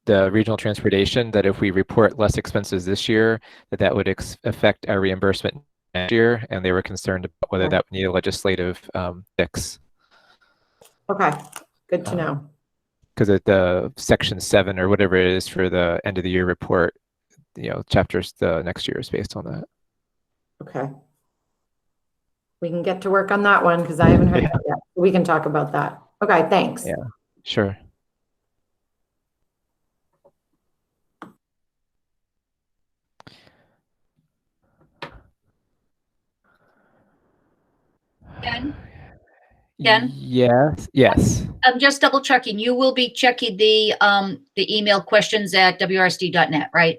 the regional transportation, that if we report less expenses this year, that would affect our reimbursement next year, and they were concerned about whether that would need a legislative fix. Okay, good to know. Because at the section 7 or whatever it is for the end of the year report, chapters the next year is based on that. Okay. We can get to work on that one because I haven't heard that yet. We can talk about that. Okay, thanks. Yeah, sure. Ken? Yes. I'm just double checking. You will be checking the email questions at wrsd.net, right?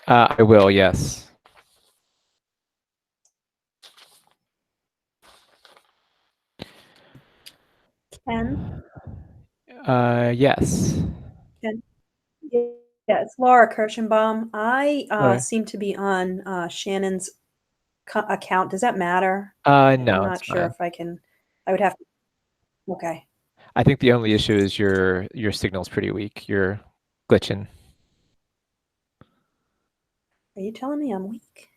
I will, yes. Ken? Yes. Ken? Yeah, it's Laura Kirschenbaum. I seem to be on Shannon's account. Does that matter? No, I'm not sure if I can. I would have to. Okay. I think the only issue is your signal's pretty weak. You're glitching. Are you telling me I'm weak?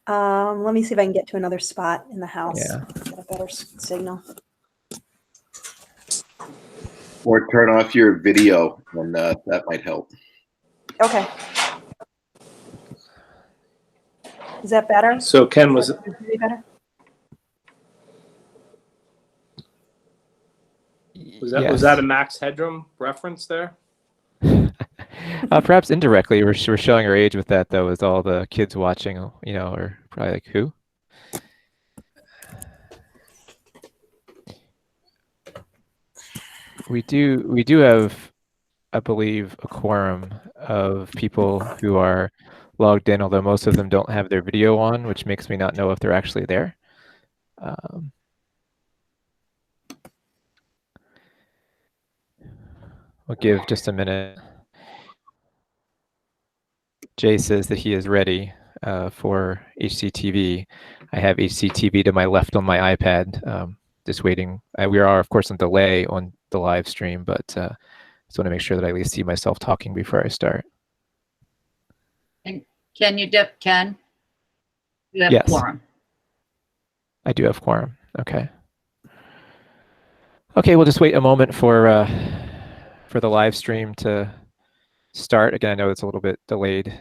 Let me see if I can get to another spot in the house. Yeah. Get a better signal. Or turn off your video, and that might help. Okay. Is that better? So Ken, was it better? Was that a Max Headroom reference there? Perhaps indirectly, we're showing our age with that, though, with all the kids watching, or probably like, who? We do have, I believe, a quorum of people who are logged in, although most of them don't have their video on, which makes me not know if they're actually there. We'll give just a minute. Jay says that he is ready for HCTV. I have HCTV to my left on my iPad, just waiting. We are, of course, on delay on the live stream, but just want to make sure that I at least see myself talking before I start. And Ken, you have Yes. quorum. I do have quorum. Okay. Okay, we'll just wait a moment for the live stream to start. Again, I know it's a little bit delayed.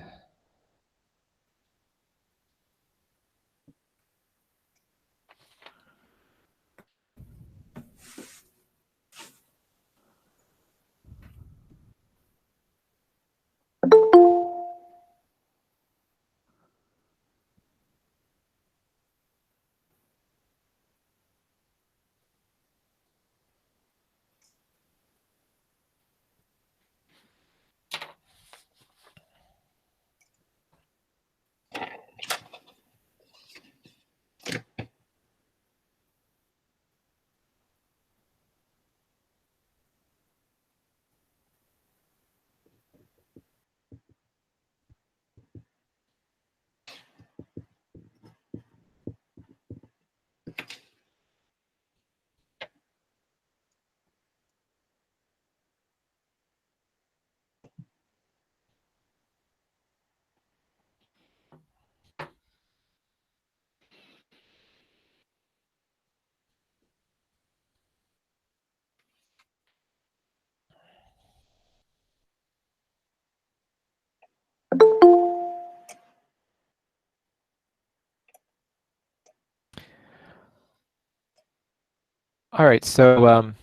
All right, so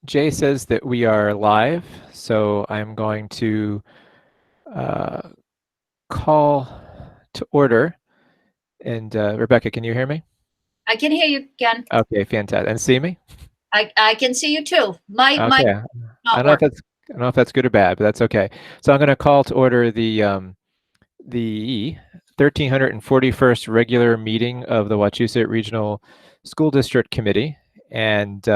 Jay says that we are live, so I'm going to call to order. And Rebecca, can you hear me? I can hear you, Ken. Okay, fantastic. And see me? I can see you too. My I don't know if that's good or bad, but that's okay. So I'm going to call to order the 1341st regular meeting of the Wachusett Regional School District Committee. And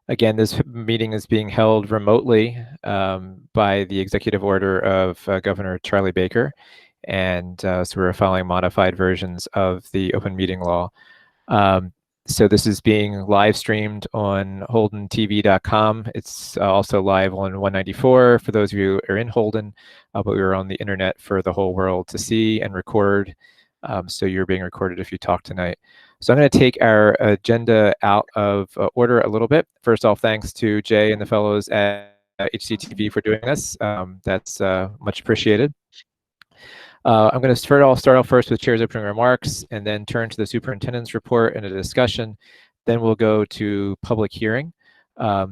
again, this meeting is being held remotely by the executive order of Governor Charlie Baker. And so we're following modified versions of the open meeting law. So this is being live streamed on holdentv.com. It's also live on 194 for those of you who are in Holden, but we're on the internet for the whole world to see and record. So you're being recorded if you talk tonight. So I'm going to take our agenda out of order a little bit. First off, thanks to Jay and the fellows at HCTV for doing this. That's much appreciated. I'm going to start off first with Chair's opening remarks and then turn to the superintendent's report and a discussion. Then we'll go to public hearing.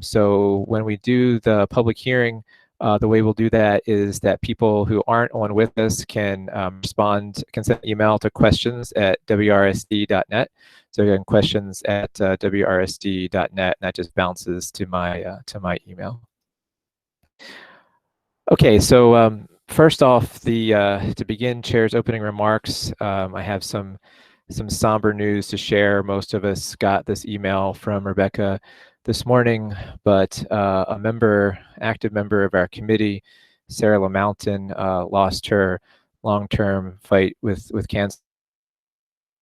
So when we do the public hearing, the way we'll do that is that people who aren't on with us can can send an email to questions@wrsd.net. So again, questions@wrsd.net, and that just bounces to my email. Okay, so first off, to begin Chair's opening remarks, I have some somber news to share. Most of us got this email from Rebecca this morning, but active member of our committee, Sarah LaMountain, lost her long-term fight with cancer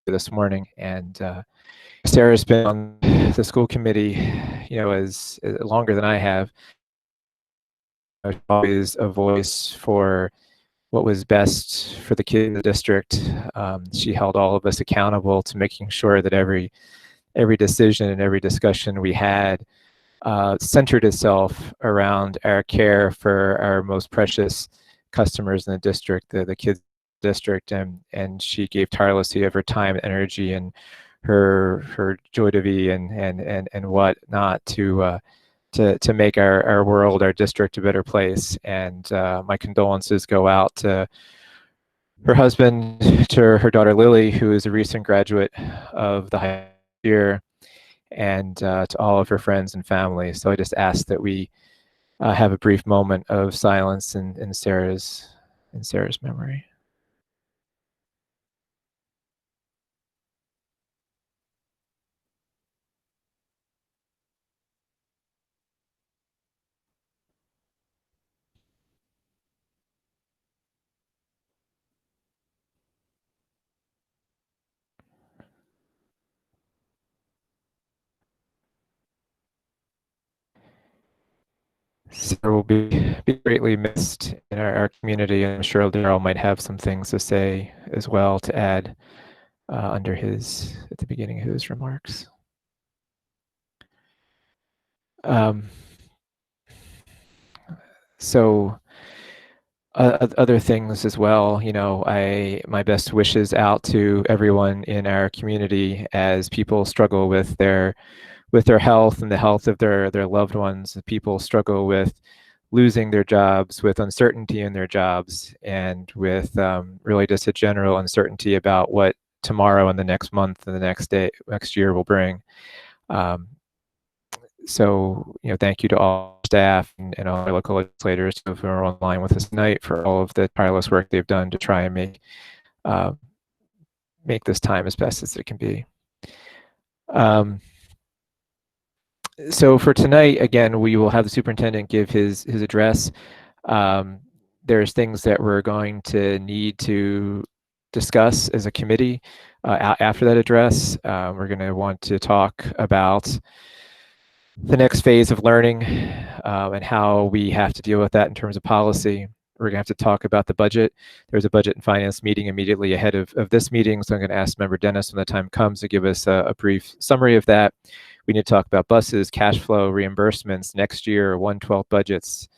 this morning, and Sarah's been on the school committee, as longer than I have. Always a voice for what was best for the kids in the district. She held all of us accountable to making sure that every decision and every discussion we had centered itself around our care for our most precious customers in the district, the kids district, and she gave tirelessly of her time and energy and her joie de vivre and whatnot to make our world, our district, a better place. And my condolences go out to her husband, to her daughter Lily, who is a recent graduate of the high year, and to all of her friends and family. So I just ask that we have a brief moment of silence in Sarah's memory. Sarah will be greatly missed in our community, and I'm sure Darryl might have some things to say as well to add at the beginning of his remarks. So other things as well, my best wishes out to everyone in our community as people struggle with their health and the health of their loved ones. People struggle with losing their jobs, with uncertainty in their jobs, and with really just a general uncertainty about what tomorrow and the next month and the next year will bring. So, thank you to all staff and all our local legislators who are online with us tonight for all of the tireless work they've done to try and make this time as best as it can be. So for tonight, again, we will have the superintendent give his address. There's things that we're going to need to discuss as a committee after that address. We're going to want to talk about the next phase of learning and how we have to deal with that in terms of policy. We're going to have to talk about the budget. There's a budget and finance meeting immediately ahead of this meeting, so I'm going to ask Member Dennis when the time comes to give us a brief summary of that. We need to talk about buses, cash flow, reimbursements, next year, 1/12 budgets,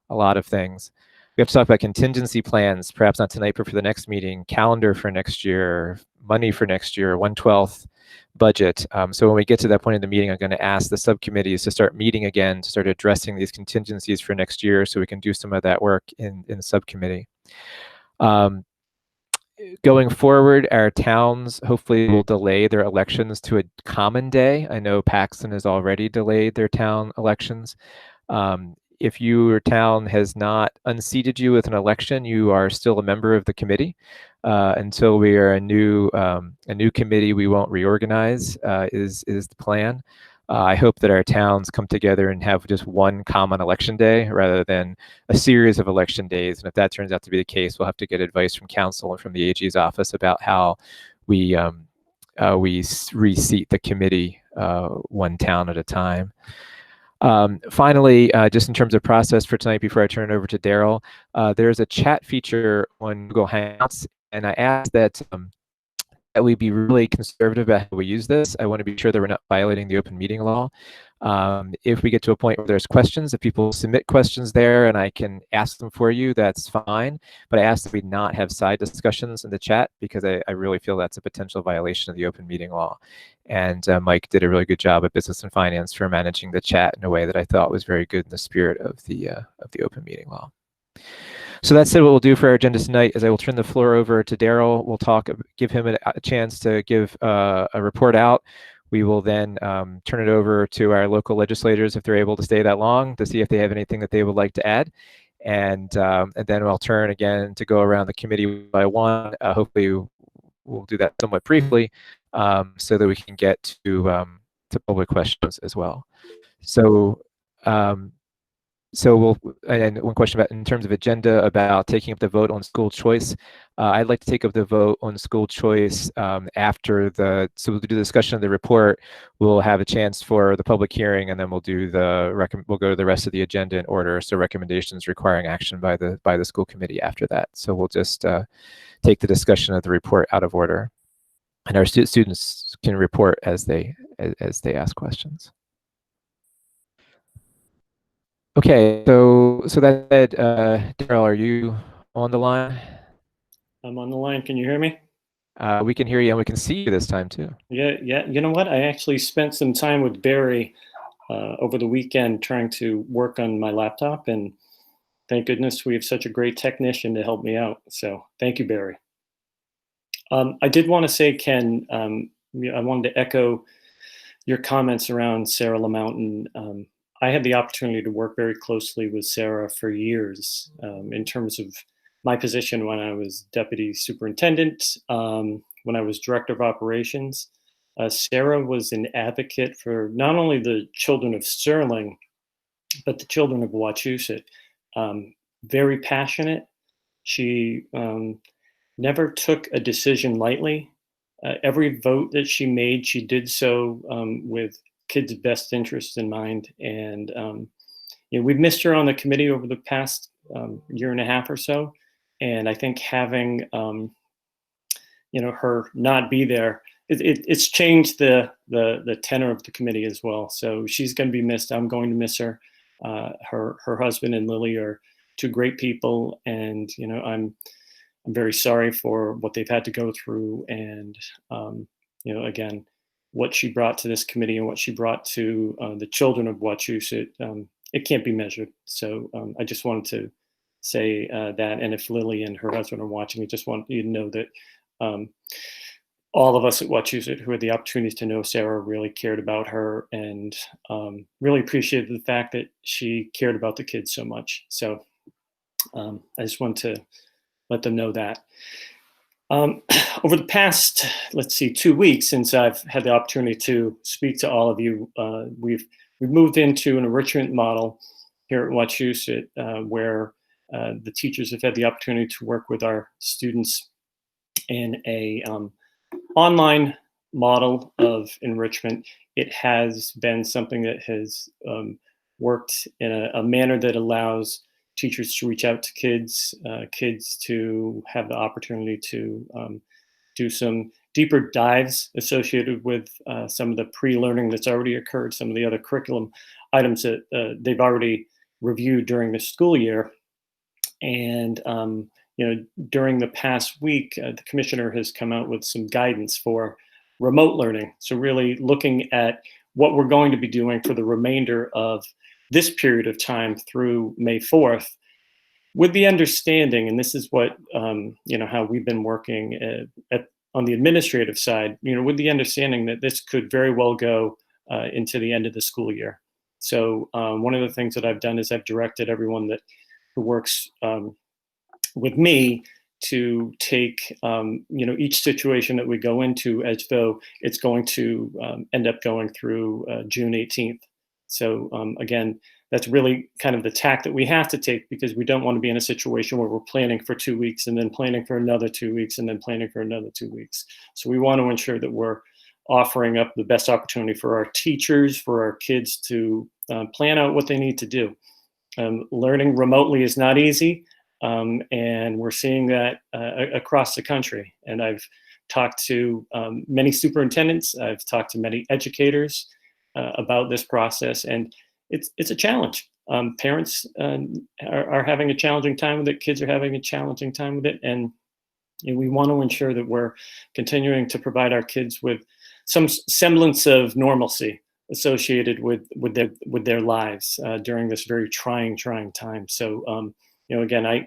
a lot of things. We have to talk about contingency plans, perhaps not tonight, but for the next meeting, calendar for next year, money for next year, 1/12 budget. So when we get to that point in the meeting, I'm going to ask the subcommittees to start meeting again, to start addressing these contingencies for next year so we can do some of that work in the subcommittee. Going forward, our towns hopefully will delay their elections to a common day. I know Paxton has already delayed their town elections. If your town has not unseated you with an election, you are still a member of the committee. Until we are a new committee, we won't reorganize, is the plan. I hope that our towns come together and have just one common election day rather than a series of election days. And if that turns out to be the case, we'll have to get advice from council and from the AG's office about how we we reseat the committee one town at a time. Finally, just in terms of process for tonight, before I turn it over to Daryl, there's a chat feature on Google Hangouts, and I asked that that we be really conservative about how we use this. I want to be sure that we're not violating the open meeting law. If we get to a point where there's questions, if people submit questions there and I can ask them for you, that's fine. But I ask that we not have side discussions in the chat, because I really feel that's a potential violation of the open meeting law. And Mike did a really good job at Business and Finance for managing the chat in a way that I thought was very good in the spirit of the open meeting law. So that's it. What we'll do for our agenda tonight is I will turn the floor over to Daryl. We'll give him a chance to give a report out. We will then turn it over to our local legislators, if they're able to stay that long, to see if they have anything that they would like to add. And then I'll turn again to go around the committee by one. Hopefully we'll do that somewhat briefly, so that we can get to public questions as well. So and one question about, in terms of agenda, about taking up the vote on school choice. I'd like to take up the vote on school choice after so we'll do the discussion of the report. We'll have a chance for the public hearing, and then we'll do we'll go to the rest of the agenda in order. So recommendations requiring action by the school committee after that. So we'll just take the discussion of the report out of order, and our students can report as they ask questions. Okay, so that said, Daryl, are you on the line? I'm on the line. Can you hear me? We can hear you, and we can see you this time too. Yeah. You know what? I actually spent some time with Barry over the weekend trying to work on my laptop, and thank goodness we have such a great technician to help me out. So thank you, Barry. I did want to say, Ken, I wanted to echo your comments around Sarah LaMountain. I had the opportunity to work very closely with Sarah for years in terms of my position when I was deputy superintendent, when I was director of operations. Sarah was an advocate for not only the children of Sterling, but the children of Wachusett. Very passionate. She never took a decision lightly. Every vote that she made, she did so with kids' best interests in mind. And we've missed her on the committee over the past year and a half or so. And I think having her not be there, it's changed the tenor of the committee as well. So she's going to be missed. I'm going to miss her. Her husband and Lily are two great people, and I'm very sorry for what they've had to go through. And again, what she brought to this committee and what she brought to the children of Wachusett, it can't be measured. So I just wanted to say that. And if Lily and her husband are watching, I just want you to know that all of us at Wachusett who had the opportunities to know Sarah really cared about her, and really appreciated the fact that she cared about the kids so much. So I just want to let them know that. Over the past, 2 weeks since I've had the opportunity to speak to all of you, we've moved into an enrichment model here at Wachusett, where the teachers have had the opportunity to work with our students in a online model of enrichment. It has been something that has worked in a manner that allows teachers to reach out to kids to have the opportunity to do some deeper dives associated with some of the pre-learning that's already occurred, some of the other curriculum items that they've already reviewed during the school year. And during the past week, the commissioner has come out with some guidance for remote learning. So really looking at what we're going to be doing for the remainder of this period of time through May 4th, with the understanding, and this is what, how we've been working on the administrative side, with the understanding that this could very well go into the end of the school year. So one of the things that I've done is I've directed everyone who works with me to take, each situation that we go into as though it's going to end up going through June 18th. So again, that's really kind of the tack that we have to take, because we don't want to be in a situation where we're planning for 2 weeks and then planning for another 2 weeks and then planning for another 2 weeks. So we want to ensure that we're offering up the best opportunity for our teachers, for our kids to plan out what they need to do. Learning remotely is not easy, and we're seeing that across the country. And I've talked to many superintendents, I've talked to many educators about this process, and it's a challenge. Parents are having a challenging time with it, kids are having a challenging time with it, and we want to ensure that we're continuing to provide our kids with some semblance of normalcy associated with their lives during this very trying time. So, again, I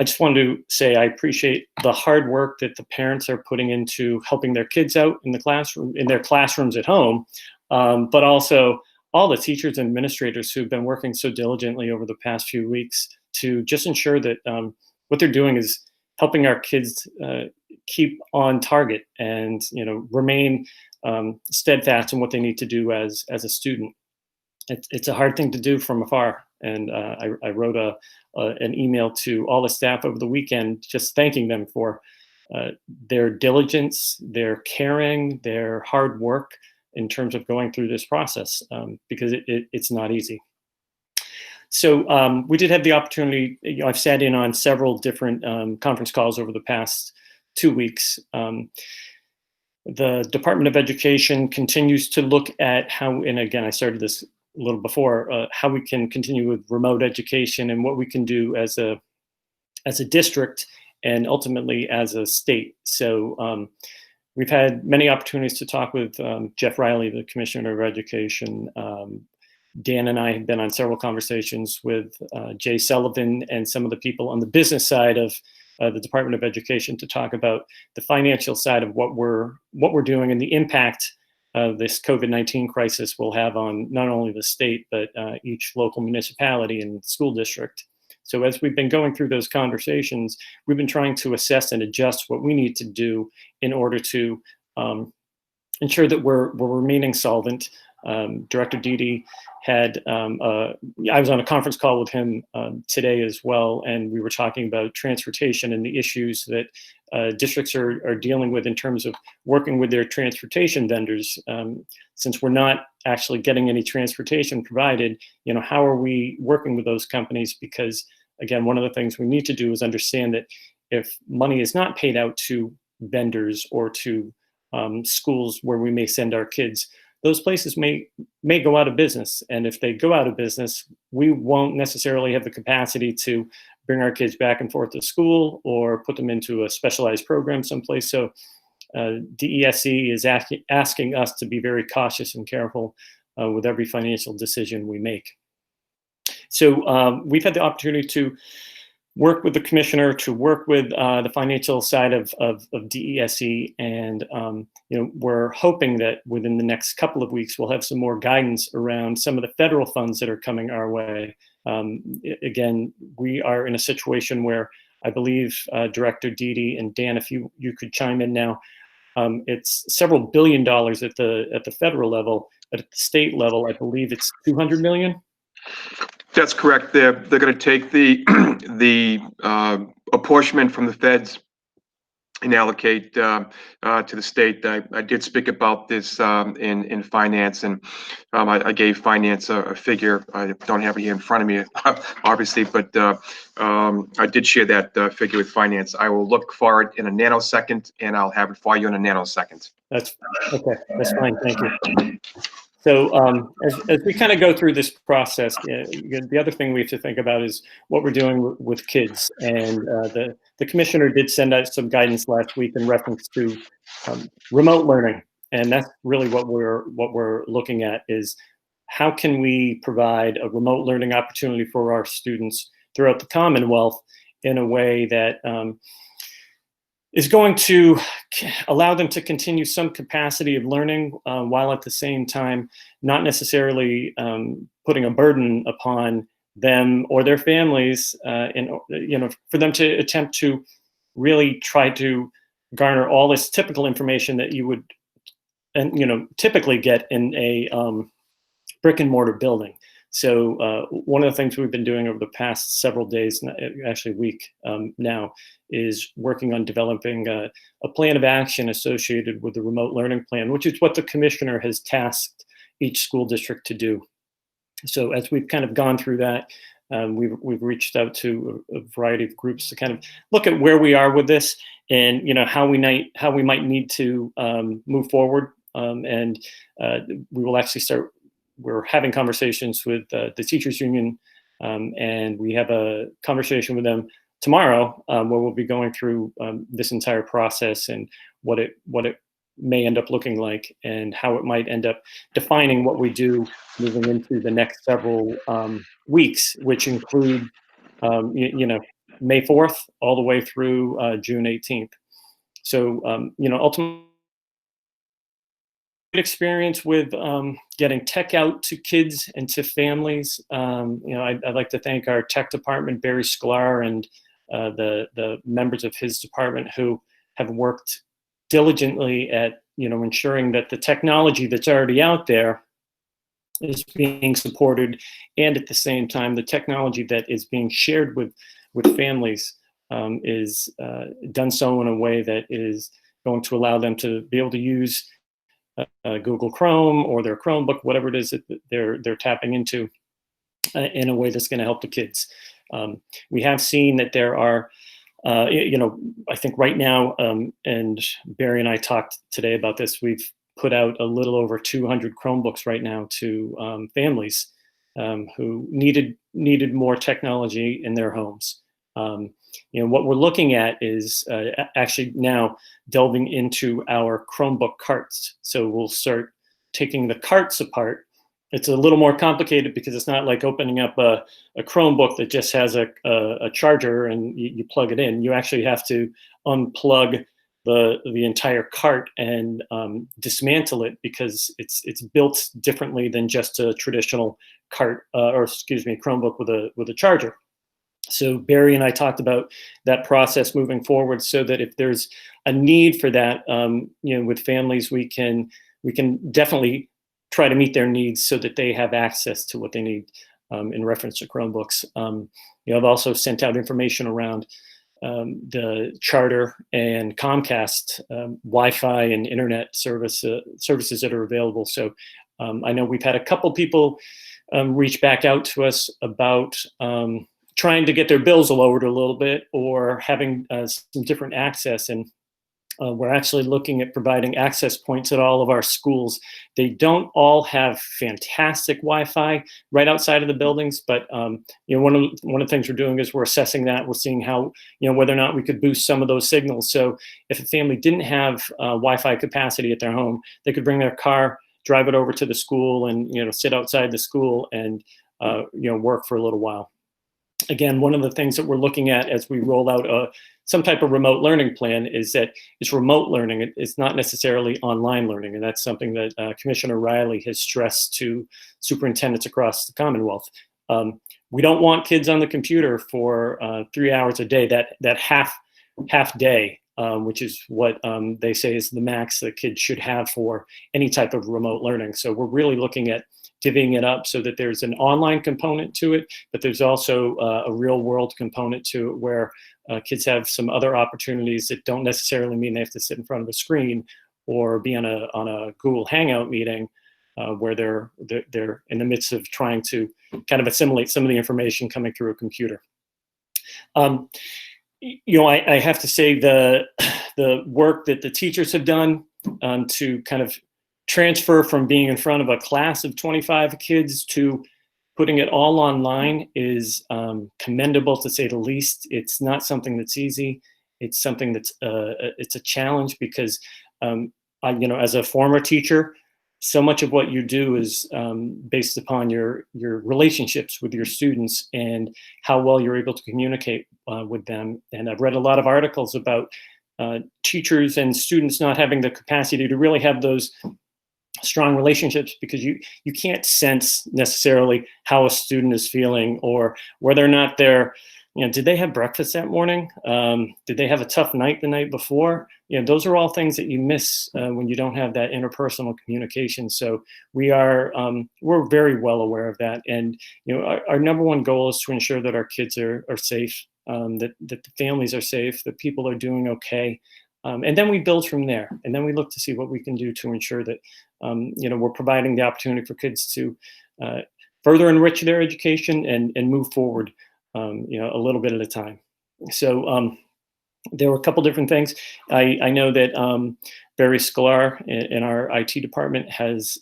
just wanted to say I appreciate the hard work that the parents are putting into helping their kids out in the classroom, in their classrooms at home, but also all the teachers and administrators who've been working so diligently over the past few weeks to just ensure that what they're doing is helping our kids keep on target and remain steadfast in what they need to do as a student. It's a hard thing to do from afar, and I wrote an email to all the staff over the weekend just thanking them for their diligence, their caring, their hard work in terms of going through this process, because it's not easy. So we did have the opportunity, I've sat in on several different conference calls over the past 2 weeks. The Department of Education continues to look at how, and again, I started this a little before, how we can continue with remote education and what we can do as a district and ultimately as a state. So we've had many opportunities to talk with Jeff Riley, the Commissioner of Education. Dan and I have been on several conversations with Jay Sullivan and some of the people on the business side of the Department of Education to talk about the financial side of what we're doing and the impact this COVID-19 crisis will have on not only the state, but each local municipality and school district. So as we've been going through those conversations, we've been trying to assess and adjust what we need to do in order to ensure that we're remaining solvent. Director Dede had, I was on a conference call with him today as well, and we were talking about transportation and the issues that districts are dealing with in terms of working with their transportation vendors. Since we're not actually getting any transportation provided, how are we working with those companies? Because again, one of the things we need to do is understand that if money is not paid out to vendors or to schools where we may send our kids, those places may go out of business. And if they go out of business, we won't necessarily have the capacity to bring our kids back and forth to school or put them into a specialized program someplace. So DESE is asking us to be very cautious and careful with every financial decision we make. So we've had the opportunity to work with the commissioner, to work with the financial side of DESE, and we're hoping that within the next couple of weeks we'll have some more guidance around some of the federal funds that are coming our way. Again, we are in a situation where I believe Director Dede and Dan, if you could chime in now, it's several $1 billion at the federal level, but at the state level, I believe it's 200 million. That's correct. They're going to take the apportionment from the feds and allocate to the state. I did speak about this in finance, and I gave finance a figure. I don't have it here in front of me, obviously, but I did share that figure with finance. I will look for it in a nanosecond, and I'll have it for you in a nanosecond. That's okay. That's fine. Thank you. So as we kind of go through this process, the other thing we have to think about is what we're doing with kids. And the commissioner did send out some guidance last week in reference to remote learning, and that's really what we're looking at is how can we provide a remote learning opportunity for our students throughout the Commonwealth in a way that is going to allow them to continue some capacity of learning while at the same time not necessarily putting a burden upon them or their families, for them to attempt to really try to garner all this typical information that you would typically get in a brick and mortar building. So one of the things we've been doing over the past several days, actually a week now, is working on developing a plan of action associated with the remote learning plan, which is what the commissioner has tasked each school district to do. So as we've kind of gone through that, we've reached out to a variety of groups to kind of look at where we are with this, and how we might need to move forward. And we will actually start. We're having conversations with the teachers union, and we have a conversation with them tomorrow, where we'll be going through this entire process and what it may end up looking like, and how it might end up defining what we do moving into the next several weeks, which include May 4th all the way through June 18th. So ultimately, experience with getting tech out to kids and to families. I'd like to thank our tech department, Barry Sklar, and the members of his department who have worked diligently at ensuring that the technology that's already out there is being supported, and at the same time the technology that is being shared with families is done so in a way that is going to allow them to be able to use Google Chrome or their Chromebook, whatever it is that they're tapping into, in a way that's going to help the kids. We have seen that there are, I think right now, and Barry and I talked today about this, we've put out a little over 200 Chromebooks right now to families who needed more technology in their homes. What we're looking at is actually now delving into our Chromebook carts. So we'll start taking the carts apart. It's a little more complicated because it's not like opening up a Chromebook that just has a charger and you plug it in. You actually have to unplug the entire cart and dismantle it, because it's built differently than just a traditional Chromebook with a charger. So Barry and I talked about that process moving forward, so that if there's a need for that, with families, we can definitely try to meet their needs so that they have access to what they need in reference to Chromebooks. I've also sent out information around the Charter and Comcast Wi-Fi and internet services that are available. So I know we've had a couple people reach back out to us about trying to get their bills lowered a little bit, or having some different access. And we're actually looking at providing access points at all of our schools. They don't all have fantastic Wi-Fi right outside of the buildings, but one of the things we're doing is we're assessing that. We're seeing how, whether or not we could boost some of those signals. So if a family didn't have Wi-Fi capacity at their home, they could bring their car, drive it over to the school, and sit outside the school and work for a little while. Again, one of the things that we're looking at as we roll out some type of remote learning plan is that it's remote learning. It's not necessarily online learning. And that's something that Commissioner Riley has stressed to superintendents across the Commonwealth. We don't want kids on the computer for 3 hours a day, that half day, which is what they say is the max that kids should have for any type of remote learning. So we're really looking at divvying it up so that there's an online component to it, but there's also a real world component to it, where kids have some other opportunities that don't necessarily mean they have to sit in front of a screen or be on a Google Hangout meeting, where they're in the midst of trying to kind of assimilate some of the information coming through a computer. I have to say the work that the teachers have done to kind of transfer from being in front of a class of 25 kids to putting it all online is commendable, to say the least. It's not something that's easy. It's something that's it's a challenge, because as a former teacher, so much of what you do is based upon your relationships with your students and how well you're able to communicate with them. And I've read a lot of articles about teachers and students not having the capacity to really have those strong relationships, because you can't sense necessarily how a student is feeling, or whether or not they're, did they have breakfast that morning? Did they have a tough night the night before? those are all things that you miss when you don't have that interpersonal communication. So we're very well aware of that. And, our number one goal is to ensure that our kids are safe, that the families are safe, that people are doing okay. And then we build from there. And then we look to see what we can do to ensure that, we're providing the opportunity for kids to further enrich their education and move forward, a little bit at a time. So there were a couple different things. I know that Barry Sklar in our IT department has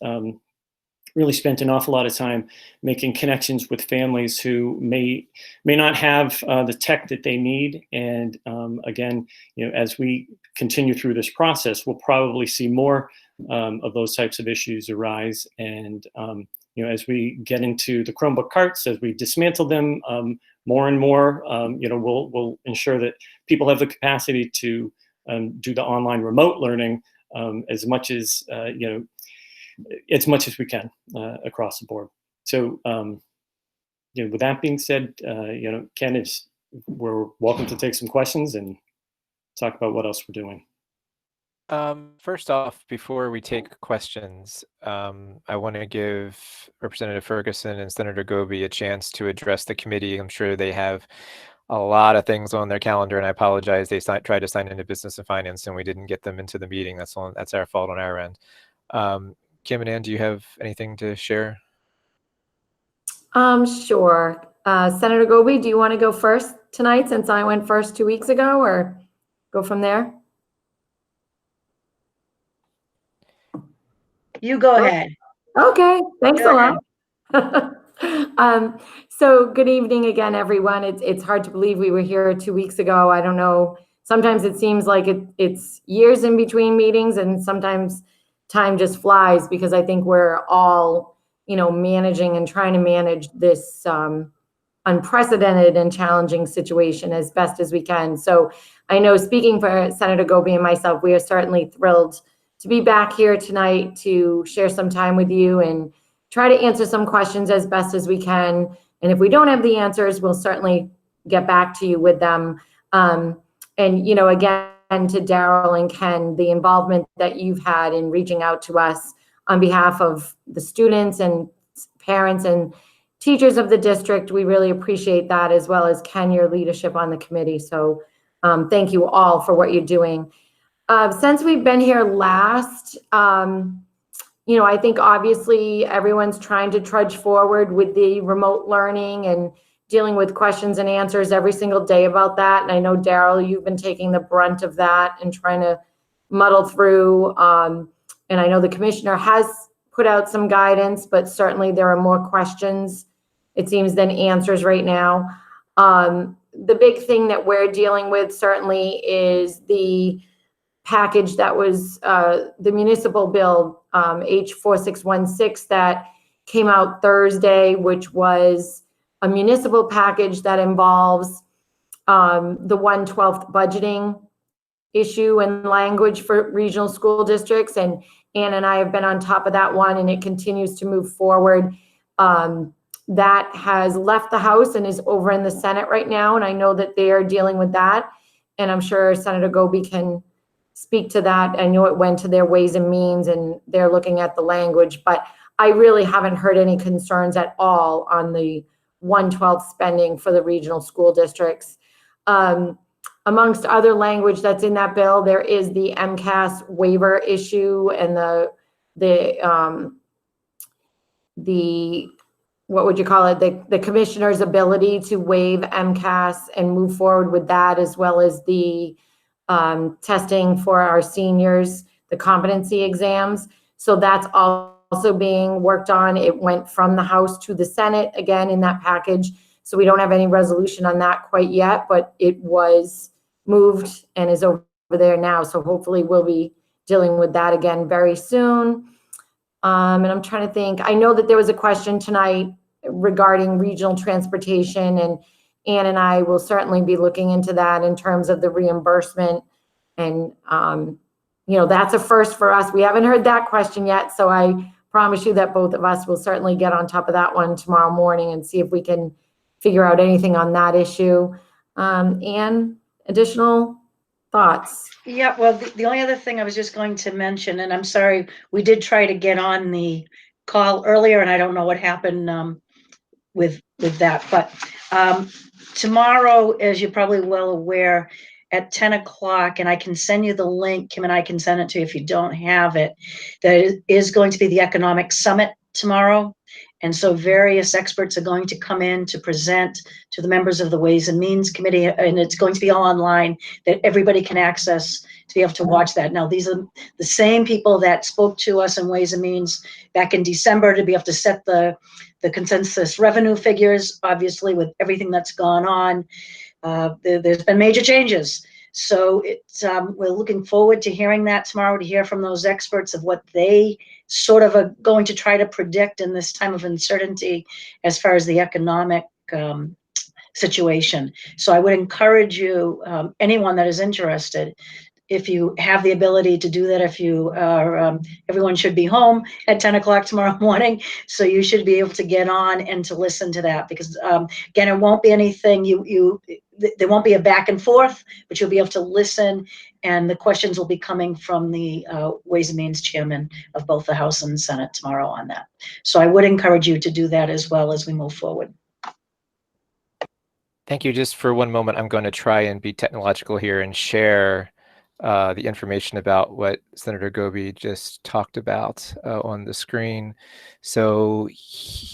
really spent an awful lot of time making connections with families who may not have the tech that they need. And again, as we continue through this process, we'll probably see more of those types of issues arise. And as we get into the Chromebook carts, as we dismantle them more and more, we'll ensure that people have the capacity to do the online remote learning as much as as much as we can across the board. So, with that being said, Ken, we're welcome to take some questions and talk about what else we're doing. First off, before we take questions, I want to give Representative Ferguson and Senator Goby a chance to address the committee. I'm sure they have a lot of things on their calendar, and I apologize. They tried to sign into Business and Finance, and we didn't get them into the meeting. That's our fault on our end. Kim and Ann, do you have anything to share? Sure. Senator Goby, do you want to go first tonight since I went first 2 weeks ago, or go from there? You go ahead. Okay, thanks Go a lot. So good evening again, everyone. It's hard to believe we were here 2 weeks ago. I don't know. Sometimes it seems like it's years in between meetings, and sometimes time just flies because I think we're all, managing and trying to manage this unprecedented and challenging situation as best as we can. So I know, speaking for Senator Goby and myself, we are certainly thrilled to be back here tonight to share some time with you and try to answer some questions as best as we can. And if we don't have the answers, we'll certainly get back to you with them. And, again, to Daryl and Ken, the involvement that you've had in reaching out to us on behalf of the students and parents and teachers of the district, we really appreciate that, as well as Ken, your leadership on the committee. So thank you all for what you're doing. Since we've been here last, I think obviously everyone's trying to trudge forward with the remote learning and dealing with questions and answers every single day about that. And I know, Daryl, you've been taking the brunt of that and trying to muddle through. And I know the commissioner has put out some guidance, but certainly there are more questions, it seems, than answers right now. The big thing that we're dealing with certainly is the package that was the municipal bill, H4616, that came out Thursday, which was a municipal package that involves the 1/12 budgeting issue and language for regional school districts. And Ann and I have been on top of that one, and it continues to move forward. That has left the House and is over in the Senate right now. And I know that they are dealing with that. And I'm sure Senator Goby can speak to that. I know it went to their Ways and Means, and they're looking at the language, but I really haven't heard any concerns at all on the 1/12 spending for the regional school districts. Amongst other language that's in that bill, there is the MCAS waiver issue and the what would you call it? The commissioner's ability to waive MCAS and move forward with that, as well as the testing for our seniors, the competency exams. So that's also being worked on. It went from the House to the Senate again in that package. So we don't have any resolution on that quite yet, but it was moved and is over there now. So hopefully we'll be dealing with that again very soon. And I'm trying to think, I know that there was a question tonight regarding regional transportation, and Ann and I will certainly be looking into that in terms of the reimbursement. And, that's a first for us. We haven't heard that question yet. So I promise you that both of us will certainly get on top of that one tomorrow morning and see if we can figure out anything on that issue. And additional thoughts? Yeah, well, the only other thing I was just going to mention, and I'm sorry, we did try to get on the call earlier, and I don't know what happened with that, but tomorrow, as you're probably well aware, at 10 o'clock, and I can send you the link, Kim and I can send it to you if you don't have it, there is going to be the Economic Summit tomorrow. And so various experts are going to come in to present to the members of the Ways and Means Committee, and it's going to be all online that everybody can access to be able to watch that. Now, these are the same people that spoke to us in Ways and Means back in December to be able to set the consensus revenue figures. Obviously, with everything that's gone on, there's been major changes. So we're looking forward to hearing that tomorrow, to hear from those experts of what they sort of are going to try to predict in this time of uncertainty as far as the economic situation. So I would encourage you, anyone that is interested, if you have the ability to do that, if you are, everyone should be home at 10 o'clock tomorrow morning. So you should be able to get on and to listen to that, because again, it won't be anything, there won't be a back and forth, but you'll be able to listen, and the questions will be coming from the Ways and Means chairman of both the House and Senate tomorrow on that. So I would encourage you to do that as well as we move forward. Thank you. Just for one moment, I'm going to try and be technological here and share the information about what Senator Goby just talked about on the screen. So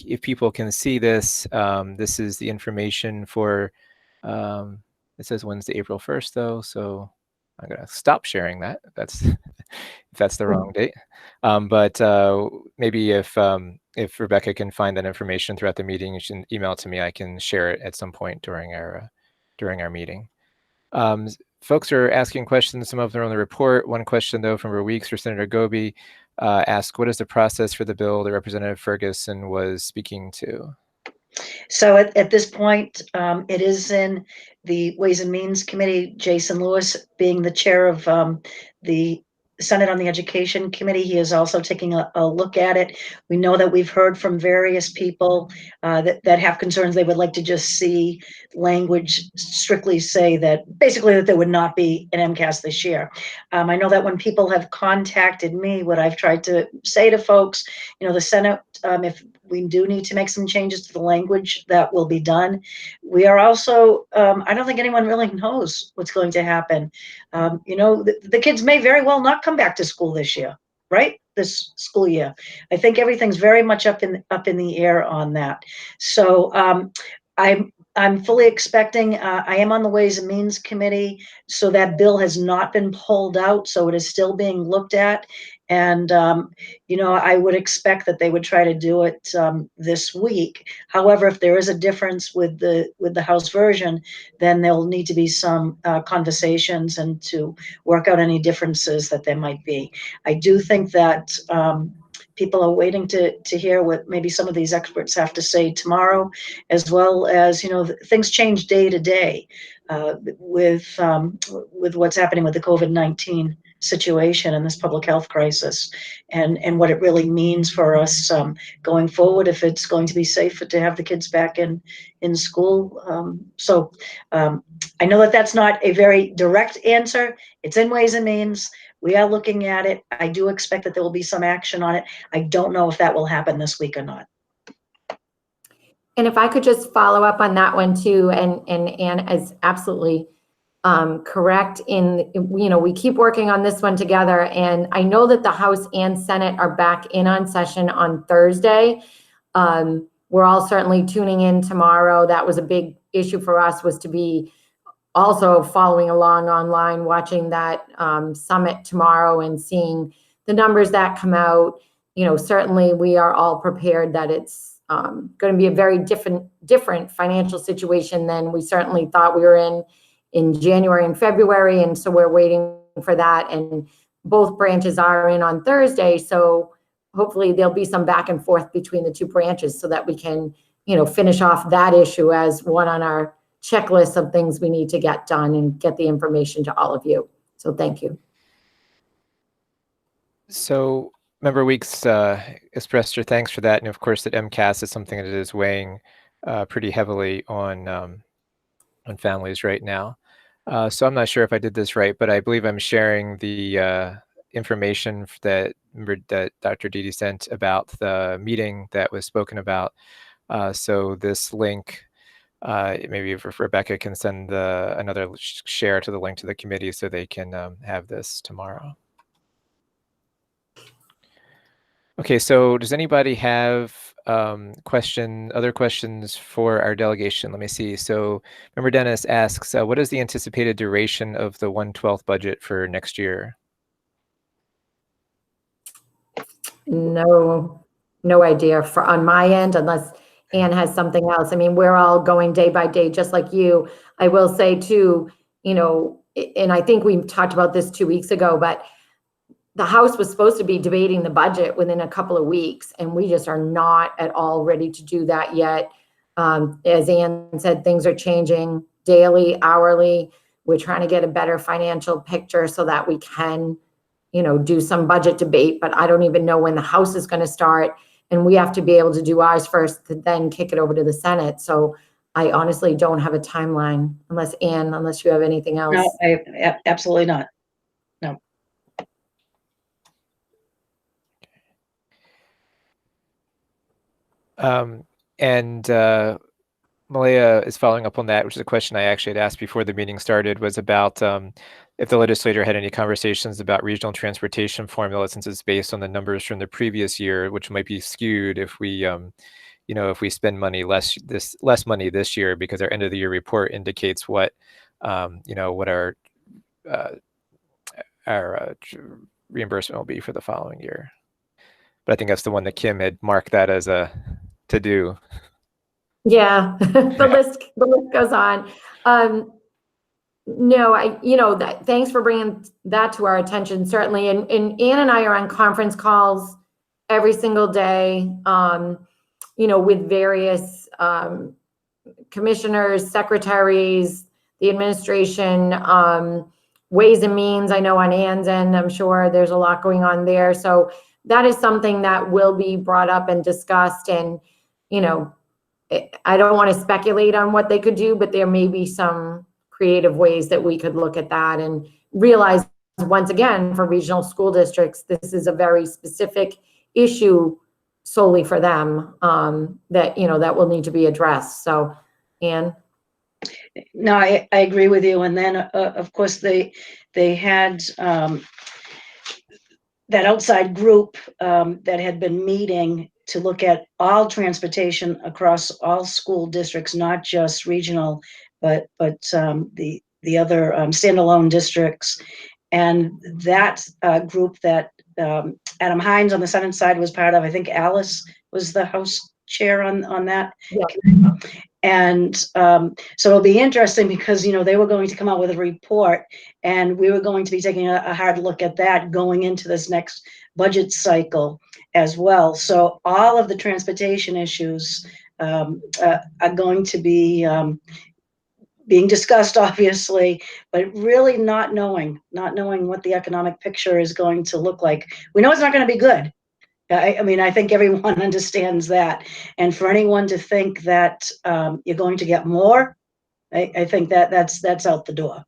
if people can see this, this is the information for, it says Wednesday, April 1st, though. So I'm going to stop sharing that. If that's the wrong date. But maybe if Rebecca can find that information throughout the meeting, you can email it to me. I can share it at some point during our meeting. Folks are asking questions. Some of them are on the report. One question, though, from Weeks for Senator Goby asked, what is the process for the bill that Representative Ferguson was speaking to? So at this point, it is in the Ways and Means Committee. Jason Lewis, being the chair of the Senate on the Education Committee, he is also taking a look at it. We know that we've heard from various people that have concerns. They would like to just see language strictly say that, basically, that there would not be an MCAS this year. I know that when people have contacted me, what I've tried to say to folks, the Senate, if we do need to make some changes to the language, that will be done. We are also, I don't think anyone really knows what's going to happen. The kids may very well not come back to school this year, right? This school year. I think everything's very much up in the air on that. So I'm fully expecting, I am on the Ways and Means Committee, so that bill has not been pulled out, so it is still being looked at. And, I would expect that they would try to do it this week. However, if there is a difference with the House version, then there'll need to be some conversations and to work out any differences that there might be. I do think that people are waiting to hear what maybe some of these experts have to say tomorrow, as well as, things change day to day with what's happening with the COVID-19 situation and this public health crisis, and what it really means for us going forward, if it's going to be safer to have the kids back in school. So I know that that's not a very direct answer. It's in Ways and Means. We are looking at it. I do expect that there will be some action on it. I don't know if that will happen this week or not. And if I could just follow up on that one too, and Anne is absolutely correct in, we keep working on this one together, and I know that the House and Senate are back in on session on Thursday. We're all certainly tuning in tomorrow. That was a big issue for us, was to be also following along online, watching that summit tomorrow and seeing the numbers that come out. Certainly we are all prepared that it's going to be a very different financial situation than we certainly thought we were in January and February. And so we're waiting for that. And both branches are in on Thursday. So hopefully there'll be some back and forth between the two branches so that we can, finish off that issue as one on our checklist of things we need to get done and get the information to all of you. So thank you. So Member Weeks expressed her thanks for that. And of course, that MCAS is something that is weighing pretty heavily on families right now. So I'm not sure if I did this right, but I believe I'm sharing the information that Dr. Didi sent about the meeting that was spoken about. So this link, maybe if Rebecca can send another share to the link to the committee so they can have this tomorrow. Okay, so does anybody have other questions for our delegation? Let me see. So Member Dennis asks, what is the anticipated duration of the 1/12 budget for next year? No idea on my end, unless Anne has something else. I mean, we're all going day by day, just like you. I will say too, and I think we talked about this 2 weeks ago, but the House was supposed to be debating the budget within a couple of weeks, and we just are not at all ready to do that yet. As Anne said, things are changing daily, hourly. We're trying to get a better financial picture so that we can, do some budget debate, but I don't even know when the House is going to start, and we have to be able to do ours first, to then kick it over to the Senate. So I honestly don't have a timeline, unless you have anything else. No, absolutely not. No. And Malaya is following up on that, which is a question I actually had asked before the meeting started, was about if the legislature had any conversations about regional transportation formula, since it's based on the numbers from the previous year, which might be skewed if we, if we spend less money this year, because our end of the year report indicates what, what our reimbursement will be for the following year. But I think that's the one that Kim had marked that as a to do. Yeah, the list goes on. No, thanks for bringing that to our attention, certainly. And Ann and I are on conference calls every single day, with various commissioners, secretaries, the administration, Ways and Means. I know on Ann's end, I'm sure there's a lot going on there. So that is something that will be brought up and discussed. And, I don't want to speculate on what they could do, but there may be some creative ways that we could look at that and realize, once again, for regional school districts, this is a very specific issue solely for them, that will need to be addressed. So, Anne? No, I agree with you. And then, of course, they had that outside group that had been meeting to look at all transportation across all school districts, not just regional, but the other standalone districts. And that group that Adam Hines on the Senate side was part of, I think Alice was the House chair on that. Yeah. And so it'll be interesting because, they were going to come out with a report, and we were going to be taking a hard look at that going into this next budget cycle as well. So all of the transportation issues are going to be being discussed, obviously, but really not knowing what the economic picture is going to look like. We know it's not going to be good. I mean, I think everyone understands that. And for anyone to think that you're going to get more, I think that's out the door.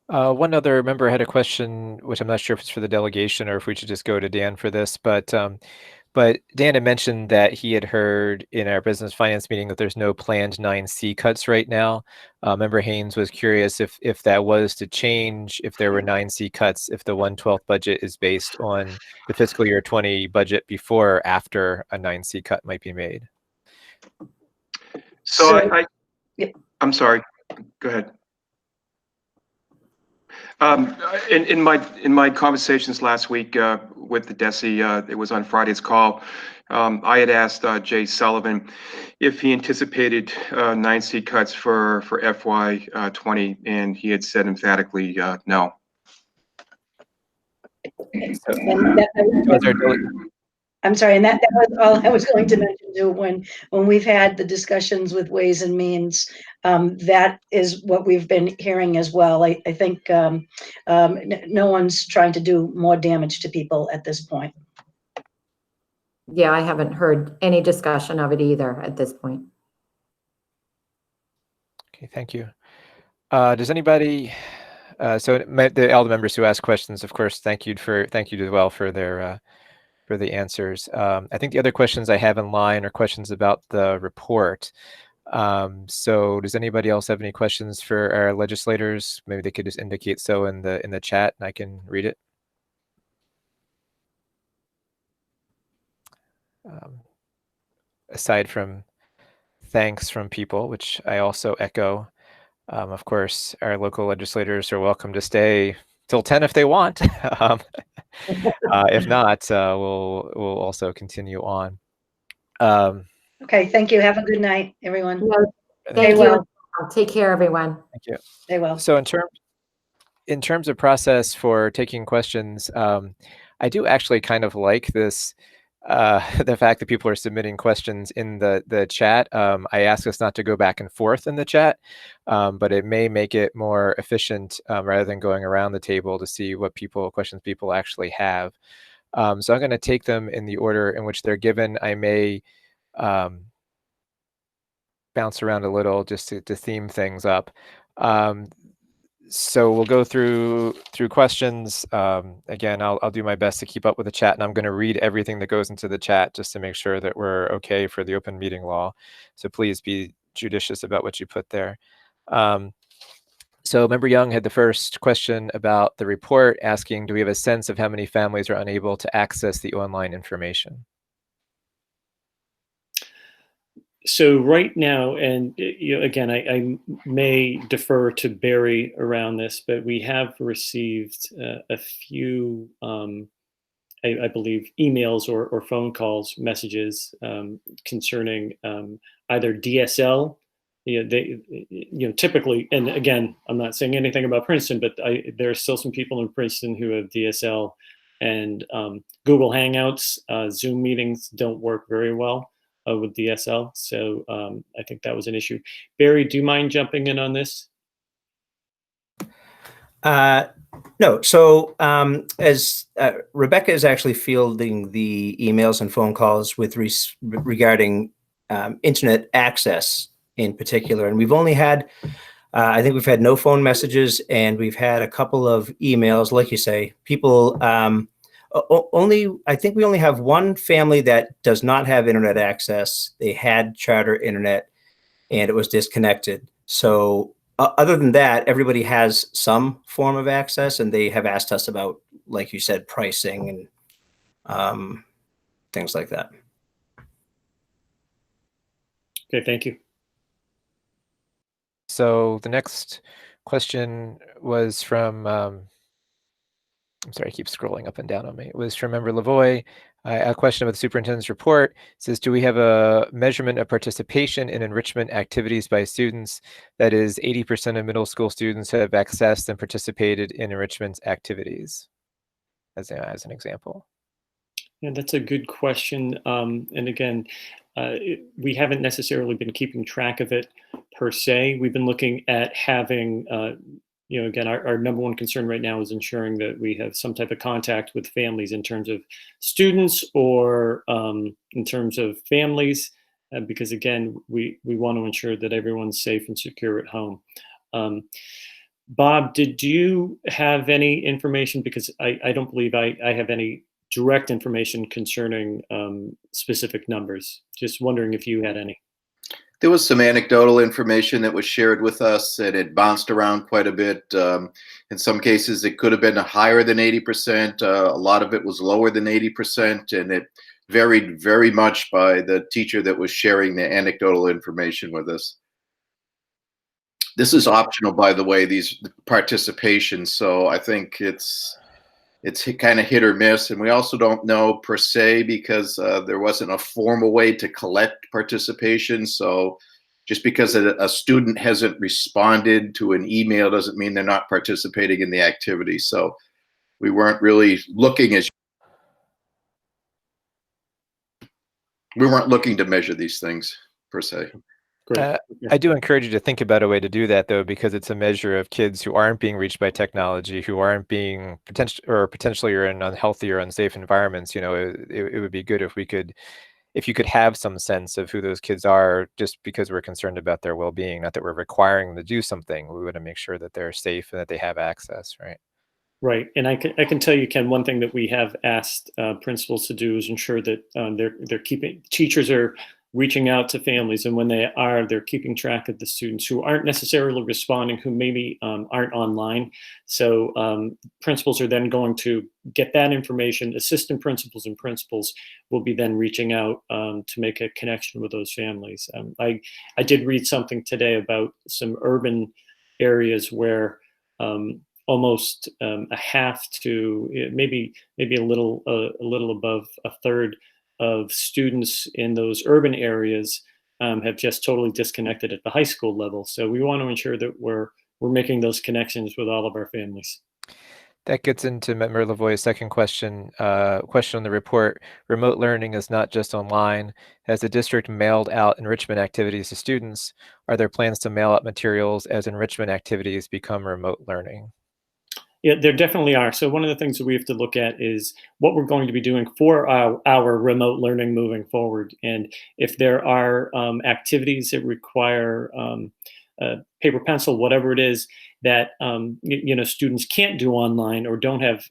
One other member had a question, which I'm not sure if it's for the delegation or if we should just go to Dan for this, but Dan had mentioned that he had heard in our business finance meeting that there's no planned 9C cuts right now. Member Haynes was curious if that was to change, if there were 9C cuts, if the 1/12 budget is based on the fiscal year 20 budget before or after a 9C cut might be made. So Yep. I'm sorry, go ahead. In my conversations last week with the DESE, it was on Friday's call. I had asked Jay Sullivan if he anticipated 9C cuts for FY 20, and he had said emphatically no. I'm sorry, and that was all I was going to mention too. When we've had the discussions with Ways and Means, that is what we've been hearing as well. I think no one's trying to do more damage to people at this point. Yeah, I haven't heard any discussion of it either at this point. Okay, thank you. Does anybody, so the ALDA members who asked questions, of course, thank you as well for their for the answers. I think the other questions I have in line are questions about the report. So does anybody else have any questions for our legislators? Maybe they could just indicate so in the chat and I can read it. Aside from thanks from people, which I also echo, of course, our local legislators are welcome to stay till 10 if they want. If not, we'll also continue on. Okay, thank you. Have a good night, everyone. No, Thank thank Stay you. well. Take care, everyone. Thank you. Stay well. So in terms of process for taking questions, I do actually kind of like this, the fact that people are submitting questions in the chat. I ask us not to go back and forth in the chat, but it may make it more efficient rather than going around the table to see what questions people actually have. So I'm going to take them in the order in which they're given. I may bounce around a little just to theme things up. So we'll go through questions. Again, I'll do my best to keep up with the chat, and I'm going to read everything that goes into the chat just to make sure that we're okay for the open meeting law. So please be judicious about what you put there. So Member Young had the first question about the report, asking, do we have a sense of how many families are unable to access the online information? So right now, and again, I may defer to Barry around this, but we have received a few, I believe, emails or phone calls, messages concerning either DSL. Typically, and again, I'm not saying anything about Princeton, but there are still some people in Princeton who have DSL, and Google Hangouts, Zoom meetings don't work very well with DSL. So I think that was an issue. Barry, do you mind jumping in on this? No. So as Rebecca is actually fielding the emails and phone calls with regarding internet access in particular, and we've only had, I think we've had no phone messages, and we've had a couple of emails, like you say, people. I think we only have one family that does not have internet access. They had charter internet, and it was disconnected. So other than that, everybody has some form of access, and they have asked us about, like you said, pricing and things like that. Okay, thank you. So the next question was from, I'm sorry, I keep scrolling up and down on me. It was from Member Lavoie. A question about the superintendent's report. It says, do we have a measurement of participation in enrichment activities by students? That is, 80% of middle school students have accessed and participated in enrichment activities, as an example. Yeah, that's a good question. And again, we haven't necessarily been keeping track of it per se. We've been looking at having, again, our number one concern right now is ensuring that we have some type of contact with families in terms of students or in terms of families, because again, we want to ensure that everyone's safe and secure at home. Bob, did you have any information? Because I don't believe I have any direct information concerning specific numbers. Just wondering if you had any. There was some anecdotal information that was shared with us, and it bounced around quite a bit. In some cases, it could have been higher than 80%. A lot of it was lower than 80%, and it varied very much by the teacher that was sharing the anecdotal information with us. This is optional, by the way, these participations. So I think it's kind of hit or miss. And we also don't know per se, because there wasn't a formal way to collect participation. So just because a student hasn't responded to an email doesn't mean they're not participating in the activity. So we weren't really looking to measure these things per se. I do encourage you to think about a way to do that, though, because it's a measure of kids who aren't being reached by technology, who aren't being potentially are in unhealthy or unsafe environments. It would be good if we could if you could have some sense of who those kids are, just because we're concerned about their well-being, not that we're requiring them to do something. We want to make sure that they're safe and that they have access, right? Right, and I can tell you, Ken, one thing that we have asked principals to do is ensure that they're keeping, teachers are reaching out to families, and when they are, they're keeping track of the students who aren't necessarily responding, who maybe aren't online. So principals are then going to get that information. Assistant principals and principals will be then reaching out to make a connection with those families. I did read something today about some urban areas where almost a half to maybe a little above a third of students in those urban areas have just totally disconnected at the high school level. So we want to ensure that we're making those connections with all of our families. That gets into Member Lavoie's second question. Question on the report: remote learning is not just online. Has the district mailed out enrichment activities to students? Are there plans to mail out materials as enrichment activities become remote learning? Yeah, there definitely are. So one of the things that we have to look at is what we're going to be doing for our remote learning moving forward. And if there are activities that require paper, pencil, whatever it is that students can't do online or don't have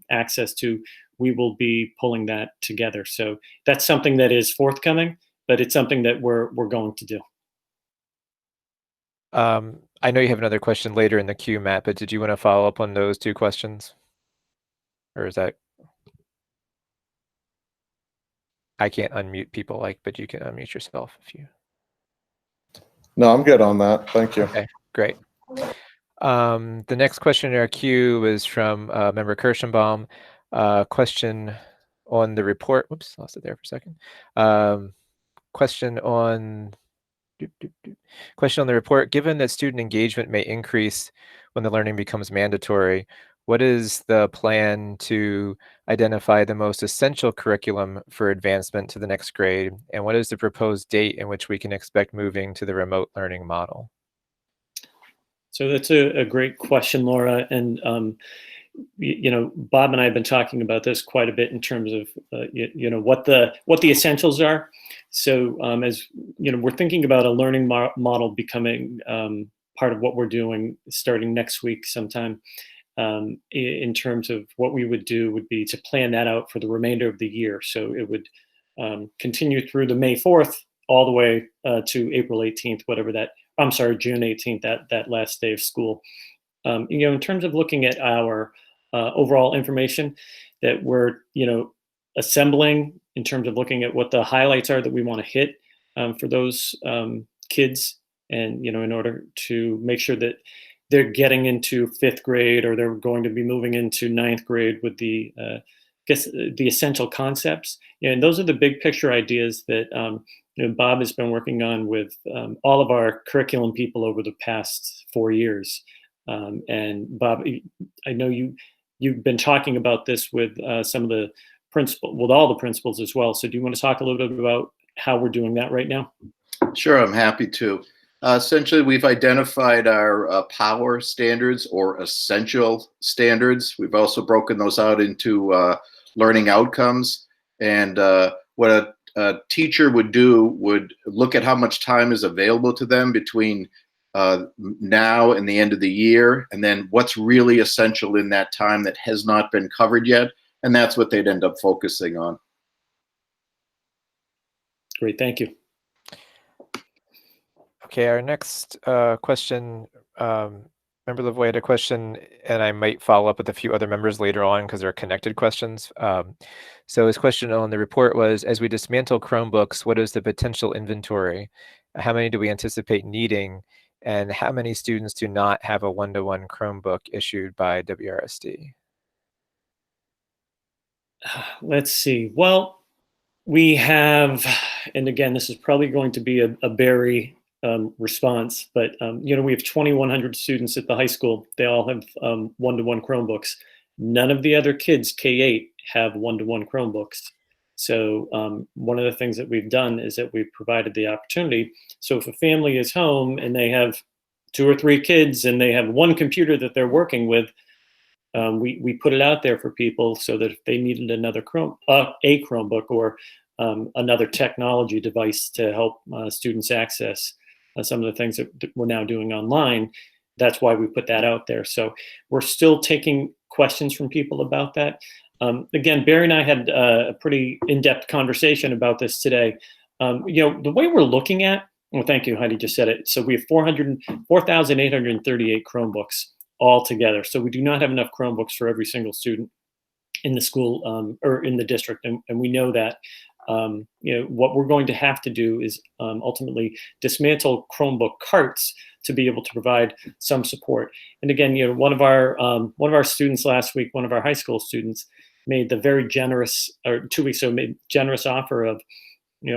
access to, we will be pulling that together. So that's something that is forthcoming, but it's something that we're going to do. I know you have another question later in the queue, Matt, but did you want to follow up on those two questions? Or is that... I can't unmute people, but you can unmute yourself if you... No, I'm good on that. Thank you. Okay, great. The next question in our queue is from Member Kirschenbaum. Question on the report. Whoops, lost it there for a second. Question on the report: given that student engagement may increase when the learning becomes mandatory, what is the plan to identify the most essential curriculum for advancement to the next grade? And what is the proposed date in which we can expect moving to the remote learning model? So that's a great question, Laura. And Bob and I have been talking about this quite a bit in terms of what the essentials are. So as we're thinking about a learning model becoming part of what we're doing starting next week sometime. In terms of what we would do would be to plan that out for the remainder of the year. So it would continue through the May 4th all the way to April 18th, June 18th, that last day of school. In terms of looking at our overall information that we're, assembling, in terms of looking at what the highlights are that we want to hit for those kids, and, in order to make sure that they're getting into 5th grade or they're going to be moving into 9th grade with the essential concepts. And those are the big picture ideas that Bob has been working on with all of our curriculum people over the past 4 years. And Bob, I know you've been talking about this with all the principals as well. So do you want to talk a little bit about how we're doing that right now? Sure, I'm happy to. Essentially, we've identified our power standards or essential standards. We've also broken those out into learning outcomes. And what a teacher would do would look at how much time is available to them between now and the end of the year, and then what's really essential in that time that has not been covered yet. And that's what they'd end up focusing on. Great, thank you. Okay, our next question, Member Lavoie had a question, and I might follow up with a few other members later on because they're connected questions. So his question on the report was, as we dismantle Chromebooks, what is the potential inventory? How many do we anticipate needing? And how many students do not have a one-to-one Chromebook issued by WRSD? Let's see. Well, we have, and again, this is probably going to be a Barry response, but we have 2,100 students at the high school. They all have one-to-one Chromebooks. None of the other kids, K-8, have one-to-one Chromebooks. So one of the things that we've done is that we've provided the opportunity. So if a family is home and they have 2 or 3 kids and they have one computer that they're working with, we put it out there for people so that if they needed another a Chromebook or another technology device to help students access some of the things that we're now doing online. That's why we put that out there. So we're still taking questions from people about that. Again, Barry and I had a pretty in-depth conversation about this today. The way we're looking at, well, thank you, Heidi just said it. So we have 4,838 Chromebooks all together. So we do not have enough Chromebooks for every single student in the school or in the district. And we know that. What we're going to have to do is ultimately dismantle Chromebook carts to be able to provide some support. And again, one of our students last week, one of our high school students, made the very generous, or 2 weeks ago, made generous offer of,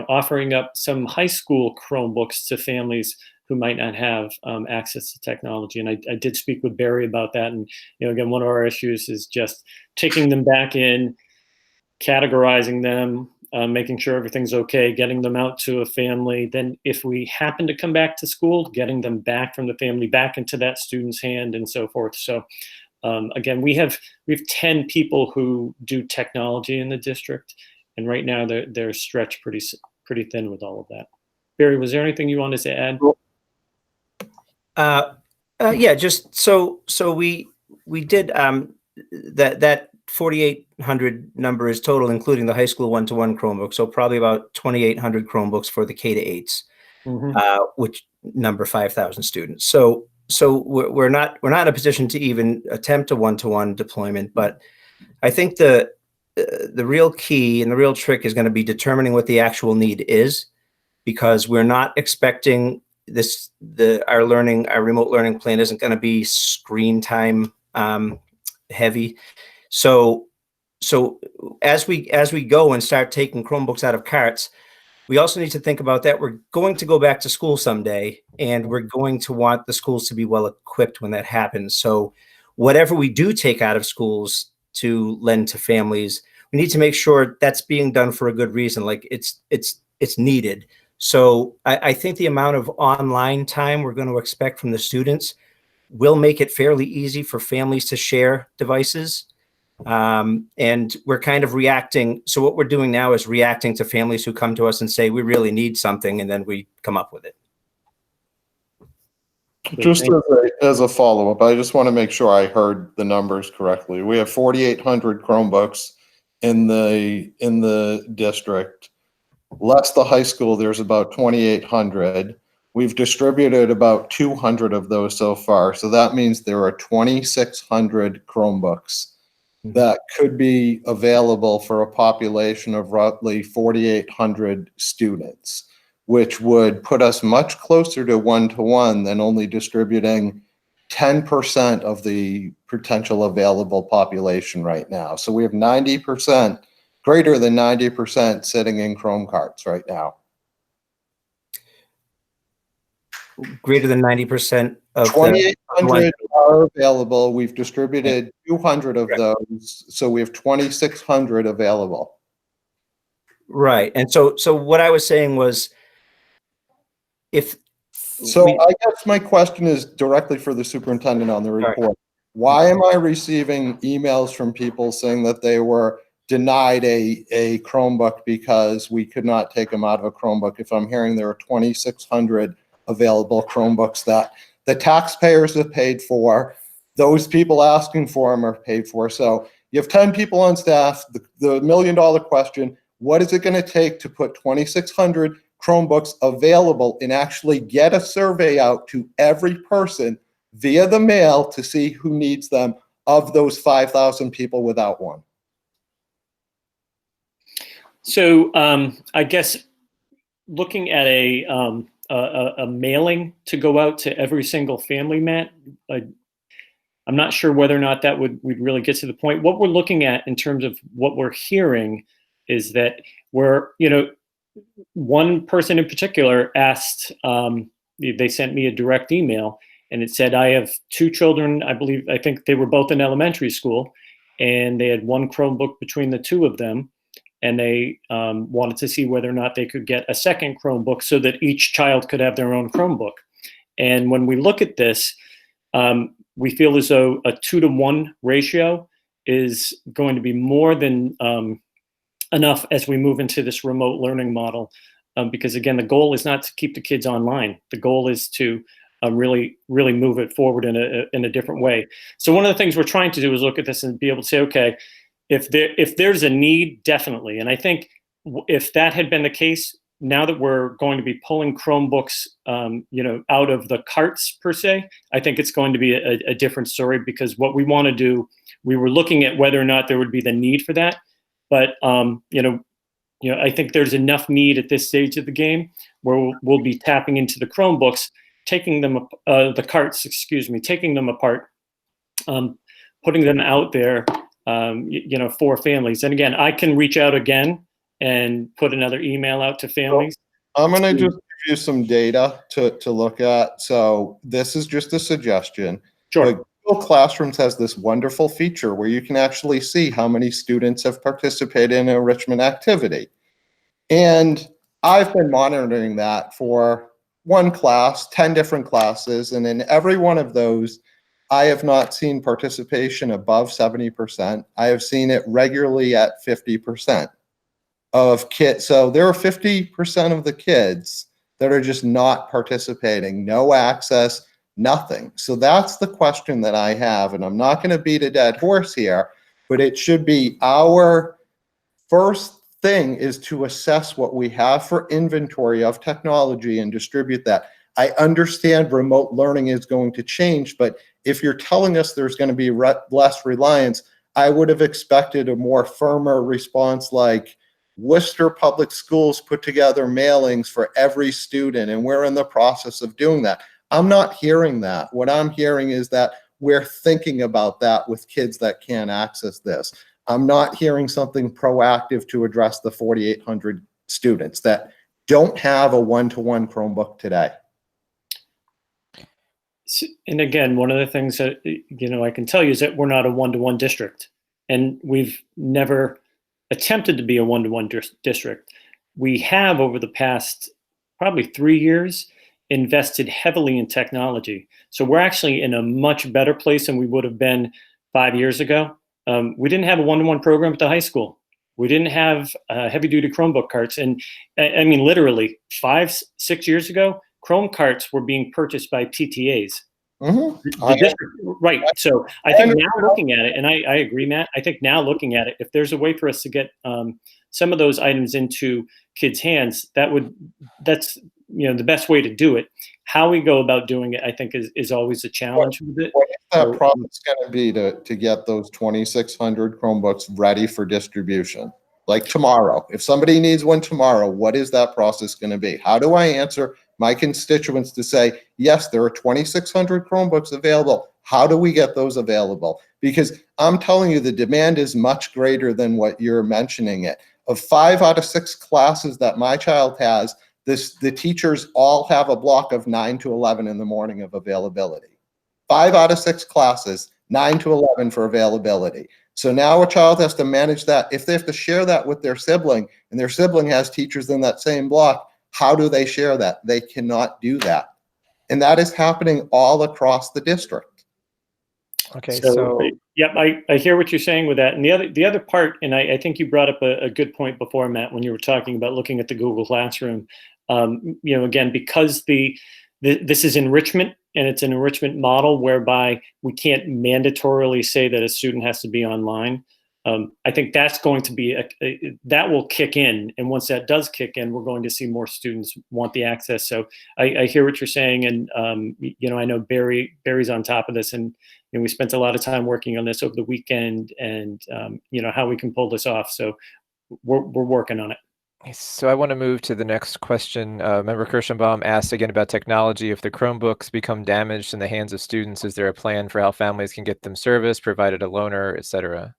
offering up some high school Chromebooks to families who might not have access to technology. And I did speak with Barry about that. And again, one of our issues is just taking them back in, categorizing them, making sure everything's okay, getting them out to a family. Then if we happen to come back to school, getting them back from the family back into that student's hand and so forth. So again, we have 10 people who do technology in the district. And right now they're stretched pretty thin with all of that. Barry, was there anything you wanted to add? Yeah, just so we did that 4,800 number is total, including the high school one-to-one Chromebook. So probably about 2,800 Chromebooks for the K-8s, which number 5,000 students. So we're not in a position to even attempt a one-to-one deployment. But I think the real key and the real trick is going to be determining what the actual need is, because we're not expecting our remote learning plan isn't going to be screen time heavy. So as we go and start taking Chromebooks out of carts, we also need to think about that. We're going to go back to school someday, and we're going to want the schools to be well equipped when that happens. So whatever we do take out of schools to lend to families, we need to make sure that's being done for a good reason. Like it's needed. So I think the amount of online time we're going to expect from the students will make it fairly easy for families to share devices. And we're kind of reacting. So what we're doing now is reacting to families who come to us and say, we really need something, and then we come up with it. Just as a follow-up, I just want to make sure I heard the numbers correctly. We have 4,800 Chromebooks in the district. Less the high school, there's about 2,800. We've distributed about 200 of those so far. So that means there are 2,600 Chromebooks that could be available for a population of roughly 4,800 students, which would put us much closer to one-to-one than only distributing 10% of the potential available population right now. So we have 90%, greater than 90% sitting in Chrome carts right now. Greater than 90% of 2,800 are available. We've distributed 200 of those, so we have 2,600 available. Right, and so what I was saying was, I guess my question is directly for the superintendent on the report. Right. Why am I receiving emails from people saying that they were denied a Chromebook because we could not take them out of a Chromebook, if I'm hearing there are 2,600 available Chromebooks that the taxpayers have paid for, those people asking for them are paid for? So you have 10 people on staff. The million-dollar question, what is it going to take to put 2,600 Chromebooks available and actually get a survey out to every person via the mail to see who needs them of those 5,000 people without one? So I guess looking at a mailing to go out to every single family, Matt, I'm not sure whether or not that would really get to the point. What we're looking at in terms of what we're hearing is that one person in particular asked, they sent me a direct email, and it said, I have 2 children, I think they were both in elementary school, and they had one Chromebook between the 2 of them. And they wanted to see whether or not they could get a second Chromebook so that each child could have their own Chromebook. And when we look at this, we feel as though a 2-to-1 ratio is going to be more than enough as we move into this remote learning model. Because again, the goal is not to keep the kids online. The goal is to really move it forward in a different way. So one of the things we're trying to do is look at this and be able to say, okay, if there's a need, definitely. And I think if that had been the case, now that we're going to be pulling Chromebooks, out of the carts per se, I think it's going to be a different story, because what we want to do, we were looking at whether or not there would be the need for that, but I think there's enough need at this stage of the game where we'll be tapping into the Chromebooks, taking them the carts, taking them apart, putting them out there, for families. And again, I can reach out again and put another email out to families. I'm going to just give you some data to look at. So this is just a suggestion. Sure. But Google Classrooms has this wonderful feature where you can actually see how many students have participated in an enrichment activity. And I've been monitoring that for one class, 10 different classes. And in every one of those, I have not seen participation above 70%. I have seen it regularly at 50%. Of kids. So there are 50% of the kids that are just not participating, no access, nothing. So that's the question that I have, and I'm not going to beat a dead horse here, but it should be our first thing is to assess what we have for inventory of technology and distribute that. I understand remote learning is going to change, but if you're telling us there's going to be less reliance, I would have expected a more firmer response like, Worcester Public Schools put together mailings for every student, and we're in the process of doing that. I'm not hearing that. What I'm hearing is that we're thinking about that with kids that can't access this. I'm not hearing something proactive to address the 4,800 students that don't have a one-to-one Chromebook today. And again, one of the things that I can tell you is that we're not a one-to-one district, and we've never attempted to be a one-to-one district. We have, over the past probably 3 years, invested heavily in technology. So we're actually in a much better place than we would have been 5 years ago. We didn't have a one-to-one program at the high school. We didn't have heavy-duty Chromebook carts. And I mean, literally 5-6 years ago, Chrome carts were being purchased by PTAs. Mm-hmm. Right. So I think now looking at it, and I agree, Matt, I think now looking at it, if there's a way for us to get some of those items into kids' hands, that's the best way to do it. How we go about doing it, I think, is always a challenge with it. What is that process going to be to get those 2,600 Chromebooks ready for distribution? Like tomorrow, if somebody needs one tomorrow, what is that process going to be? How do I answer my constituents to say, yes, there are 2,600 Chromebooks available. How do we get those available? Because I'm telling you, the demand is much greater than what you're mentioning it. Of 5 out of 6 classes that my child has, the teachers all have a block of 9 to 11 in the morning of availability. 5 out of 6 classes, 9 to 11 for availability. So now a child has to manage that. If they have to share that with their sibling, and their sibling has teachers in that same block, how do they share that? They cannot do that. And that is happening all across the district. Okay, so yep, I hear what you're saying with that. And the other part, and I think you brought up a good point before, Matt, when you were talking about looking at the Google Classroom. Again, because this is enrichment, and it's an enrichment model whereby we can't mandatorily say that a student has to be online. I think that's going to be that will kick in, and once that does kick in, we're going to see more students want the access. So I hear what you're saying, and I know Barry's on top of this, and we spent a lot of time working on this over the weekend, and how we can pull this off. So we're working on it. So I want to move to the next question. Member Kirschenbaum asked again about technology. If the Chromebooks become damaged in the hands of students, is there a plan for how families can get them serviced, provided a loaner, etc.?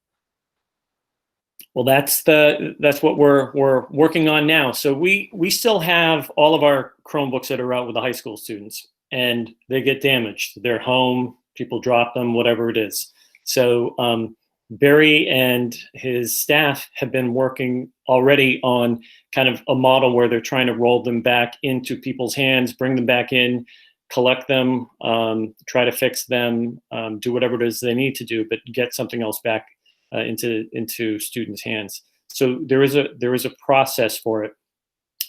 Well, that's what we're working on now. So we still have all of our Chromebooks that are out with the high school students, and they get damaged. They're home, people drop them, whatever it is. So Barry and his staff have been working already on kind of a model where they're trying to roll them back into people's hands, bring them back in, collect them, try to fix them, do whatever it is they need to do, but get something else back into students' hands. So there is a process for it.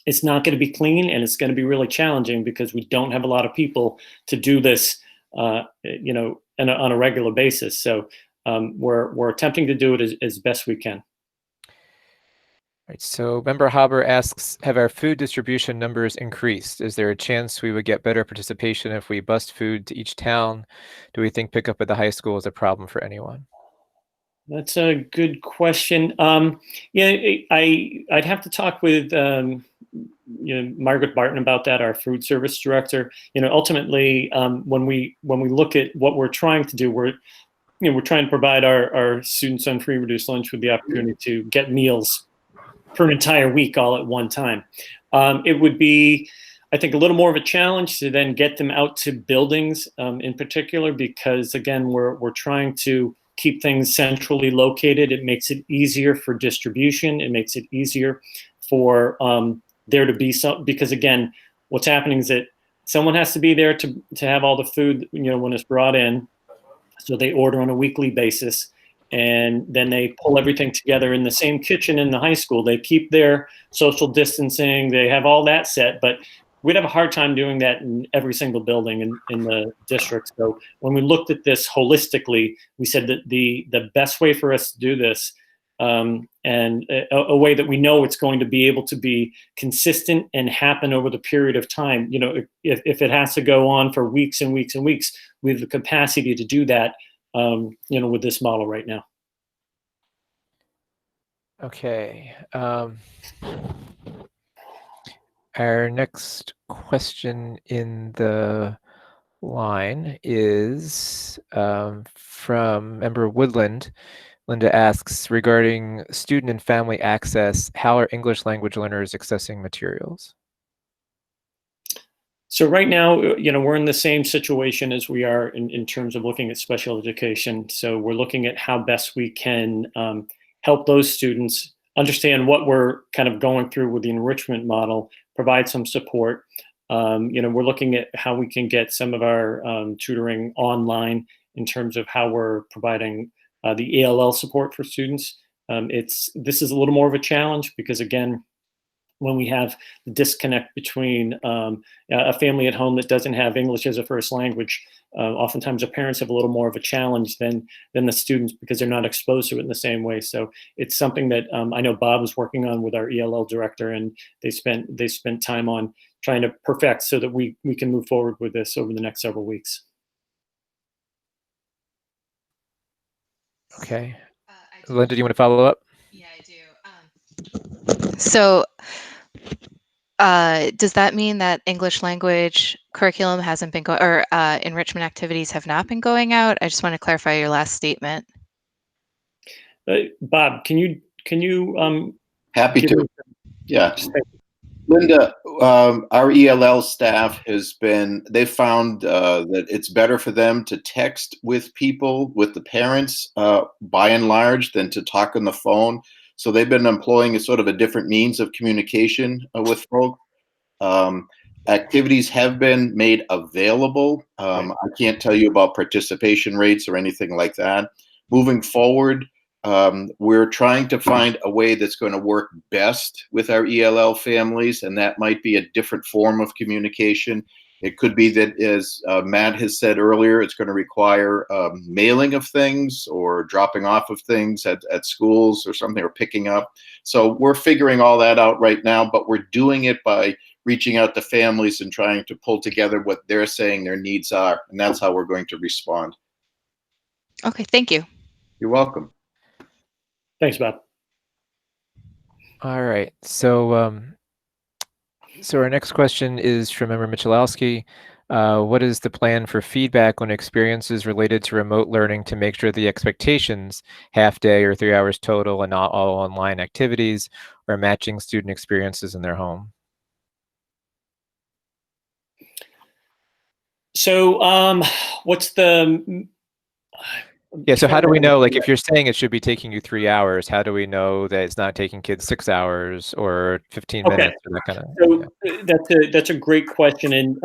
It's not going to be clean, and it's going to be really challenging because we don't have a lot of people to do this, on a regular basis. So we're attempting to do it as best we can. Right, so Member Haber asks, have our food distribution numbers increased? Is there a chance we would get better participation if we bused food to each town? Do we think pickup at the high school is a problem for anyone? That's a good question. I'd have to talk with Margaret Barton about that, our food service director. Ultimately, when we look at what we're trying to do, we're trying to provide our students on free reduced lunch with the opportunity to get meals for an entire week all at one time. It would be, I think, a little more of a challenge to then get them out to buildings in particular, because again, we're trying to keep things centrally located. It makes it easier for distribution. It makes it easier for there to be some, because again, what's happening is that someone has to be there to have all the food, when it's brought in. So they order on a weekly basis, and then they pull everything together in the same kitchen in the high school. They keep their social distancing. They have all that set, but we'd have a hard time doing that in every single building in the district. So when we looked at this holistically, we said that the best way for us to do this, and a way that we know it's going to be able to be consistent and happen over the period of time, if it has to go on for weeks and weeks and weeks, we have the capacity to do that, with this model right now. Okay. Our next question in the line is from Member Woodland. Linda asks, regarding student and family access, how are English language learners accessing materials? So right now, we're in the same situation as we are in terms of looking at special education. So we're looking at how best we can help those students understand what we're kind of going through with the enrichment model, provide some support. We're looking at how we can get some of our tutoring online in terms of how we're providing the ELL support for students. This is a little more of a challenge because, again, when we have the disconnect between a family at home that doesn't have English as a first language, oftentimes the parents have a little more of a challenge than the students because they're not exposed to it in the same way. So it's something that I know Bob was working on with our ELL director, and they spent time on trying to perfect so that we can move forward with this over the next several weeks. Okay. Linda, do you want to follow up? Yeah, I do. So does that mean that English language curriculum hasn't been going, or enrichment activities have not been going out? I just want to clarify your last statement. Bob, can you Happy to. Yeah. Linda, our ELL staff they found that it's better for them to text with the parents, by and large, than to talk on the phone. So they've been employing a sort of a different means of communication with folks. Activities have been made available. I can't tell you about participation rates or anything like that. Moving forward, we're trying to find a way that's going to work best with our ELL families, and that might be a different form of communication. It could be that, as Matt has said earlier, it's going to require mailing of things or dropping off of things at schools or something, or picking up. So we're figuring all that out right now, but we're doing it by reaching out to families and trying to pull together what they're saying their needs are, and that's how we're going to respond. Okay, thank you. You're welcome. Thanks, Bob. All right. So so our next question is from Member Michalowski. What is the plan for feedback on experiences related to remote learning to make sure the expectations, half day or 3 hours total and not all online activities, are matching student experiences in their home? So what's the... Yeah, so how do we know, like, if you're saying it should be taking you 3 hours, how do we know that it's not taking kids 6 hours or 15 minutes or that kind of? So that's a great question, and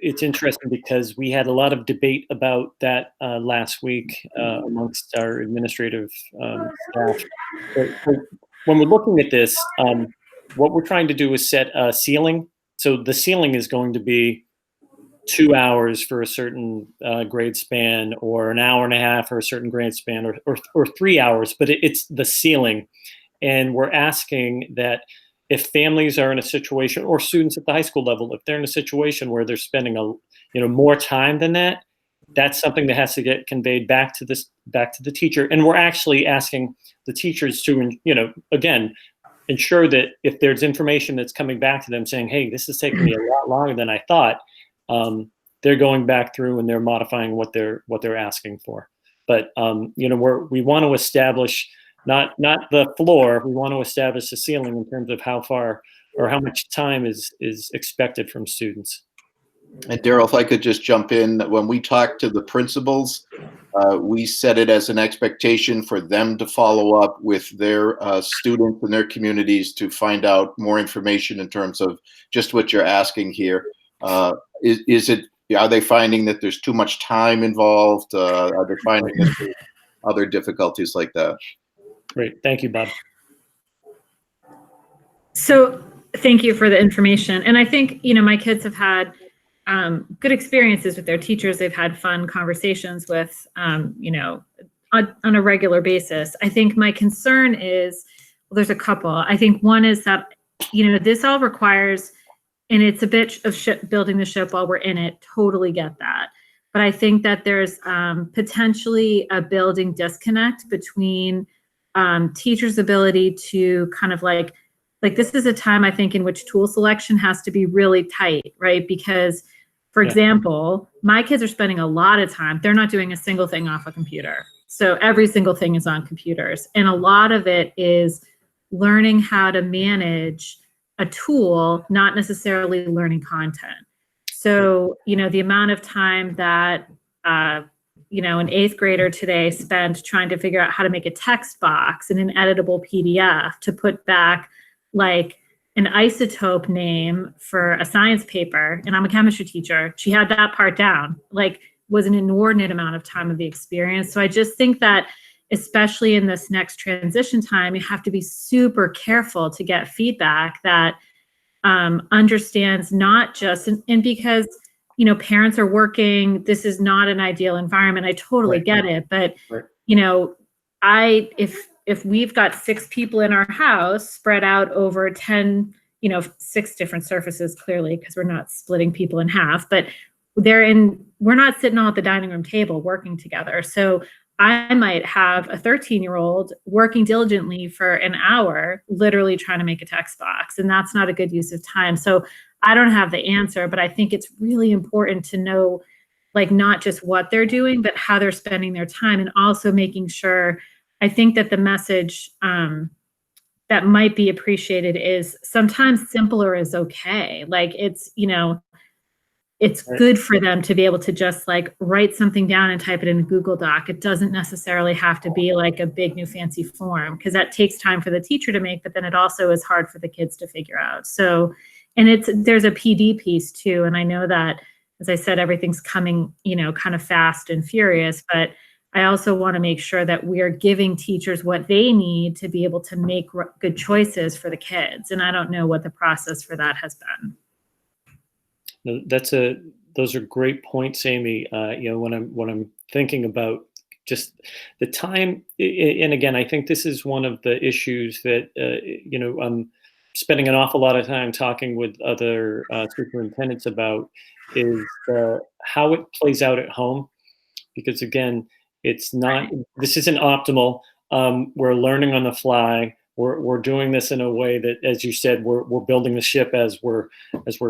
it's interesting because we had a lot of debate about that last week amongst our administrative staff. when we're looking at this, what we're trying to do is set a ceiling. So the ceiling is going to be 2 hours for a certain grade span, or an hour and a half for a certain grade span, or 3 hours, but it's the ceiling. And we're asking that if families are in a situation, or students at the high school level, if they're in a situation where they're spending more time than that, that's something that has to get conveyed back to the teacher. And we're actually asking the teachers to, again, ensure that if there's information that's coming back to them saying, hey, this is taking me a lot longer than I thought, they're going back through and they're modifying what they're asking for. But we want to establish not the floor, we want to establish the ceiling in terms of how far or how much time is expected from students. And Daryl, if I could just jump in, when we talk to the principals, we set it as an expectation for them to follow up with their students and their communities to find out more information in terms of just what you're asking here. Are they finding that there's too much time involved? Are they finding that there's other difficulties like that? Great, thank you, Bob. So thank you for the information. And I think, my kids have had good experiences with their teachers. They've had fun conversations with, on a regular basis. I think my concern is, well, there's a couple. I think one is that, this all requires, and it's a bit of building the ship while we're in it, totally get that. But I think that there's potentially a building disconnect between teachers' ability to kind of like this is a time, I think, in which tool selection has to be really tight, right? Because, for example, my kids are spending a lot of time, they're not doing a single thing off a computer. So every single thing is on computers. And a lot of it is learning how to manage a tool, not necessarily learning content. So, the amount of time that, an 8th grader today spent trying to figure out how to make a text box in an editable PDF to put back like an isotope name for a science paper, and I'm a chemistry teacher, she had that part down, was an inordinate amount of time of the experience. So I just think that, especially in this next transition time, you have to be super careful to get feedback that understands not just, and because, parents are working, this is not an ideal environment. I totally get it. But, if we've got 6 people in our house spread out over 10, 6 different surfaces, clearly, because we're not splitting people in half, but we're not sitting all at the dining room table working together. So I might have a 13-year-old working diligently for an hour, literally trying to make a text box, and that's not a good use of time. So I don't have the answer, but I think it's really important to know, not just what they're doing, but how they're spending their time, and also making sure, I think that the message that might be appreciated is sometimes simpler is okay. It's good for them to be able to just write something down and type it in a Google Doc. It doesn't necessarily have to be a big new fancy form, because that takes time for the teacher to make, but then it also is hard for the kids to figure out. So, and there's a PD piece too. And I know that, as I said, everything's coming, kind of fast and furious, but I also want to make sure that we are giving teachers what they need to be able to make good choices for the kids. And I don't know what the process for that has been. Those are great points, Amy. When I'm thinking about just the time, and again, I think this is one of the issues that I'm spending an awful lot of time talking with other superintendents about, is how it plays out at home. Because again, this isn't optimal. We're learning on the fly. We're doing this in a way that, as you said, we're building the ship as we're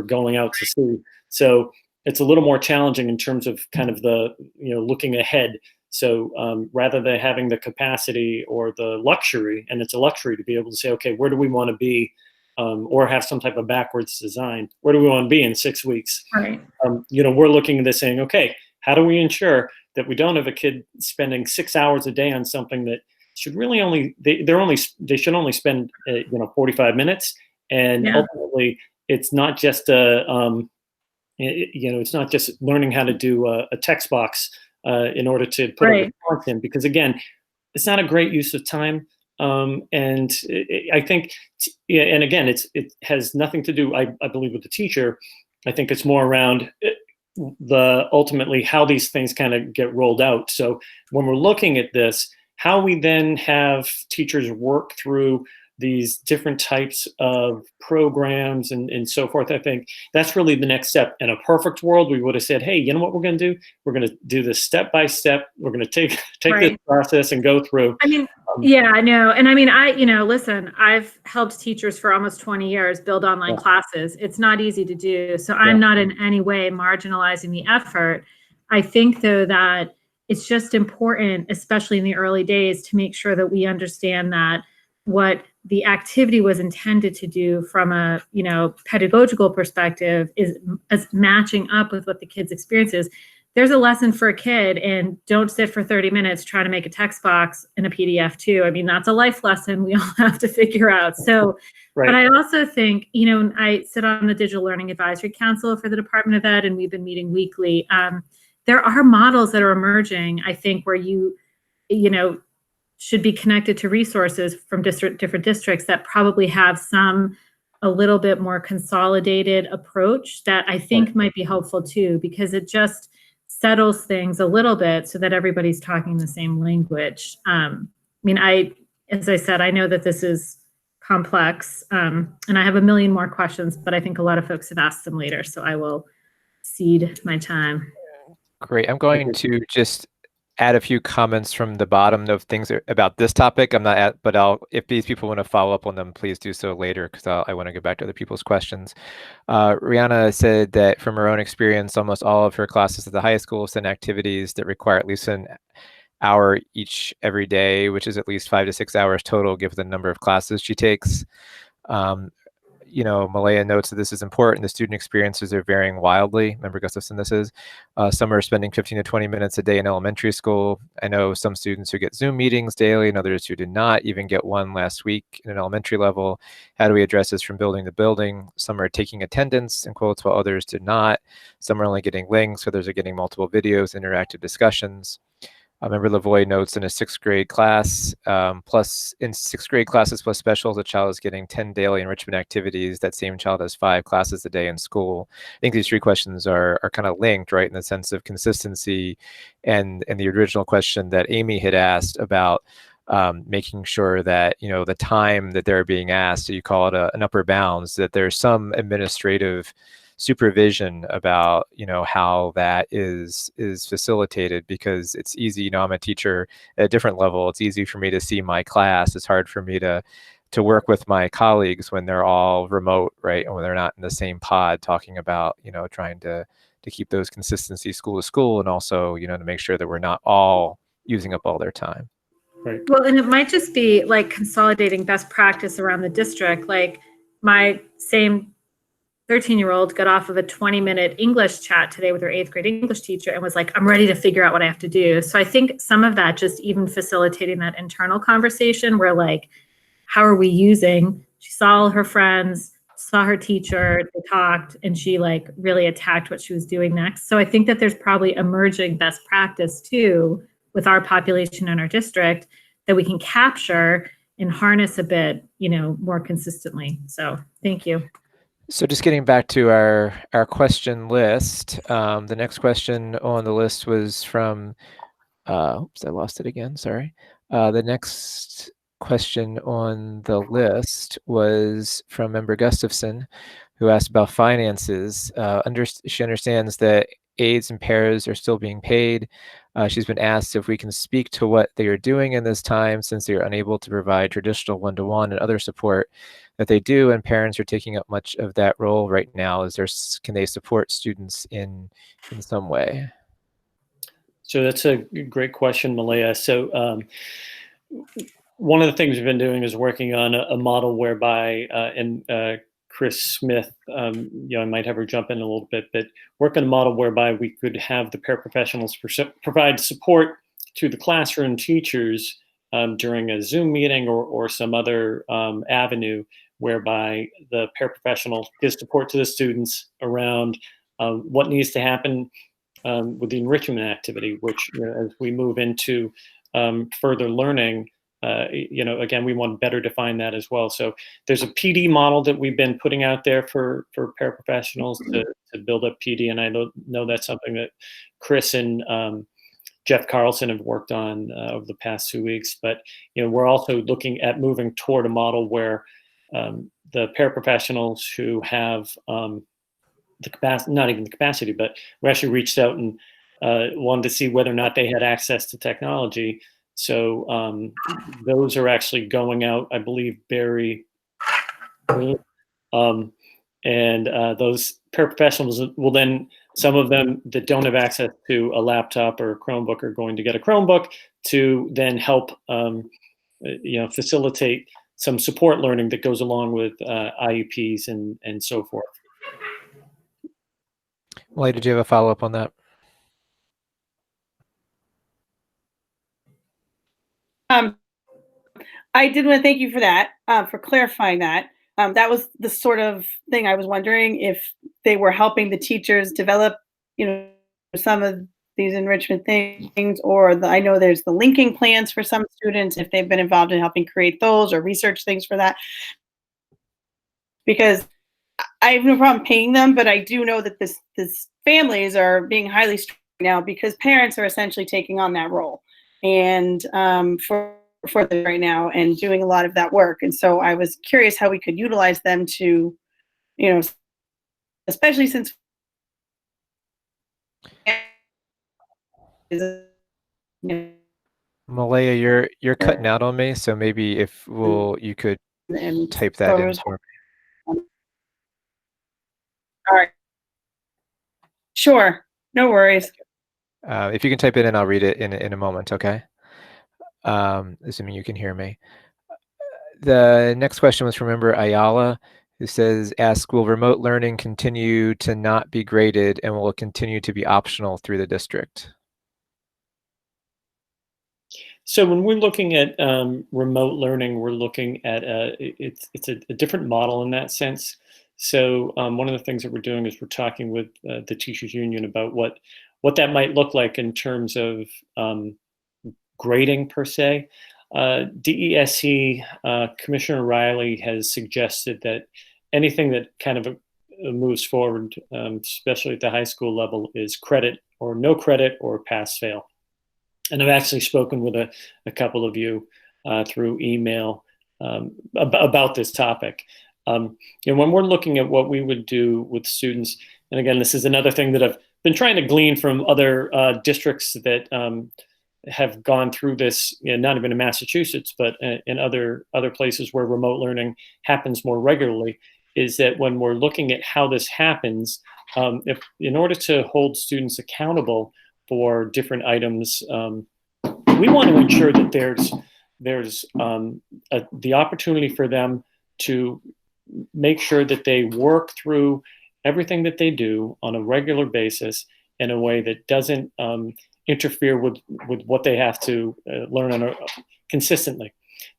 going out to sea. So it's a little more challenging in terms of kind of the looking ahead. So rather than having the capacity or the luxury, and it's a luxury to be able to say, okay, where do we want to be, or have some type of backwards design? Where do we want to be in 6 weeks? Right. We're looking at this saying, okay, how do we ensure that we don't have a kid spending 6 hours a day on something that should really they should only spend 45 minutes, and ultimately it's not just it's not just learning how to do a text box in order to put a response in, because again, it's not a great use of time. I think, yeah, and again, it has nothing to do, I believe, with the teacher. I think it's more around ultimately how these things kind of get rolled out. So when we're looking at this, how we then have teachers work through these different types of programs and so forth, I think that's really the next step. In a perfect world, we would have said, hey, you know what we're going to do? We're going to do this step by step. We're going to take Right. this process and go through. I mean, yeah, I know. And I mean, listen, I've helped teachers for almost 20 years build online classes. It's not easy to do. So I'm not in any way marginalizing the effort. I think, though, that it's just important, especially in the early days, to make sure that we understand that what the activity was intended to do from a, pedagogical perspective is matching up with what the kid's experience is. There's a lesson for a kid, and don't sit for 30 minutes trying to make a text box in a PDF too. I mean, that's a life lesson we all have to figure out. So, But I also think, I sit on the Digital Learning Advisory Council for the Department of Ed, and we've been meeting weekly. There are models that are emerging, I think, where you should be connected to resources from different districts that probably have a little bit more consolidated approach that I think might be helpful too, because it just settles things a little bit so that everybody's talking the same language. As I said, I know that this is complex, and I have a million more questions, but I think a lot of folks have asked them later, so I will cede my time. Great. I'm going to just add a few comments from the bottom of things about this topic. I'm not at, but if these people want to follow up on them, please do so later, because I want to go back to other people's questions. Rihanna said that from her own experience, almost all of her classes at the high school send activities that require at least an hour each every day, which is at least 5 to 6 hours total, given the number of classes she takes. Malaya notes that this is important. The student experiences are varying wildly. Member Gustafson, this is. Some are spending 15 to 20 minutes a day in elementary school. I know some students who get Zoom meetings daily and others who did not even get one last week in an elementary level. How do we address this from building to building? Some are taking attendance, in quotes, while others did not. Some are only getting links, others are getting multiple videos, interactive discussions. Member Lavoie notes in a 6th grade class, plus in 6th grade classes plus specials, a child is getting 10 daily enrichment activities. That same child has 5 classes a day in school. I think these 3 questions are kind of linked, right, in the sense of consistency, and the original question that Amy had asked about making sure that, the time that they're being asked, so you call it an upper bounds, that there's some administrative supervision about how that is facilitated, because it's easy. I'm a teacher at a different level. It's easy for me to see my class. It's hard for me to work with my colleagues when they're all remote, right, and when they're not in the same pod talking about trying to keep those consistency school to school, and also to make sure that we're not all using up all their time. Right. Well, and it might just be like consolidating best practice around the district. Like my same 13-year-old got off of a 20-minute English chat today with her 8th grade English teacher and was like, I'm ready to figure out what I have to do. So I think some of that, just even facilitating that internal conversation where like, how are we using, she saw all her friends, saw her teacher, they talked, and she like really attacked what she was doing next. So I think that there's probably emerging best practice too with our population in our district that we can capture and harness a bit, more consistently. So thank you. So just getting back to our question list, the next question on the list was from, oops, I lost it again, sorry. The next question on the list was from Member Gustafson, who asked about finances. She understands that aides and pairs are still being paid. She's been asked if we can speak to what they are doing in this time, since they are unable to provide traditional one-to-one and other support that they do, and parents are taking up much of that role right now. Can they support students in some way? So that's a great question, Malaya. So one of the things we've been doing is working on a model whereby, Chris Smith, I might have her jump in a little bit, but work on a model whereby we could have the paraprofessionals provide support to the classroom teachers during a Zoom meeting or some other avenue, whereby the paraprofessional gives support to the students around what needs to happen with the enrichment activity, which as we move into further learning, again, we want to better define that as well. So there's a PD model that we've been putting out there for paraprofessionals to build up PD, and I know that's something that Chris and Jeff Carlson have worked on over the past 2 weeks. But we're also looking at moving toward a model where the paraprofessionals who have the capacity, not even the capacity, but we actually reached out and wanted to see whether or not they had access to technology. So those are actually going out, I believe, Barry. And those paraprofessionals will then, some of them that don't have access to a laptop or a Chromebook are going to get a Chromebook to then help facilitate some support learning that goes along with IEPs and so forth. Molly, did you have a follow-up on that? I did want to thank you for that, for clarifying that. That was the sort of thing I was wondering if they were helping the teachers develop, some of these enrichment things, or I know there's the linking plans for some students, if they've been involved in helping create those or research things for that. Because I have no problem paying them, but I do know that this families are being highly stressed now because parents are essentially taking on that role, and for them right now and doing a lot of that work. And so I was curious how we could utilize them to, especially since Malaya, you're cutting out on me, so maybe if you could type that in for me. All right. Sure. No worries. If you can type it in, I'll read it in a moment, okay? Assuming you can hear me. The next question was from member Ayala, who asks, will remote learning continue to not be graded, and will it continue to be optional through the district? So when we're looking at remote learning, we're looking at it's a different model in that sense. So one of the things that we're doing is we're talking with the teachers union about what that might look like in terms of grading per se. DESE, Commissioner Riley has suggested that anything that kind of moves forward, especially at the high school level, is credit or no credit or pass fail. And I've actually spoken with a couple of you through email about this topic. When we're looking at what we would do with students, and again, this is another thing that I've been trying to glean from other districts that have gone through this, not even in Massachusetts, but in other places where remote learning happens more regularly, is that when we're looking at how this happens, if in order to hold students accountable for different items, we want to ensure that there's the opportunity for them to make sure that they work through everything that they do on a regular basis in a way that doesn't interfere with what they have to learn consistently.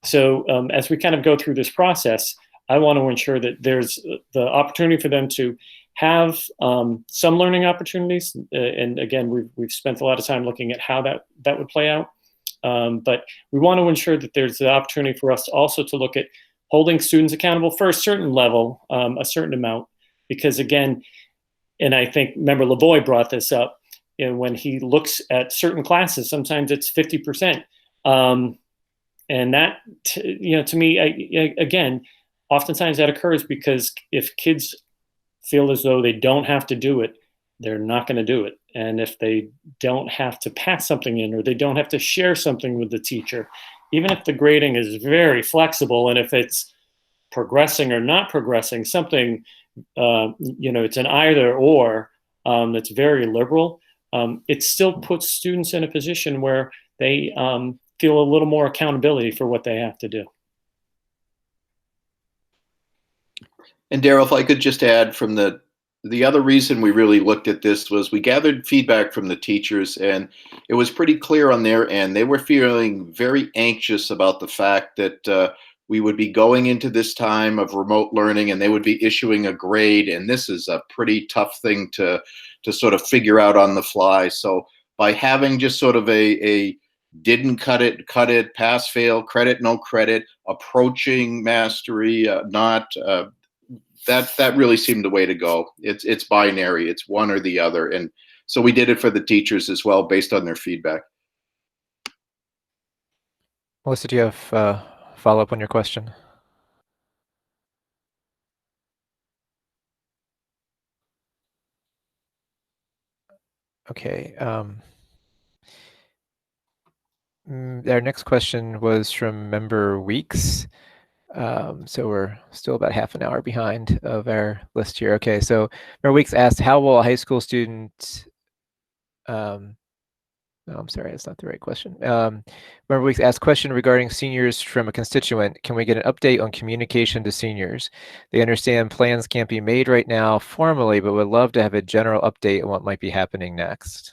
So as we kind of go through this process, I want to ensure that there's the opportunity for them to have some learning opportunities. And again, we've spent a lot of time looking at how that would play out. But we want to ensure that there's the opportunity for us also to look at holding students accountable for a certain level, a certain amount, because again, and I think member Lavoie brought this up, when he looks at certain classes, sometimes it's 50%. And that, to me, again, oftentimes that occurs because if kids feel as though they don't have to do it, they're not going to do it. And if they don't have to pass something in, or they don't have to share something with the teacher, even if the grading is very flexible, and if it's progressing or not progressing, something, it's an either or that's very liberal, it still puts students in a position where they feel a little more accountability for what they have to do. And Daryl, if I could just add, from the other reason we really looked at this was we gathered feedback from the teachers, and it was pretty clear on their end. They were feeling very anxious about the fact that we would be going into this time of remote learning and they would be issuing a grade. And this is a pretty tough thing to sort of figure out on the fly. So by having just sort of a didn't cut it, pass, fail, credit, no credit, approaching mastery, not. That really seemed the way to go. It's binary. It's one or the other. And so we did it for the teachers as well, based on their feedback. Melissa, do you have follow-up on your question? Okay. Our next question was from member Weeks. So we're still about half an hour behind of our list here. Okay, so member Weeks asked, how will a high school student, no, I'm sorry, that's not the right question. Member Weeks asked question regarding seniors from a constituent. Can we get an update on communication to seniors? They understand plans can't be made right now formally, but would love to have a general update on what might be happening next.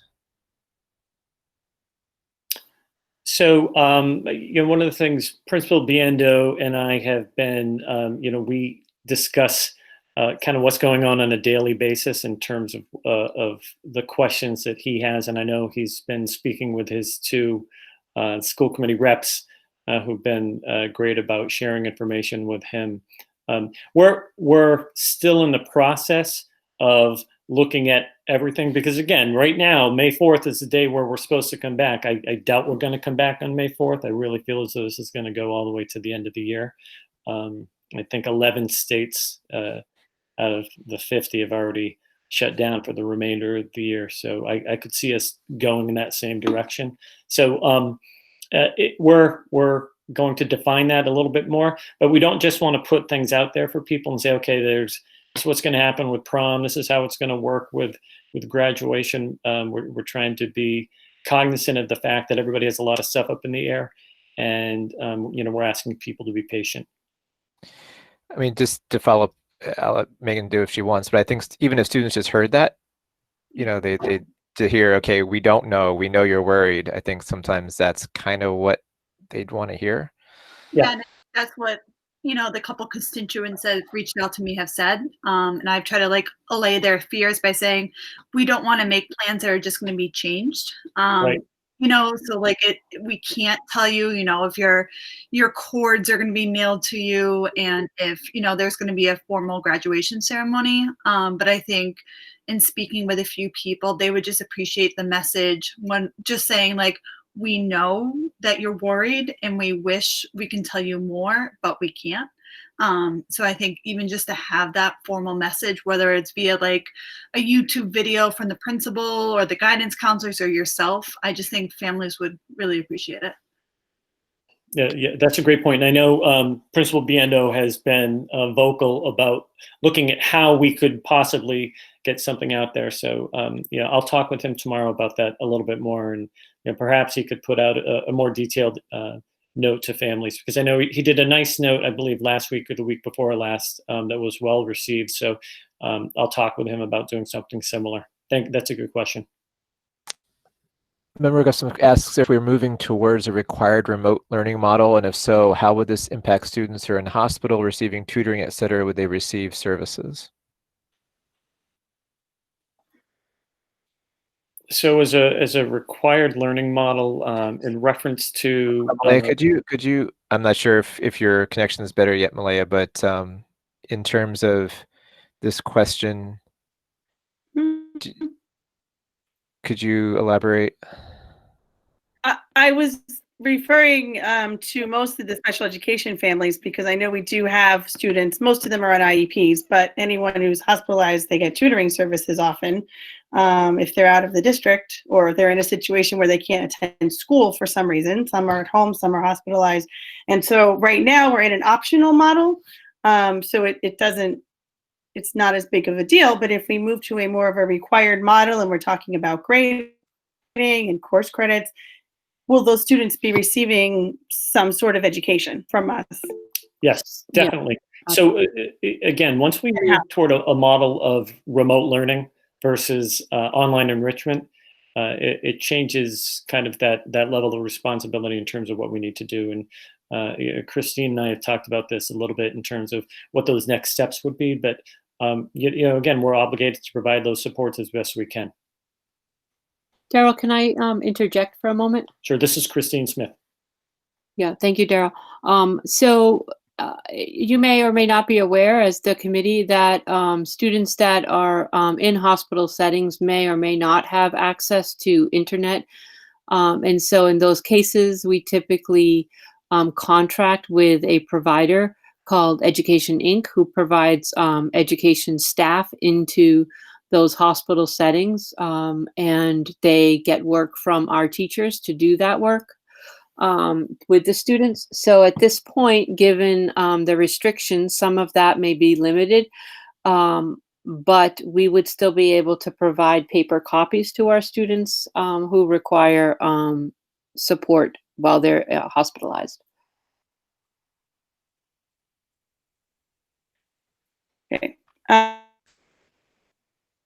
So, one of the things Principal Biendo and I have been, we discuss kind of what's going on a daily basis in terms of the questions that he has. And I know he's been speaking with his two school committee reps who've been great about sharing information with him. We're still in the process of looking at everything, because again, right now, May 4th is the day where we're supposed to come back. I doubt we're going to come back on May 4th. I really feel as though this is going to go all the way to the end of the year. I think 11 states out of the 50 have already shut down for the remainder of the year. So I could see us going in that same direction. So we're going to define that a little bit more, but we don't just want to put things out there for people and say, okay, this is what's going to happen with prom. This is how it's going to work with graduation. We're trying to be cognizant of the fact that everybody has a lot of stuff up in the air, and we're asking people to be patient. I mean, just to follow up, I'll let Megan do if she wants, but I think even if students just heard that, they to hear, okay, we don't know, we know you're worried. I think sometimes that's kind of what they'd want to hear. Yeah, and that's what the couple constituents that reached out to me have said, and I've tried to allay their fears by saying we don't want to make plans that are just going to be changed. Right. So we can't tell you, if your cords are going to be mailed to you, and if there's going to be a formal graduation ceremony. But I think in speaking with a few people, they would just appreciate the message when just saying we know that you're worried and we wish we can tell you more, but we can't. So I think even just to have that formal message, whether it's via a YouTube video from the principal or the guidance counselors or yourself, I just think families would really appreciate it. Yeah, that's a great point. And I know Principal Biendo has been vocal about looking at how we could possibly get something out there. So I'll talk with him tomorrow about that a little bit more, and perhaps he could put out a more detailed note to families, because I know he did a nice note, I believe last week or the week before last, that was well received. So I'll talk with him about doing something similar. That's a good question. Member Augustine asks if we're moving towards a required remote learning model, and if so, how would this impact students who are in hospital receiving tutoring, et cetera? Would they receive services? So as a required learning model, in reference to Malaya, could you I'm not sure if your connection is better yet, Malaya, but in terms of this question, could you elaborate? I was referring to most of the special education families, because I know we do have students, most of them are on IEPs, but anyone who's hospitalized, they get tutoring services often if they're out of the district or they're in a situation where they can't attend school for some reason. Some are at home, some are hospitalized. And so right now we're in an optional model. So it's not as big of a deal, but if we move to a more of a required model and we're talking about grading and course credits, will those students be receiving some sort of education from us? Yes, definitely. Yeah. So again, once we move toward a model of remote learning versus online enrichment, it changes kind of that level of responsibility in terms of what we need to do. And Christine and I have talked about this a little bit in terms of what those next steps would be. But again, we're obligated to provide those supports as best we can. Daryl, can I interject for a moment? Sure. This is Christine Smith. Yeah, thank you, Daryl. You may or may not be aware, as the committee, that students that are in hospital settings may or may not have access to internet. And so in those cases, we typically contract with a provider called Education Inc., who provides education staff into those hospital settings, and they get work from our teachers to do that work with the students. So at this point, given the restrictions, some of that may be limited, but we would still be able to provide paper copies to our students who require support while they're hospitalized. Okay.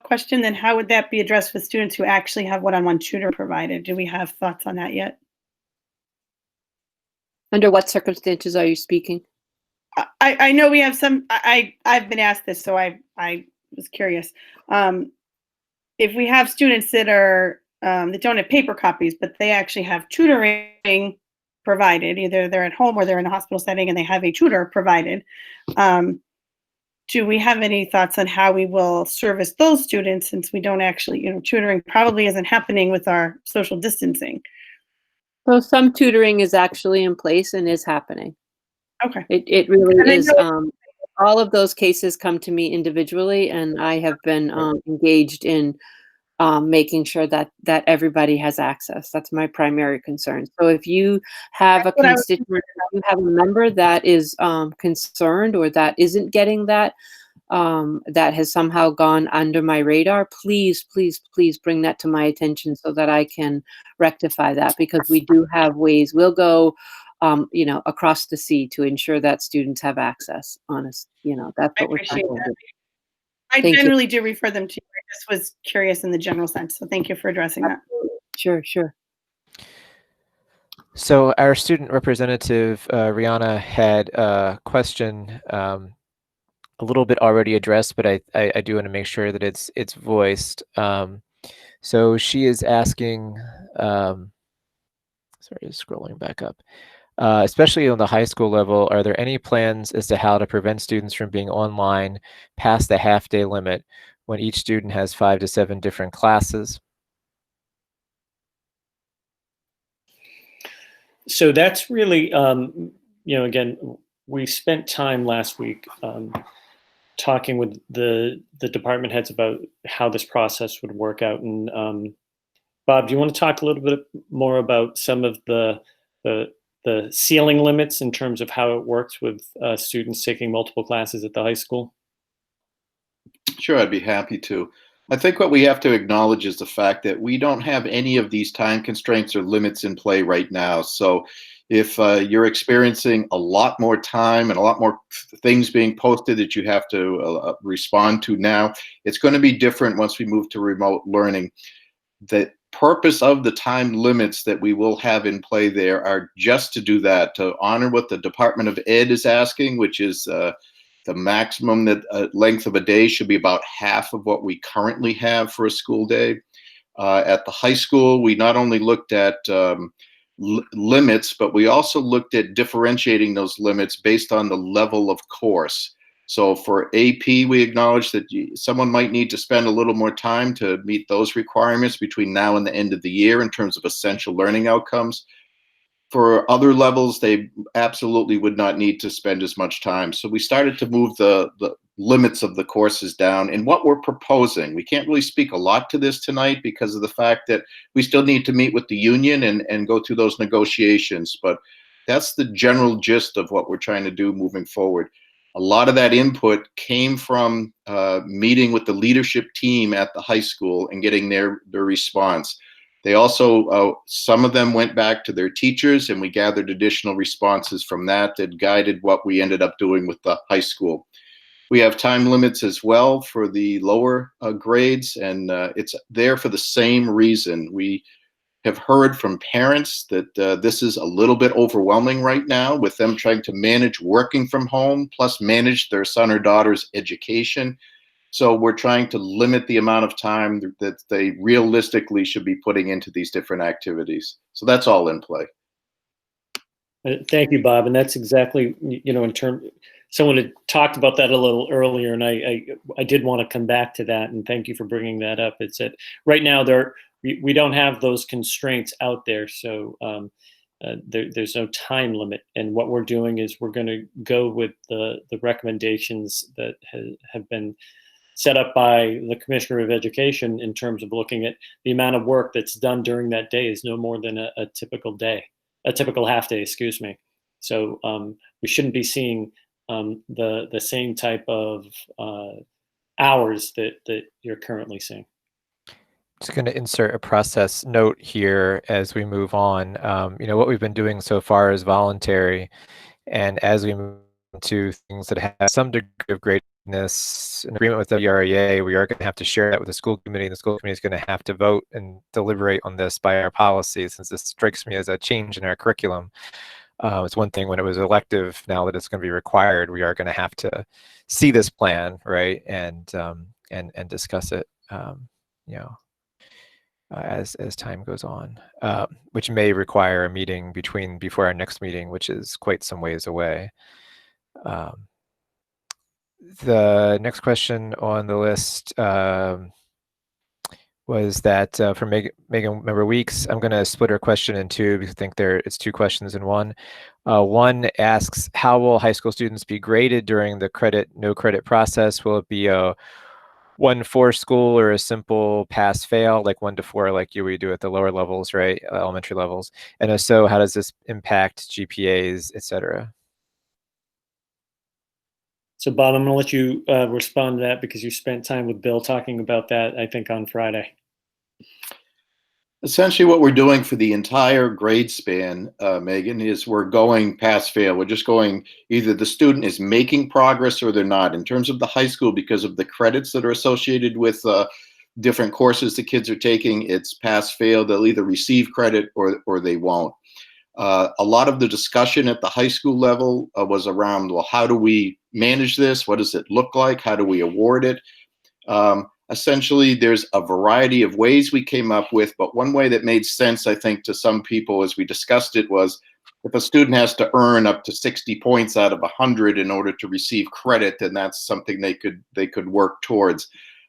Question, then how would that be addressed with students who actually have one-on-one tutor provided? Do we have thoughts on that yet? Under what circumstances are you speaking? I know we have some, I've been asked this, so I was curious. If we have students that are, that don't have paper copies, but they actually have tutoring provided, either they're at home or they're in a hospital setting and they have a tutor provided, do we have any thoughts on how we will service those students, since we don't actually, tutoring probably isn't happening with our social distancing? So some tutoring is actually in place and is happening. Okay. It really is. All of those cases come to me individually, and I have been engaged in making sure that everybody has access. That's my primary concern. So if you have a constituent, you have a member that is concerned or that isn't getting that, that has somehow gone under my radar, please, please, please bring that to my attention so that I can rectify that, because we do have ways. We'll go across the sea to ensure that students have access. That's what we're trying to do. I generally do refer them to you. I just was curious in the general sense. So thank you for addressing that. Sure. So our student representative, Rihanna, had a question a little bit already addressed, but I do want to make sure that it's voiced. So she is asking, sorry, scrolling back up. Especially on the high school level, are there any plans as to how to prevent students from being online past the half-day limit when each student has 5 to 7 different classes? So that's really, again, we spent time last week talking with the department heads about how this process would work out. And Bob, do you want to talk a little bit more about some of the ceiling limits in terms of how it works with students taking multiple classes at the high school? Sure, I'd be happy to. I think what we have to acknowledge is the fact that we don't have any of these time constraints or limits in play right now. So if you're experiencing a lot more time and a lot more things being posted that you have to respond to now, it's going to be different once we move to remote learning. The purpose of the time limits that we will have in play there are just to do that, to honor what the Department of Ed is asking, which is the maximum that length of a day should be about half of what we currently have for a school day. At the high school, we not only looked at limits, but we also looked at differentiating those limits based on the level of course. So for AP, we acknowledge that someone might need to spend a little more time to meet those requirements between now and the end of the year in terms of essential learning outcomes. For other levels, they absolutely would not need to spend as much time. So we started to move the limits of the courses down. And what we're proposing, we can't really speak a lot to this tonight because of the fact that we still need to meet with the union and go through those negotiations. But that's the general gist of what we're trying to do moving forward. A lot of that input came from meeting with the leadership team at the high school and getting their response. They also, some of them went back to their teachers, and we gathered additional responses from that guided what we ended up doing with the high school. We have time limits as well for the lower grades, and it's there for the same reason. We have heard from parents that this is a little bit overwhelming right now with them trying to manage working from home, plus manage their son or daughter's education. So we're trying to limit the amount of time that they realistically should be putting into these different activities. So that's all in play. Thank you, Bob. And that's exactly, in terms, someone had talked about that a little earlier, and I did want to come back to that, and thank you for bringing that up. It's that right now we don't have those constraints out there, so there's no time limit. And what we're doing is we're going to go with the recommendations that have been set up by the Commissioner of Education in terms of looking at the amount of work that's done during that day is no more than a typical day, a typical half day, excuse me. So we shouldn't be seeing the same type of hours that you're currently seeing. Just going to insert a process note here as we move on. What we've been doing so far is voluntary, and as we move to things that have some degree of greatness, in agreement with WREA, we are going to have to share that with the school committee, and the school committee is going to have to vote and deliberate on this by our policy, since this strikes me as a change in our curriculum. It's one thing when it was elective. Now that it's going to be required, we are going to have to see this plan, right, and discuss it, as time goes on, which may require a meeting before our next meeting, which is quite some ways away. The next question on the list was that from Megan Member Weeks. I'm going to split her question in two because I think it's two questions in one. One asks, how will high school students be graded during the no credit process? Will it be a 1-4 school or a simple pass fail, like 1 to 4, like we do at the lower levels, right, elementary levels? And if so, how does this impact GPAs, etc.? So Bob, I'm going to let you respond to that because you spent time with Bill talking about that, I think, on Friday. Essentially what we're doing for the entire grade span, Megan, is we're going pass fail. We're just going, either the student is making progress or they're not. In terms of the high school, because of the credits that are associated with different courses the kids are taking, it's pass fail. They'll either receive credit or they won't. A lot of the discussion at the high school level was around, well, how do we manage this? What does it look like? How do we award it? Essentially, there's a variety of ways we came up with, but one way that made sense, I think, to some people as we discussed it was, if a student has to earn up to 60 points out of 100 in order to receive credit, then that's something they could work towards.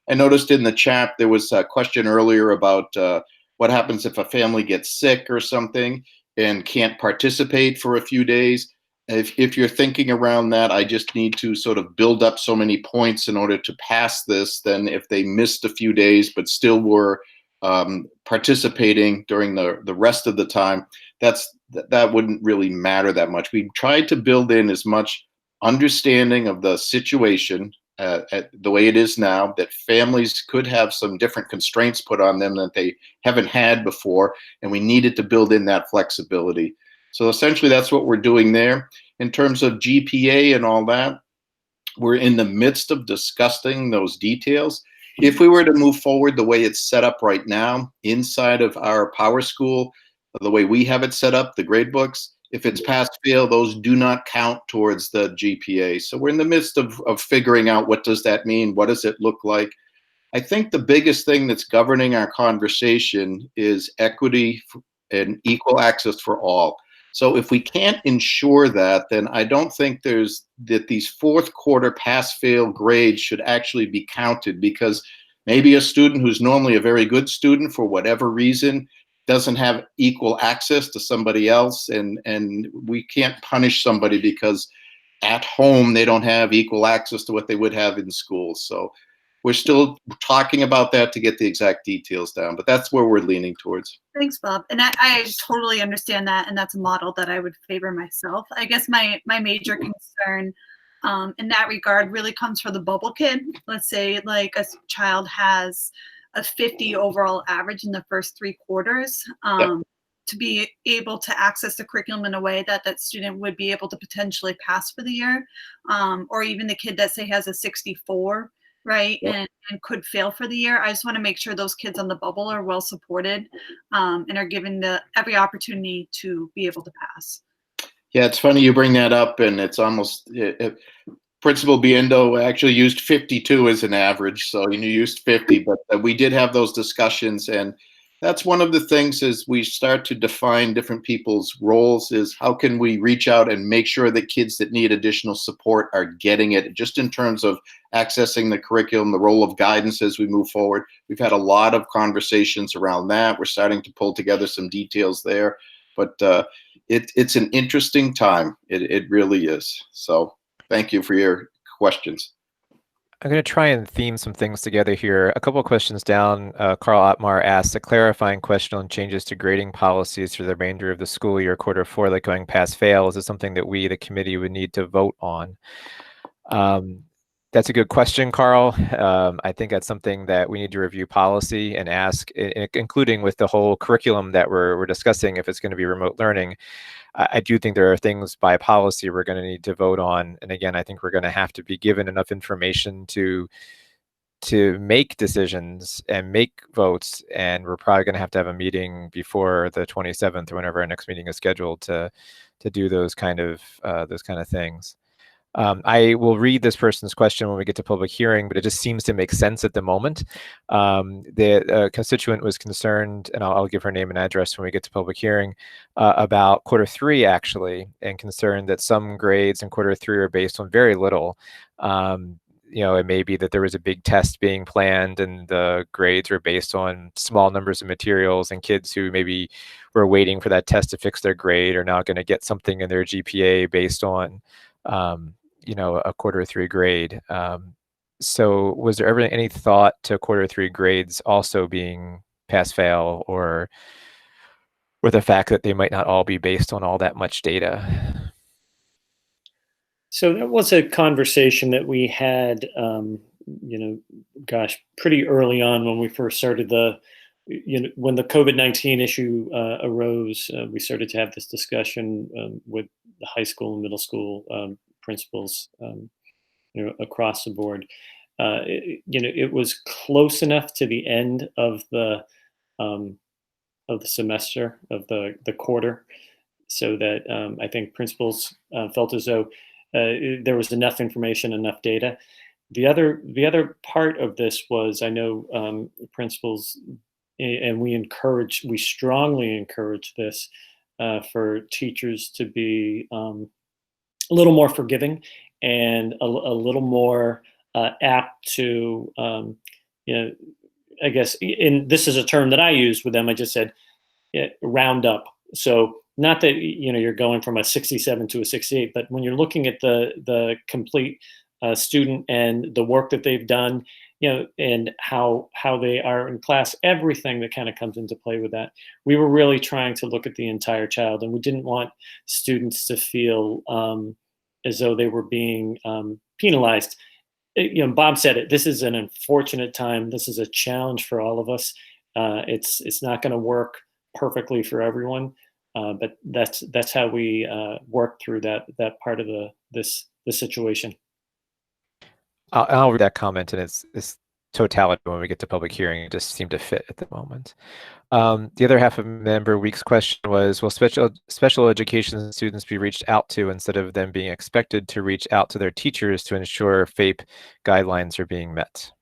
I noticed in the chat there was a question earlier about what happens if a family gets sick or something and can't participate for a few days. If you're thinking around that, I just need to sort of build up so many points in order to pass this. Then if they missed a few days but still were participating during the rest of the time, that wouldn't really matter that much. We tried to build in as much understanding of the situation at the way it is now, that families could have some different constraints put on them that they haven't had before, and we needed to build in that flexibility. So essentially that's what we're doing there. In terms of GPA and all that, we're in the midst of discussing those details. If we were to move forward the way it's set up right now, inside of our Power School, the way we have it set up, the grade books, if it's pass fail, those do not count towards the GPA. So we're in the midst of figuring out, what does that mean? What does it look like? I think the biggest thing that's governing our conversation is equity and equal access for all. So if we can't ensure that, then I don't think that these fourth quarter pass fail grades should actually be counted, because maybe a student who's normally a very good student for whatever reason doesn't have equal access to somebody else, and we can't punish somebody because at home they don't have equal access to what they would have in school. So we're still talking about that to get the exact details down, but that's where we're leaning towards. Thanks, Bob. And I totally understand that, and that's a model that I would favor myself. I guess my major concern in that regard really comes for the bubble kid. Let's say like a child has a 50 overall average in the first 3 quarters. To be able to access the curriculum in a way that that student would be able to potentially pass for the year, or even the kid that say has a 64, right, and could fail for the year. I just want to make sure those kids on the bubble are well supported and are given every opportunity to be able to pass. Yeah, it's funny you bring that up, and it's almost Principal Biendo actually used 52 as an average, so you used 50, but we did have those discussions, and that's one of the things as we start to define different people's roles is how can we reach out and make sure that kids that need additional support are getting it, just in terms of accessing the curriculum, the role of guidance as we move forward. We've had a lot of conversations around that. We're starting to pull together some details there, but it's an interesting time. It really is. So thank you for your questions. I'm going to try and theme some things together here. A couple of questions down. Carl Ottmar asked a clarifying question on changes to grading policies for the remainder of the school year, quarter four, like going past fail. Is this something that we, the committee, would need to vote on? That's a good question, Carl. I think that's something that we need to review policy and ask, including with the whole curriculum that we're discussing, if it's going to be remote learning. I do think there are things by policy we're going to need to vote on. And again, I think we're going to have to be given enough information to make decisions and make votes. And we're probably going to have a meeting before the 27th or whenever our next meeting is scheduled to do those kind of things. I will read this person's question when we get to public hearing, but it just seems to make sense at the moment. The constituent was concerned, and I'll give her name and address when we get to public hearing, about quarter three, actually, and concerned that some grades in quarter three are based on very little. It may be that there was a big test being planned and the grades were based on small numbers of materials, and kids who maybe were waiting for that test to fix their grade are now going to get something in their GPA based on a quarter three grade. So was there ever any thought to quarter three grades also being pass fail, or the fact that they might not all be based on all that much data? So that was a conversation that we had, pretty early on when we first started when the COVID-19 issue arose. We started to have this discussion with the high school and middle school principals, across the board. It was close enough to the end of the semester, of the quarter, so that I think principals felt as though there was enough information, enough data. The other part of this was, I know principals, and we strongly encourage this for teachers to be a little more forgiving and a little more apt to, I guess, this is a term that I used with them. I just said, round up. So not that, you're going from a 67 to a 68, but when you're looking at the complete student and the work that they've done, and how they are in class, everything that kind of comes into play with that. We were really trying to look at the entire child, and we didn't want students to feel as though they were being penalized. Bob said it, this is an unfortunate time. This is a challenge for all of us. It's not going to work perfectly for everyone, but that's how we work through that part of the situation. I'll read that comment in its totality when we get to public hearing. It just seemed to fit at the moment. The other half of Member Week's question was, will special education students be reached out to instead of them being expected to reach out to their teachers to ensure FAPE guidelines are being met?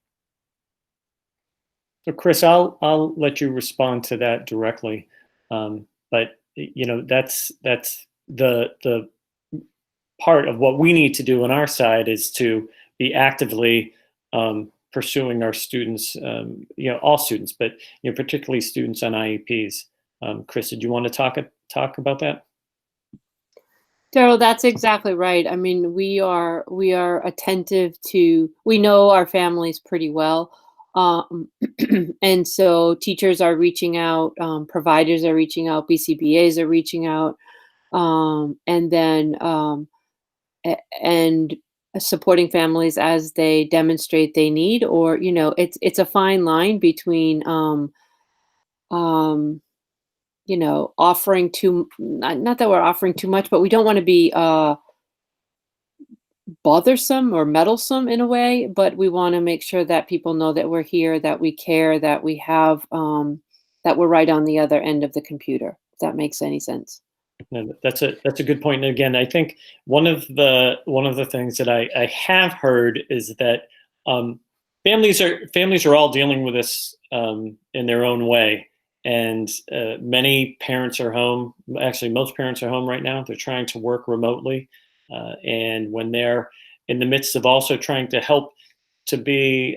So Chris, I'll let you respond to that directly. But that's the part of what we need to do on our side, is to be actively pursuing our students, all students, but particularly students on IEPs. Chris, did you want to talk about that? Daryl, that's exactly right. I mean, we are attentive to. We know our families pretty well, and so teachers are reaching out, providers are reaching out, BCBAs are reaching out, and then and supporting families as they demonstrate they need, or it's a fine line between offering too, not that we're offering too much, but we don't want to be bothersome or meddlesome in a way, but we want to make sure that people know that we're here, that we care, that we have that we're right on the other end of the computer, if that makes any sense. No, that's a good point. And again, I think one of the things that I have heard is that families are all dealing with this in their own way, and many parents are home. Actually, most parents are home right now. They're trying to work remotely, and when they're in the midst of also trying to help to be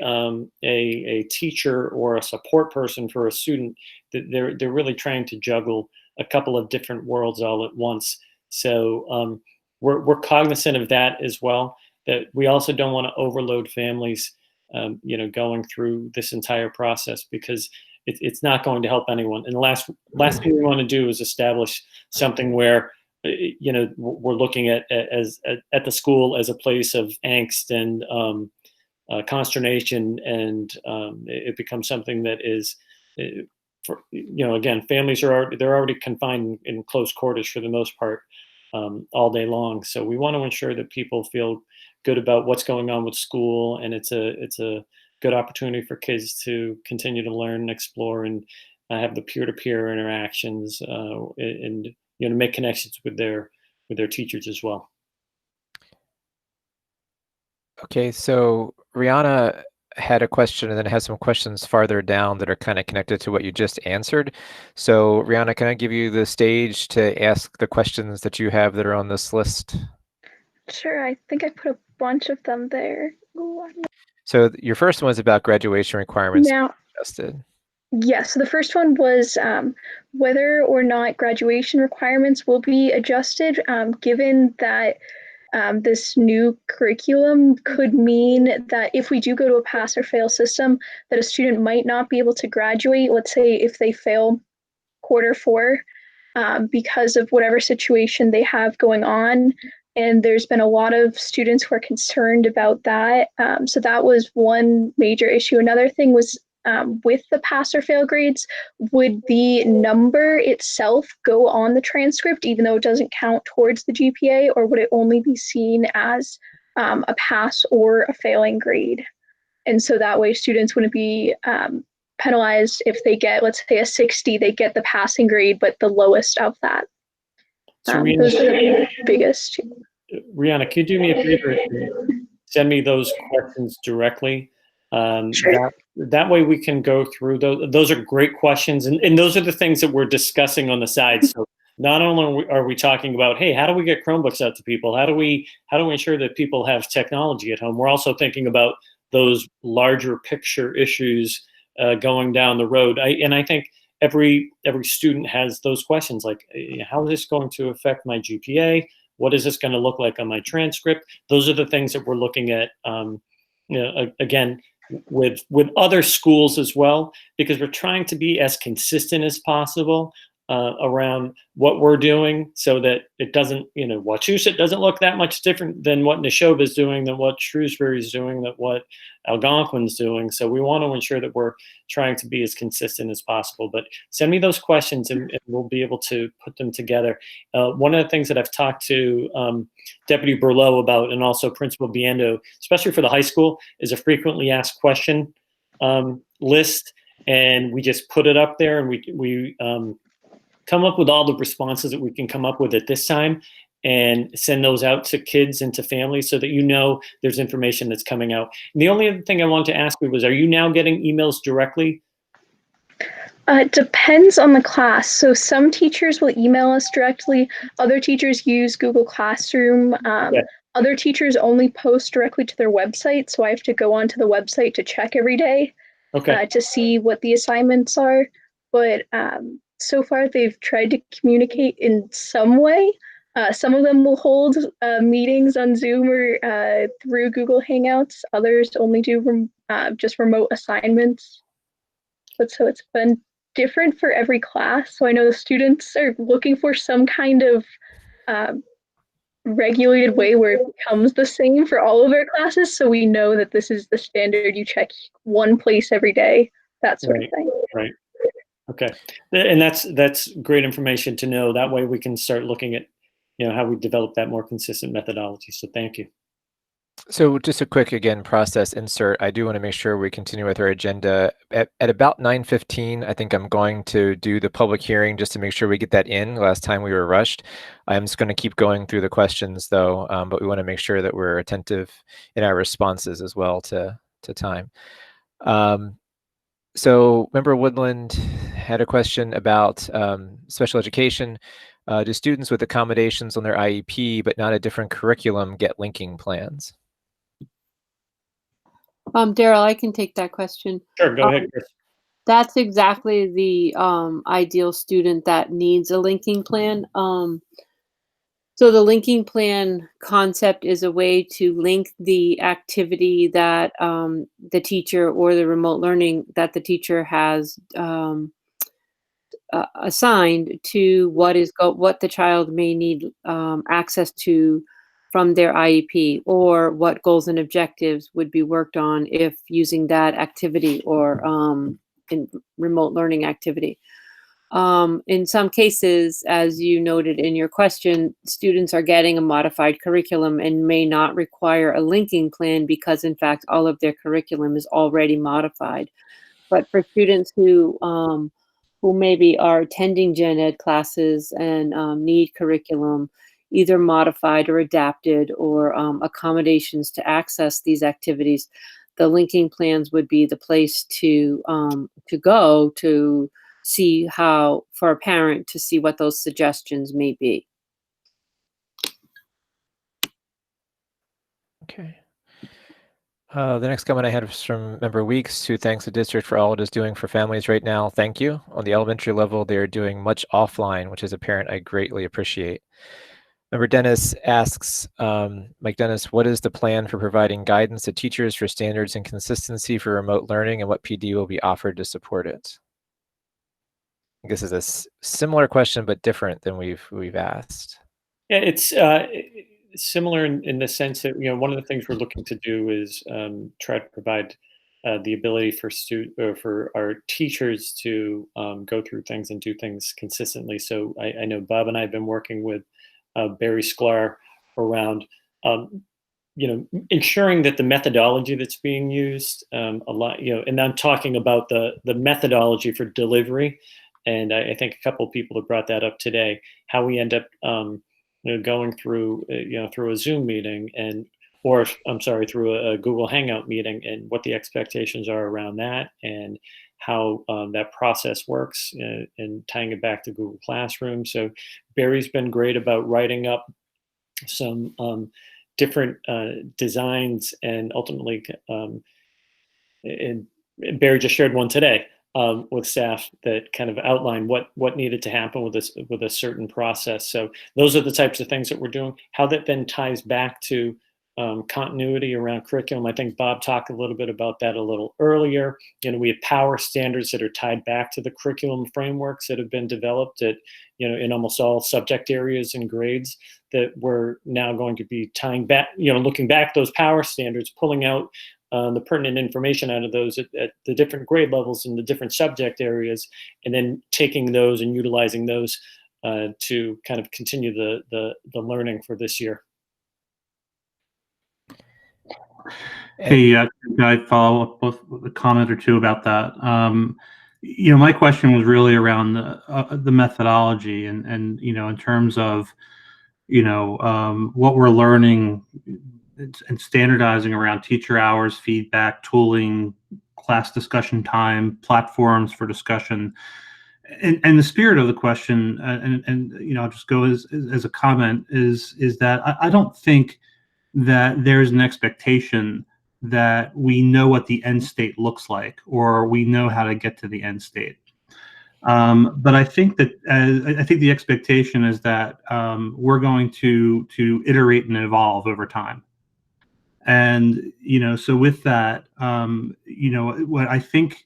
a teacher or a support person for a student, they're really trying to juggle a couple of different worlds all at once. So we're cognizant of that as well. That we also don't want to overload families, going through this entire process, because it's not going to help anyone. And the last thing we want to do is establish something where we're looking at the school as a place of angst and consternation, and it becomes something that is, again, families they're already confined in close quarters for the most part all day long. So we want to ensure that people feel good about what's going on with school, and it's a good opportunity for kids to continue to learn and explore and have the peer-to-peer interactions and make connections with their teachers as well. Okay, so Rihanna had a question and then has some questions farther down that are kind of connected to what you just answered. So Rihanna, can I give you the stage to ask the questions that you have that are on this list? Sure, I think I put a bunch of them there. Ooh, So your first one is about graduation requirements now, adjusted. yes, so the first one was whether or not graduation requirements will be adjusted, given that this new curriculum could mean that if we do go to a pass or fail system, that a student might not be able to graduate, let's say if they fail Q4, because of whatever situation they have going on. And there's been a lot of students who are concerned about that. So that was one major issue. Another thing was with the pass or fail grades, would the number itself go on the transcript, even though it doesn't count towards the GPA, or would it only be seen as a pass or a failing grade? And so that way students wouldn't be penalized if they get, let's say, a 60, they get the passing grade, but the lowest of that. So Those are the biggest. Rihanna, could you do me a favor and send me those questions directly? Sure. That way we can go through those. Those are great questions, and those are the things that we're discussing on the side. So not only are we talking about, hey, how do we get Chromebooks out to people? How do we ensure that people have technology at home? We're also thinking about those larger picture issues going down the road. I think every student has those questions, like, how is this going to affect my GPA? What is this going to look like on my transcript? Those are the things that we're looking at, again, with other schools as well, because we're trying to be as consistent as possible around what we're doing, so that it doesn't, Wachusett doesn't look that much different than what Neshoba is doing, than what Shrewsbury is doing, than what Algonquin's doing. So we want to ensure that we're trying to be as consistent as possible. But send me those questions and we'll be able to put them together. One of the things that I've talked to Deputy Berlow about, and also Principal Biendo, especially for the high school, is a frequently asked question list. And we just put it up there, and we come up with all the responses that we can come up with at this time, and send those out to kids and to families, so that there's information that's coming out. And the only other thing I wanted to ask you was, are you now getting emails directly? It depends on the class. So some teachers will email us directly. Other teachers use Google Classroom. Other teachers only post directly to their website. So I have to go onto the website to check every day to see what the assignments are. But so far they've tried to communicate in some way. Some of them will hold meetings on Zoom or through Google Hangouts. Others only do just remote assignments. But so it's been different for every class. So I know the students are looking for some kind of regulated way where it becomes the same for all of our classes. So we know that this is the standard. You check one place every day, that sort of thing. Right. Okay. And that's great information to know. That way we can start looking at, how we develop that more consistent methodology. So thank you. So just a quick, again, process insert. I do want to make sure we continue with our agenda. At about 9:15, I think I'm going to do the public hearing just to make sure we get that in. Last time we were rushed. I'm just going to keep going through the questions though, but we want to make sure that we're attentive in our responses as well to time. So Member Woodland had a question about special education. Do students with accommodations on their IEP but not a different curriculum get linking plans? Daryl, I can take that question. Sure, go ahead, Chris. That's exactly the ideal student that needs a linking plan. So the linking plan concept is a way to link the activity that the teacher or the remote learning that the teacher has assigned to what the child may need access to from their IEP, or what goals and objectives would be worked on if using that activity or in remote learning activity. In some cases, as you noted in your question, students are getting a modified curriculum and may not require a linking plan because, in fact, all of their curriculum is already modified. But for students who maybe are attending gen ed classes and need curriculum, either modified or adapted, or accommodations to access these activities, the linking plans would be the place to go to see how, for a parent, to see what those suggestions may be. Okay. The next comment I had was from Member Weeks, who thanks the district for all it is doing for families right now. Thank you. On the elementary level, they are doing much offline, which as a parent, I greatly appreciate. Member Dennis asks, Mike Dennis, what is the plan for providing guidance to teachers for standards and consistency for remote learning, and what PD will be offered to support it? I guess it's a similar question, but different than we've asked. Yeah, it's similar in the sense that, one of the things we're looking to do is try to provide the ability for our teachers to go through things and do things consistently. So I know Bob and I have been working with Barry Sklar around ensuring that the methodology that's being used a lot, and I'm talking about the methodology for delivery. And I think a couple of people have brought that up today, how we end up going through through a Zoom meeting through a Google Hangout meeting, and what the expectations are around that, and how that process works, and tying it back to Google Classroom. So Barry's been great about writing up some different designs, and ultimately, and Barry just shared one today with staff that kind of outlined what needed to happen with a certain process. So those are the types of things that we're doing. How that then ties back to continuity around curriculum. I think Bob talked a little bit about that a little earlier. We have power standards that are tied back to the curriculum frameworks that have been developed at, in almost all subject areas and grades, that we're now going to be tying back, looking back those power standards, pulling out the pertinent information out of those at the different grade levels and the different subject areas, and then taking those and utilizing those to kind of continue the learning for this year. Hey, can I follow up with a comment or two about that? My question was really around the methodology, and in terms of what we're learning and standardizing around teacher hours, feedback, tooling, class discussion time, platforms for discussion. And the spirit of the question, and I'll just go as a comment, is that I don't think that there's an expectation that we know what the end state looks like, or we know how to get to the end state. But I think that the expectation is that we're going to iterate and evolve over time. And so with that, what I think,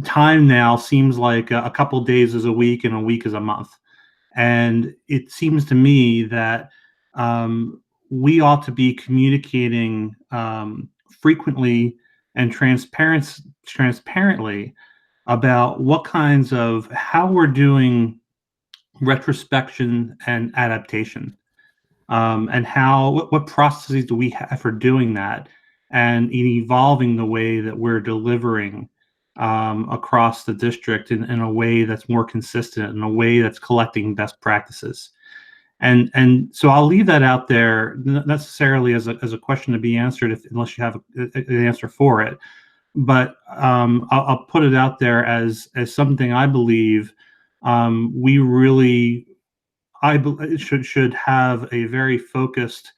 time now seems like a couple of days is a week and a week is a month. And it seems to me that we ought to be communicating frequently and transparently about what kinds of how we're doing retrospection and adaptation. and what processes do we have for doing that, and in evolving the way that we're delivering across the district in a way that's more consistent, in a way that's collecting best practices. And so I'll leave that out there, not necessarily as a question to be answered unless you have an answer for it. But I'll put it out there as something I believe we really should have a very focused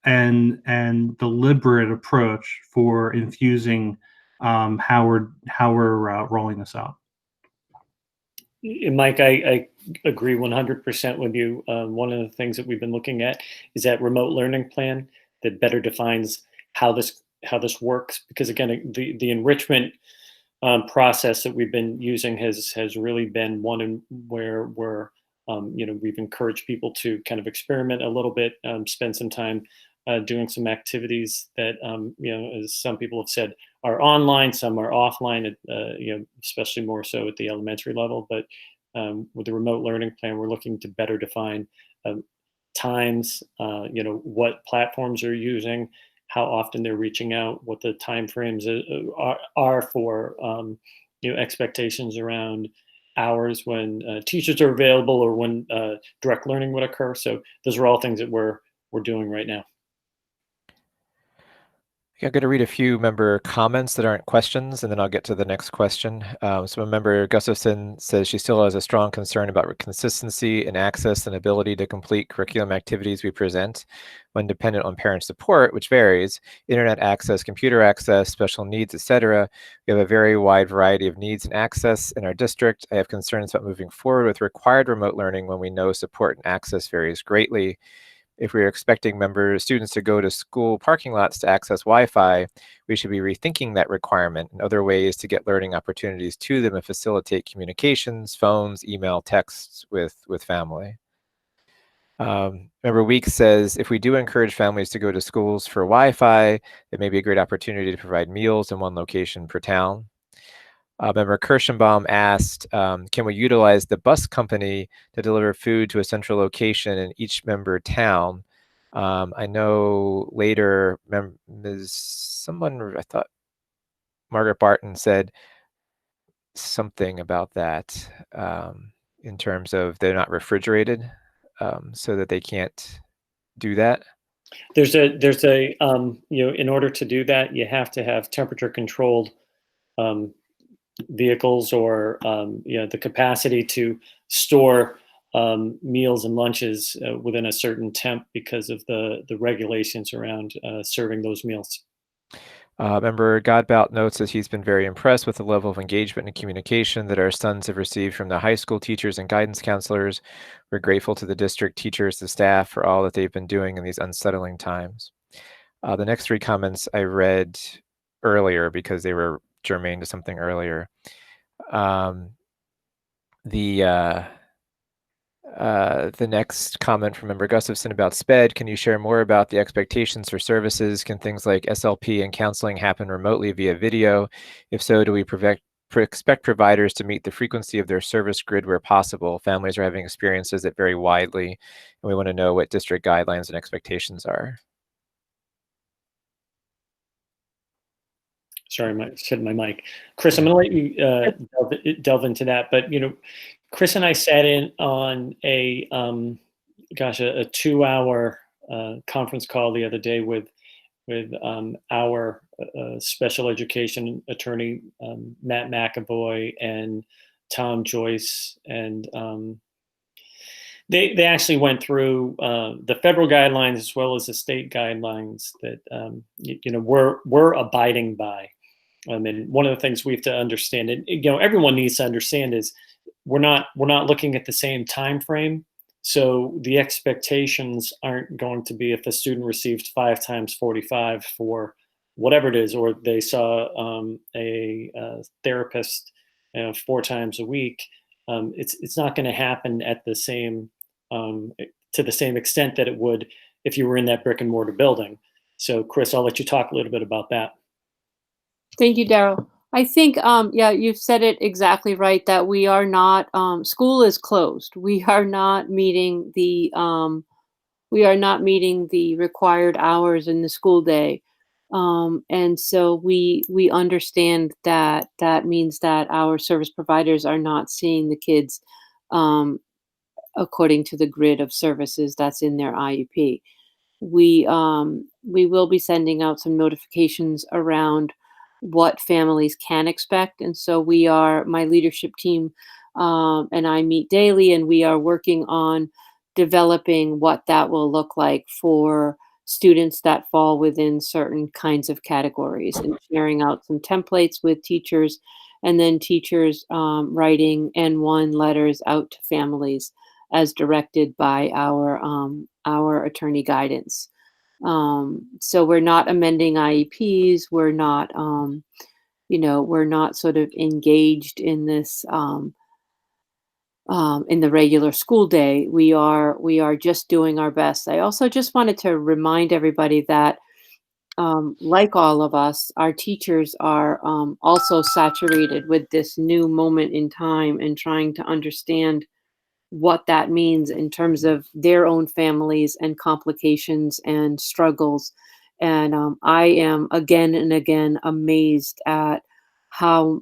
and deliberate approach for infusing how we're rolling this out. Mike, I agree 100% with you. One of the things that we've been looking at is that remote learning plan that better defines how this works. Because again, the enrichment process that we've been using has really been one where we're we've encouraged people to kind of experiment a little bit, spend some time doing some activities that as some people have said, are online, some are offline, especially more so at the elementary level. But with the remote learning plan, we're looking to better define times, what platforms they're using, how often they're reaching out, what the timeframes are for, expectations around hours when teachers are available or when direct learning would occur. So those are all things that we're doing right now. I'm going to read a few member comments that aren't questions, and then I'll get to the next question. So member Gustafson says she still has a strong concern about consistency and access and ability to complete curriculum activities we present when dependent on parent support, which varies, internet access, computer access, special needs, etc. We have a very wide variety of needs and access in our district. I have concerns about moving forward with required remote learning when we know support and access varies greatly. If we are expecting students to go to school parking lots to access Wi-Fi, we should be rethinking that requirement and other ways to get learning opportunities to them and facilitate communications, phones, email, texts with family. Member Weeks says, if we do encourage families to go to schools for Wi-Fi, it may be a great opportunity to provide meals in one location per town. Member Kirschenbaum asked, can we utilize the bus company to deliver food to a central location in each member town? I know later, I thought Margaret Barton said something about that in terms of they're not refrigerated, so that they can't do that. There's a in order to do that, you have to have temperature controlled vehicles or the capacity to store meals and lunches within a certain temp because of the regulations around serving those meals. Member Godbout notes that he's been very impressed with the level of engagement and communication that our sons have received from the high school teachers and guidance counselors. We're grateful to the district teachers, the staff, for all that they've been doing in these unsettling times. The next three comments I read earlier because they were germane to something earlier. The next comment from member Gustafson about SPED, can you share more about the expectations for services? Can things like SLP and counseling happen remotely via video? If so, do we expect providers to meet the frequency of their service grid where possible? Families are having experiences that vary widely, and we want to know what district guidelines and expectations are. Sorry, I said my mic. Chris, I'm going to let you delve into that. But, Chris and I sat in on a 2-hour conference call the other day with our special education attorney, Matt McAvoy, and Tom Joyce. And they actually went through the federal guidelines as well as the state guidelines that, we're abiding by. And one of the things we have to understand, and everyone needs to understand, is we're not looking at the same time frame. So the expectations aren't going to be if a student received 5 times 45 for whatever it is, or they saw a therapist 4 times a week. It's not going to happen at the same to the same extent that it would if you were in that brick and mortar building. So, Chris, I'll let you talk a little bit about that. Thank you, Daryl. I think, you've said it exactly right, that we are not, school is closed. We are not meeting the we are not meeting the required hours in the school day. And so we understand that that means that our service providers are not seeing the kids according to the grid of services that's in their IEP. We will be sending out some notifications around what families can expect, and so my leadership team and I meet daily, and we are working on developing what that will look like for students that fall within certain kinds of categories, and sharing out some templates with teachers, and then teachers writing N1 letters out to families as directed by our attorney guidance. So we're not amending IEPs. We're not, we're not sort of engaged in this in the regular school day. We are just doing our best. I also just wanted to remind everybody that, like all of us, our teachers are also saturated with this new moment in time and trying to understand what that means in terms of their own families and complications and struggles. And I am again and again amazed at how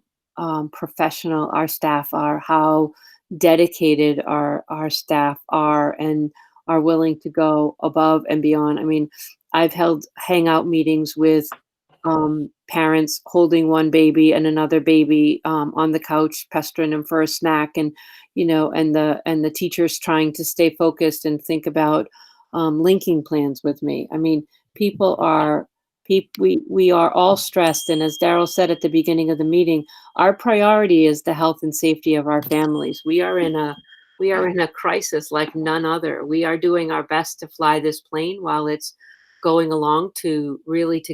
professional our staff are, how dedicated our staff are, and are willing to go above and beyond. I mean, I've held hangout meetings with parents holding one baby and another baby on the couch, pestering them for a snack, and and the teachers trying to stay focused and think about linking plans with me. I mean, we are all stressed, and as Daryl said at the beginning of the meeting, our priority is the health and safety of our families. We are in a crisis like none other. We are doing our best to fly this plane while it's going along to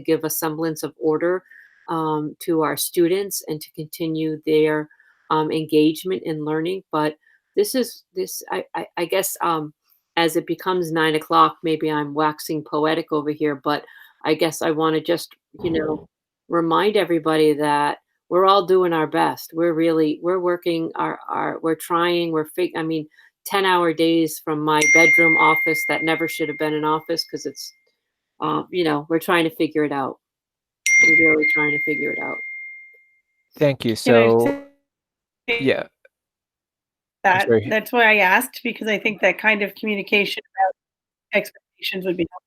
give a semblance of order to our students and to continue their engagement in learning. But I guess as it becomes 9 o'clock, maybe I'm waxing poetic over here, but I guess I want to just, remind everybody that we're all doing our best. We're working we're trying, 10-hour days from my bedroom office that never should have been an office, because it's, we're trying to figure it out. We're really trying to figure it out. Thank you. Can I So, say yeah. That's why I asked, because I think that kind of communication about expectations would be helpful.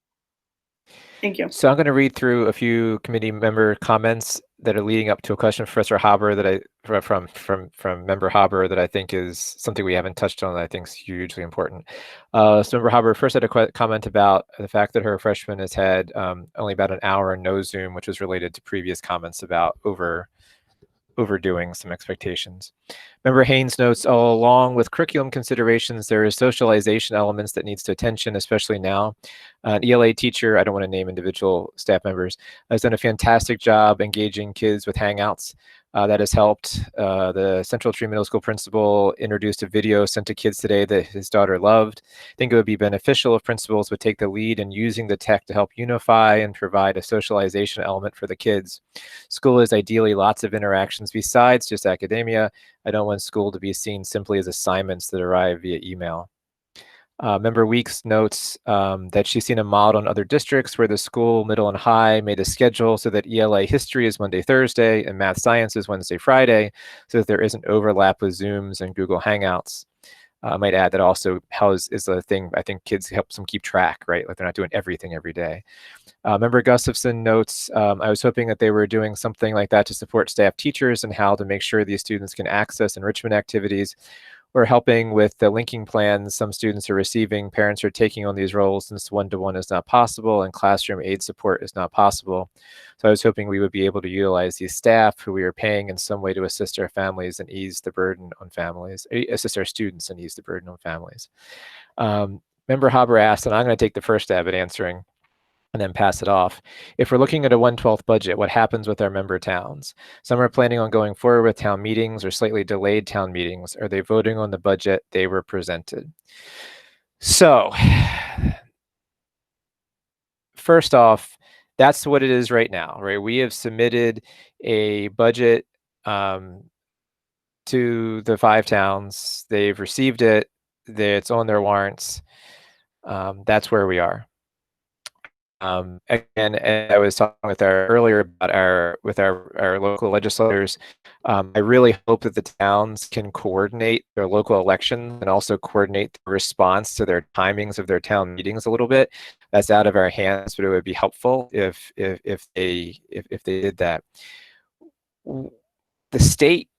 Thank you. So I'm going to read through a few committee member comments that are leading up to a question from Professor Haber from Member Haber that I think is something we haven't touched on that I think is hugely important. So Member Haber first had a comment about the fact that her freshman has had only about an hour and no Zoom, which was related to previous comments about overdoing some expectations. Member Haynes notes, along with curriculum considerations, there is socialization elements that needs to attention, especially now. An ELA teacher, I don't want to name individual staff members, has done a fantastic job engaging kids with Hangouts. That has helped. The Central Tree Middle School principal introduced a video sent to kids today that his daughter loved. I think it would be beneficial if principals would take the lead in using the tech to help unify and provide a socialization element for the kids. School is ideally lots of interactions besides just academia. I don't want school to be seen simply as assignments that arrive via email. Member Weeks notes that she's seen a model in other districts where the school, middle, and high made a schedule so that ELA history is Monday, Thursday, and math science is Wednesday, Friday, so that there isn't overlap with Zooms and Google Hangouts. I might add that also is a thing I think kids helps them keep track, right? Like they're not doing everything every day. Member Gustafson notes, I was hoping that they were doing something like that to support staff teachers and how to make sure these students can access enrichment activities. We're helping with the linking plans some students are receiving. Parents are taking on these roles since one-to-one is not possible and classroom aid support is not possible. So I was hoping we would be able to utilize these staff who we are paying in some way to assist our families and ease the burden on families, assist our students and ease the burden on families. Member Haber asked, and I'm going to take the first stab at answering and then pass it off. If we're looking at a 1/12 budget, what happens with our member towns? Some are planning on going forward with town meetings or slightly delayed town meetings. Are they voting on the budget they were presented? So, first off, that's what it is right now, right? We have submitted a budget to the 5 towns. They've received it. It's on their warrants. That's where we are. Again, and I was talking with earlier about our local legislators. I really hope that the towns can coordinate their local elections and also coordinate the response to their timings of their town meetings a little bit. That's out of our hands, but it would be helpful if they did that. The state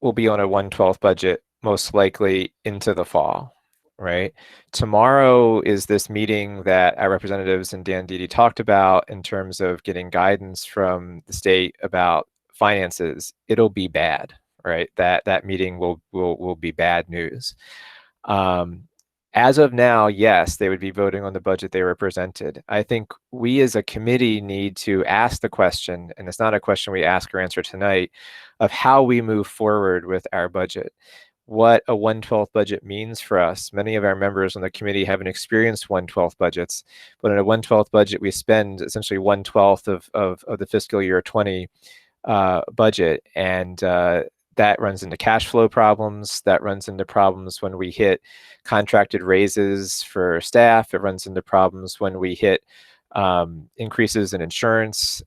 will be on a 1/12 budget most likely into the fall. Right. Tomorrow is this meeting that our representatives and Dan Didi talked about in terms of getting guidance from the state about finances. It'll be bad, right? That meeting will be bad news. As of now, yes, they would be voting on the budget they were presented. I think we as a committee need to ask the question, and it's not a question we ask or answer tonight, of how we move forward with our budget. What a 1/12 budget means for us. Many of our members on the committee haven't experienced 1/12 budgets, but in a 1/12 budget, we spend essentially 1/12 of the fiscal year 20 budget, and that runs into cash flow problems. That runs into problems when we hit contracted raises for staff. It runs into problems when we hit increases in insurance.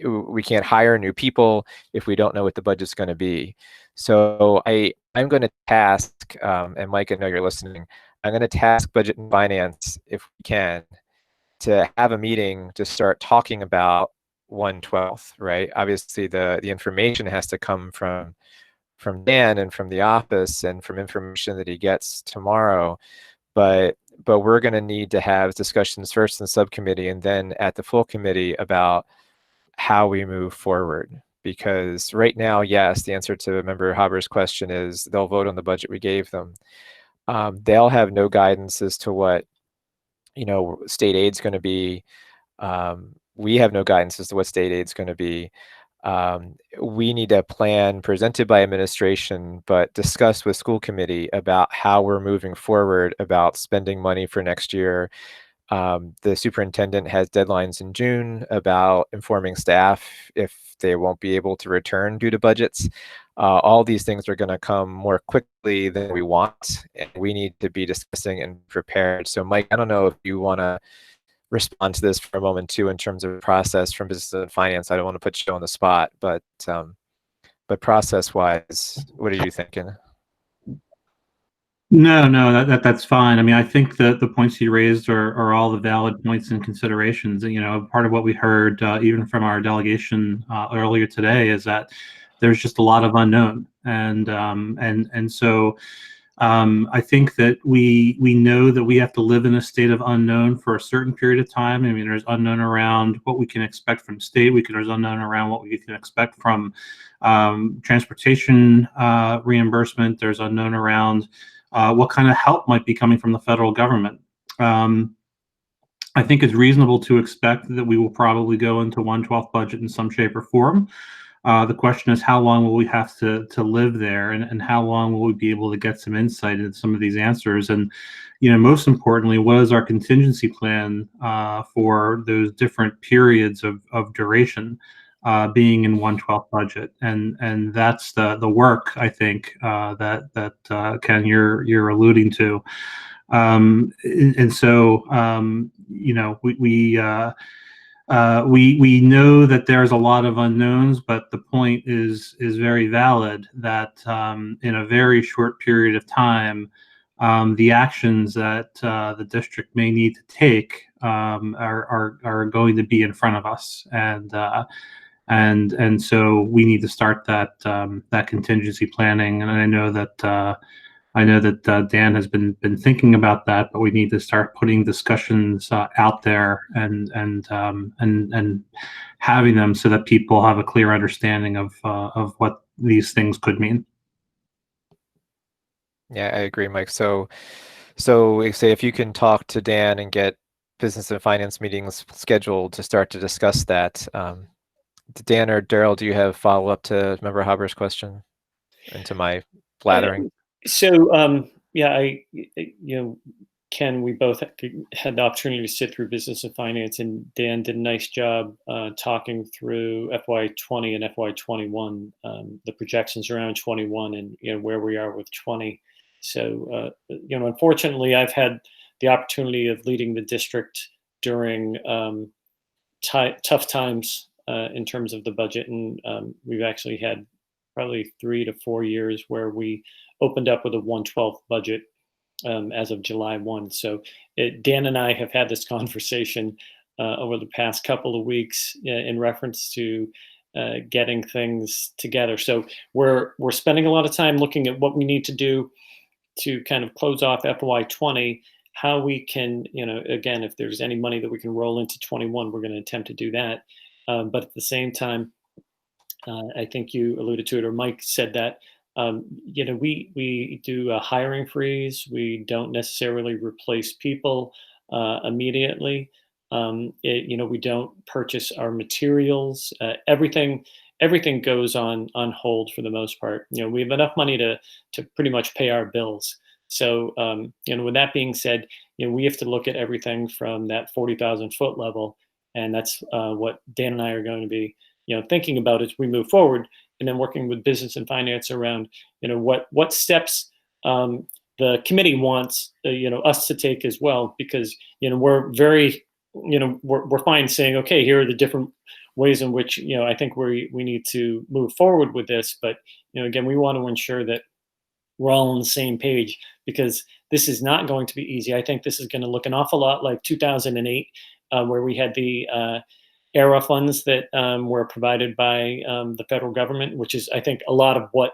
We can't hire new people if we don't know what the budget's going to be. So I'm going to task, and Mike, I know you're listening, I'm going to task Budget and Finance, if we can, to have a meeting to start talking about 1/12, right? Obviously, the information has to come from Dan and from the office and from information that he gets tomorrow. But we're going to need to have discussions first in the subcommittee and then at the full committee about how we move forward. Because right now, yes, the answer to Member Haber's question is they'll vote on the budget we gave them. They'll have no guidance as to what, state aid's going to be. We have no guidance as to what state aid's going to be. We need a plan presented by administration, but discussed with school committee about how we're moving forward about spending money for next year. The superintendent has deadlines in June about informing staff if they won't be able to return due to budgets. All these things are going to come more quickly than we want, and we need to be discussing and prepared. So, Mike, I don't know if you want to respond to this for a moment too, in terms of process from business and finance. I don't want to put you on the spot, but process-wise, what are you thinking? No, that's fine. I mean, I think that the points you raised are all the valid points and considerations. Part of what we heard even from our delegation earlier today is that there's just a lot of unknown, and so I think that we know that we have to live in a state of unknown for a certain period of time. I mean, there's unknown around what we can expect from state. There's unknown around what we can expect from transportation reimbursement. There's unknown around what kind of help might be coming from the federal government. I think it's reasonable to expect that we will probably go into 1/12 budget in some shape or form. The question is, how long will we have to live there, and how long will we be able to get some insight into some of these answers? And, most importantly, what is our contingency plan for those different periods of duration being in 1/12 budget? And that's the work, I think, that Ken, you're alluding to. And so, we know that there's a lot of unknowns, but the point is very valid that in a very short period of time, the actions that the district may need to take are going to be in front of us, and so we need to start that contingency planning. And I know that Dan has been thinking about that, but we need to start putting discussions out there and having them so that people have a clear understanding of what these things could mean. Yeah, I agree, Mike. So say if you can talk to Dan and get business and finance meetings scheduled to start to discuss that. Dan or Daryl, do you have follow-up to Member Haber's question and to my blathering? So, Ken, we both had the opportunity to sit through business and finance, and Dan did a nice job talking through FY20 and FY21, the projections around 21, and where we are with 20. So, unfortunately, I've had the opportunity of leading the district during tough times in terms of the budget, and we've actually had probably 3 to 4 years where we opened up with a 1/12 budget as of July 1. So Dan and I have had this conversation over the past couple of weeks in reference to getting things together. So we're spending a lot of time looking at what we need to do to kind of close off FY20, how we can, again, if there's any money that we can roll into 21, we're going to attempt to do that. But at the same time, I think you alluded to it, or Mike said that, we do a hiring freeze. We don't necessarily replace people immediately. We don't purchase our materials. Everything goes on hold for the most part. We have enough money to pretty much pay our bills. So, with that being said, we have to look at everything from that 40,000 foot level, and that's what Dan and I are going to be, thinking about as we move forward, and then working with business and finance around, what steps the committee wants, us to take as well, because we're very, we're fine saying, okay, here are the different ways in which I think we need to move forward with this, but again, we want to ensure that we're all on the same page, because this is not going to be easy. I think this is going to look an awful lot like 2008, where we had the ERA funds that were provided by the federal government, which is, I think, a lot of what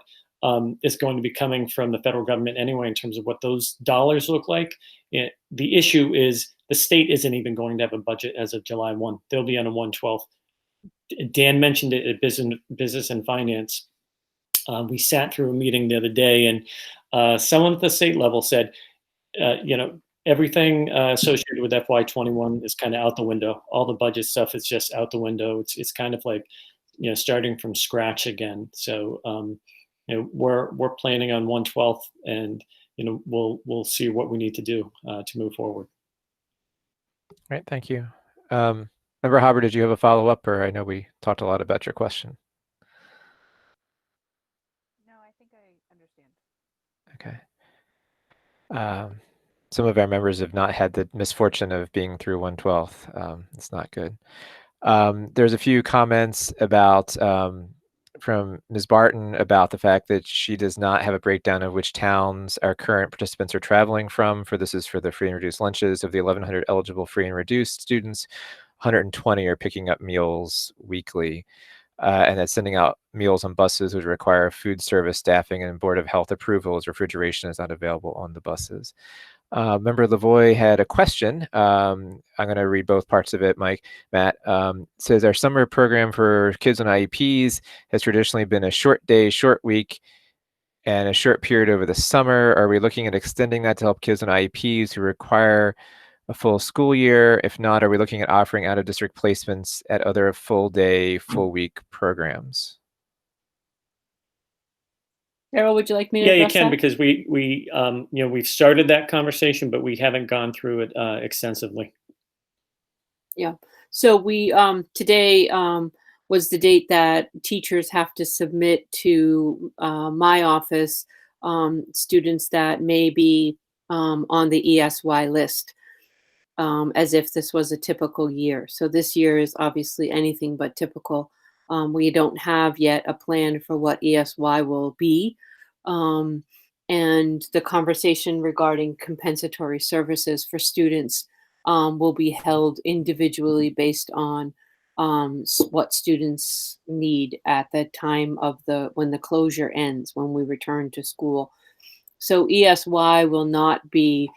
is going to be coming from the federal government anyway, in terms of what those dollars look like. The issue is the state isn't even going to have a budget as of July 1. They'll be on a 1/12. Dan mentioned it at business and finance. We sat through a meeting the other day, and someone at the state level said, everything associated with FY21 is kind of out the window. All the budget stuff is just out the window. It's kind of like, starting from scratch again. So, we're planning on 1/12, and we'll see what we need to do to move forward. All right, thank you. Member Haber, did you have a follow-up, or I know we talked a lot about your question? No, I think I understand. Okay. Some of our members have not had the misfortune of being through 1/12. It's not good. There's a few comments about from Ms. Barton about the fact that she does not have a breakdown of which towns our current participants are traveling from. This is for the free and reduced lunches. Of the 1,100 eligible free and reduced students, 120 are picking up meals weekly. And that's sending out meals on buses, which require food service staffing and Board of Health approval, as refrigeration is not available on the buses. Member Lavoie had a question. I'm going to read both parts of it, Matt. Says, our summer program for kids on IEPs has traditionally been a short day, short week, and a short period over the summer. Are we looking at extending that to help kids on IEPs who require a full school year? If not, are we looking at offering out-of-district placements at other full day, full week programs? Carol, would you like me to Yeah, you address can, that? because we've started that conversation, but we haven't gone through it extensively. Yeah. So we today was the date that teachers have to submit to my office students that may be on the ESY list, as if this was a typical year. So this year is obviously anything but typical. We don't have yet a plan for what ESY will be. And the conversation regarding compensatory services for students will be held individually based on what students need at the time of when the closure ends, when we return to school. So ESY will not be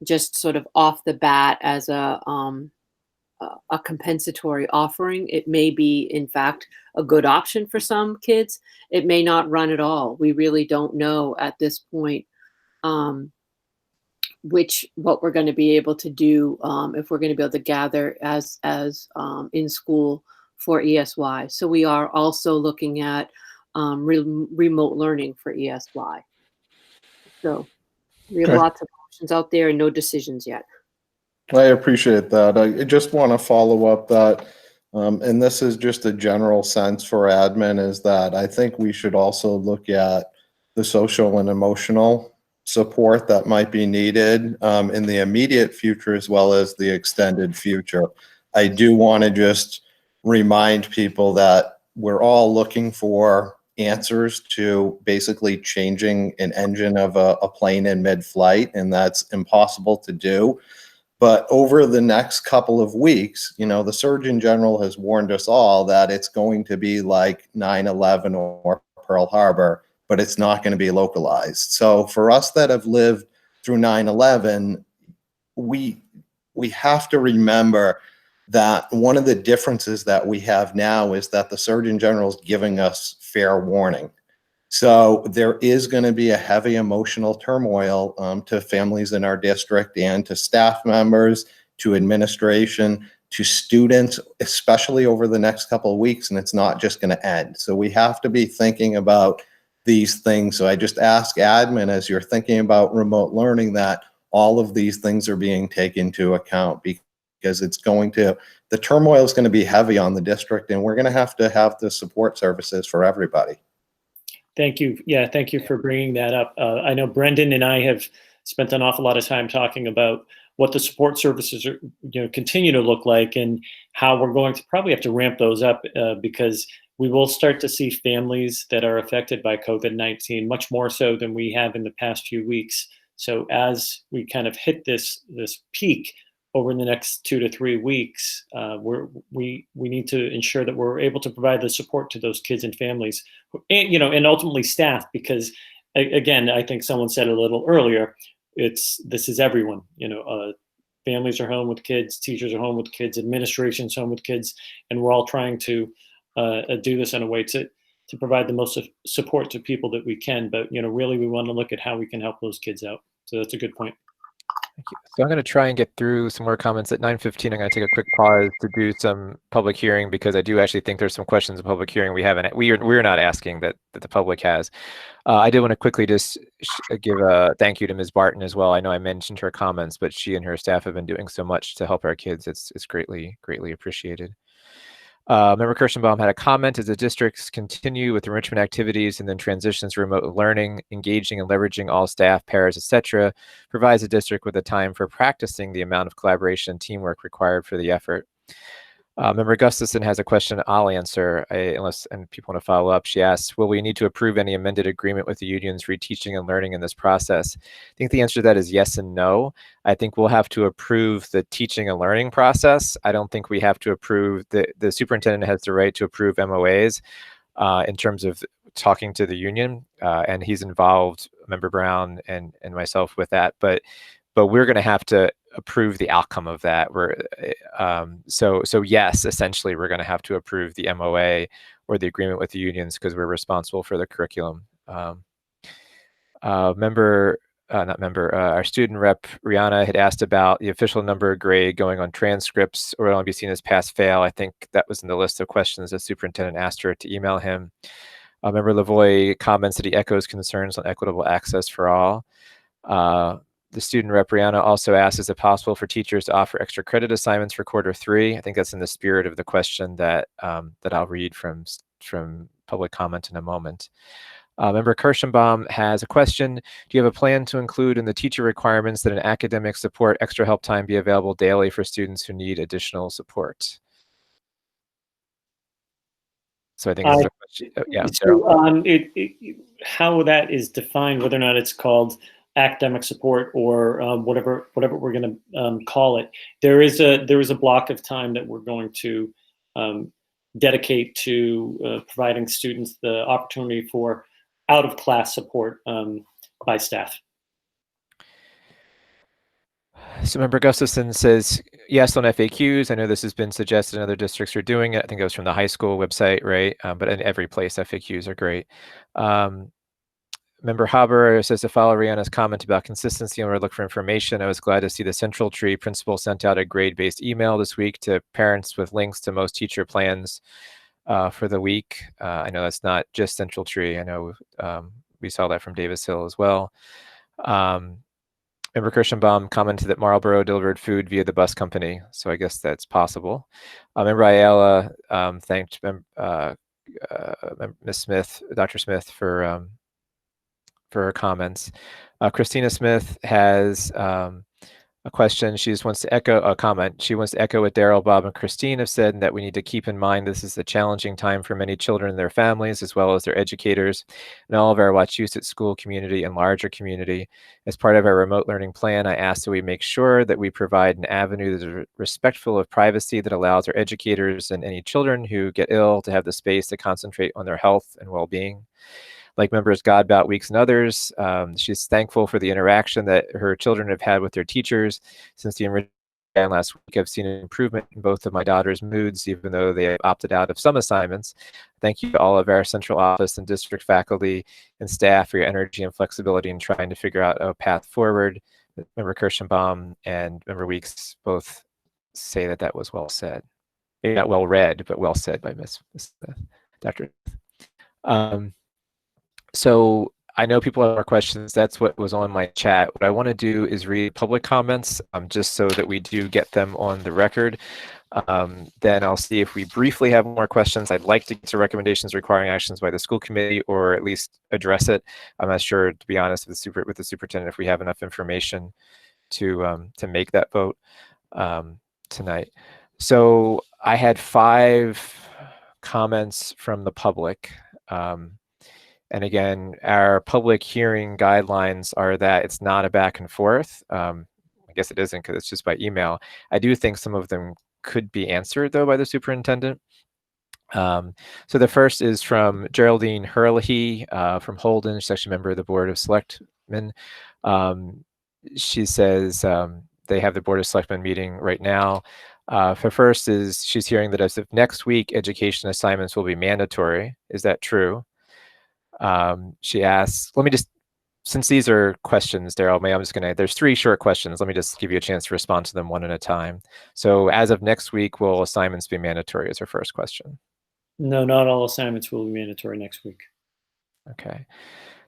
just sort of off the bat as a compensatory offering. It may be, in fact, a good option for some kids. It may not run at all. We really don't know at this point what we're going to be able to do, if we're going to be able to gather as in school for ESY. So we are also looking at remote learning for ESY. So we have lots of options out there and no decisions yet. I appreciate that. I just want to follow up that, and this is just a general sense for admin, is that I think we should also look at the social and emotional support that might be needed in the immediate future as well as the extended future. I do want to just remind people that we're all looking for answers to basically changing an engine of a plane in mid-flight, and that's impossible to do. But over the next couple of weeks, you know, the Surgeon General has warned us all that it's going to be like 9/11 or Pearl Harbor, but it's not going to be localized. So for us that have lived through 9/11, we have to remember that one of the differences that we have now is that the Surgeon General is giving us fair warning. So there is going to be a heavy emotional turmoil to families in our district and to staff members, to administration, to students, especially over the next couple of weeks, and it's not just going to end. So we have to be thinking about these things. So I just ask admin, as you're thinking about remote learning, that all of these things are being taken into account, because it's going to, the turmoil is going to be heavy on the district, and we're going to have the support services for everybody. Thank you. Yeah, thank you for bringing that up. I know Brendan and I have spent an awful lot of time talking about what the support services are, continue to look like, and how we're going to probably have to ramp those up because we will start to see families that are affected by COVID-19 much more so than we have in the past few weeks. So as we kind of hit this peak over the next 2 to 3 weeks, we need to ensure that we're able to provide the support to those kids and families, and ultimately staff, because again, I think someone said a little earlier, this is everyone. Families are home with kids, teachers are home with kids, administration's home with kids, and we're all trying to do this in a way to provide the most support to people that we can. But really, we want to look at how we can help those kids out. So that's a good point. Thank you. So I'm going to try and get through some more comments. At 9:15, I'm going to take a quick pause to do some public hearing, because I do actually think there's some questions in public hearing we're not asking that the public has. I did want to quickly just give a thank you to Ms. Barton as well. I know I mentioned her comments, but she and her staff have been doing so much to help our kids. It's greatly appreciated. Member Kirschenbaum had a comment: as the districts continue with enrichment activities and then transitions to remote learning, engaging and leveraging all staff, pairs, etc., provides the district with the time for practicing the amount of collaboration and teamwork required for the effort. Member Gustafson has a question I'll answer, unless people want to follow up. She asks, will we need to approve any amended agreement with the unions for teaching and learning in this process? I think the answer to that is yes and no. I think we'll have to approve the teaching and learning process. I don't think we have to approve, the superintendent has the right to approve MOAs in terms of talking to the union, and he's involved, Member Brown and myself, with that. But we're going to have to approve the outcome of that. So yes, essentially, we're going to have to approve the MOA or the agreement with the unions, because we're responsible for the curriculum. Our student rep Rihanna had asked about the official number of grade going on transcripts, or it'll only be seen as pass-fail. I think that was in the list of questions the superintendent asked her to email him. Member Lavoie comments that he echoes concerns on equitable access for all. The student rep Brianna also asked, is it possible for teachers to offer extra credit assignments for Q3? I think that's in the spirit of the question that I'll read from public comment in a moment. Member Kirschenbaum has a question. Do you have a plan to include in the teacher requirements that an academic support extra help time be available daily for students who need additional support? So I think that's a question. Yeah. So, how that is defined, whether or not it's called academic support or whatever we're going to call it, there is a block of time that we're going to dedicate to providing students the opportunity for out of class support by staff. So Member Gustafson says yes on FAQs. I know this has been suggested, and other districts are doing it. I think it was from the high school website, right? But in every place, FAQs are great. Member Haber says, to follow Rihanna's comment about consistency and where to look for information, I was glad to see the Central Tree principal sent out a grade-based email this week to parents with links to most teacher plans for the week. I know that's not just Central Tree. I know we saw that from Davis Hill as well. Member Kirschenbaum commented that Marlboro delivered food via the bus company, so I guess that's possible. Member Ayala thanked Ms. Smith, Dr. Smith, for for her comments. Christina Smith has a question. She just wants to echo a comment. She wants to echo what Daryl, Bob, and Christine have said, that we need to keep in mind this is a challenging time for many children and their families, as well as their educators, and all of our Wachusett school community and larger community. As part of our remote learning plan, I ask that we make sure that we provide an avenue that is respectful of privacy, that allows our educators and any children who get ill to have the space to concentrate on their health and well-being. Like members Godbout Weeks and others, she's thankful for the interaction that her children have had with their teachers since the enrichment plan last week. I've seen an improvement in both of my daughter's moods, even though they have opted out of some assignments. Thank you to all of our central office and district faculty and staff for your energy and flexibility in trying to figure out a path forward. Member Kirschenbaum and Member Weeks both say that that was well said. Maybe not well read, but well said by Ms. Dr. So I know people have more questions. That's what was on my chat. What I want to do is read public comments, just so that we do get them on the record. Then I'll see if we briefly have more questions. I'd like to get to recommendations requiring actions by the school committee, or at least address it. I'm not sure, to be honest, with the superintendent, if we have enough information to make that vote tonight. So I had 5 comments from the public. And again, our public hearing guidelines are that it's not a back and forth. I guess it isn't, because it's just by email. I do think some of them could be answered, though, by the superintendent. So the first is from Geraldine Herlihy from Holden. She's actually a member of the Board of Selectmen. She says they have the Board of Selectmen meeting right now. For first is she's hearing that as of next week, education assignments will be mandatory. Is that true? She asks, let me just, since these are questions, Daryl, I'm just gonna, there's 3 short questions. Let me just give you a chance to respond to them one at a time. So as of next week, will assignments be mandatory is her first question. No, not all assignments will be mandatory next week. Okay.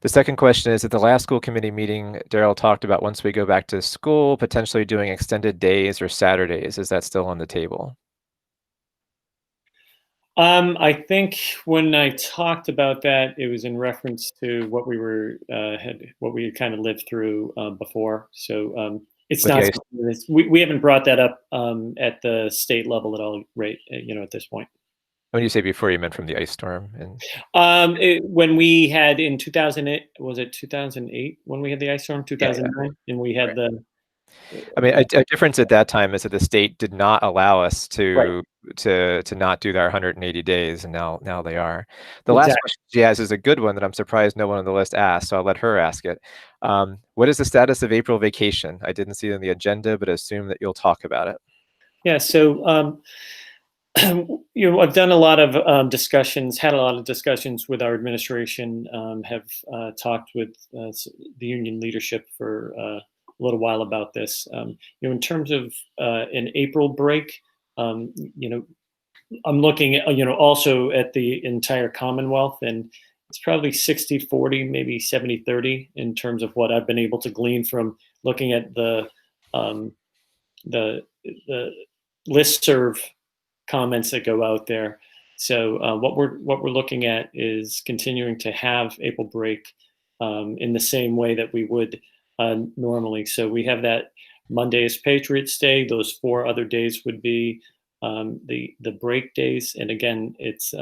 The second question is, at the last school committee meeting, Daryl talked about once we go back to school, potentially doing extended days or Saturdays. Is that still on the table? I think when I talked about that, it was in reference to what we were what we had kind of lived through before. So it's not. We haven't brought that up at the state level at all, right? At this point. When you say before, you meant from the ice storm, and when we had in 2008, was it 2008 when we had the ice storm? 2009, and we had the. I mean, a difference at that time is that the state did not allow us to not do our 180 days, and now they are. The last question she has is a good one that I'm surprised no one on the list asked, so I'll let her ask it. What is the status of April vacation? I didn't see it on the agenda, but assume that you'll talk about it. Yeah. So. I've done a lot of discussions, had a lot of discussions with our administration, have talked with the union leadership for a little while about this. In terms of an April break, I'm looking at, also at the entire Commonwealth, and it's probably 60-40, maybe 70-30 in terms of what I've been able to glean from looking at the listserv comments that go out there. So what we're looking at is continuing to have April break in the same way that we would normally. So we have that Monday is Patriots Day. Those 4 other days would be the break days. And again, it's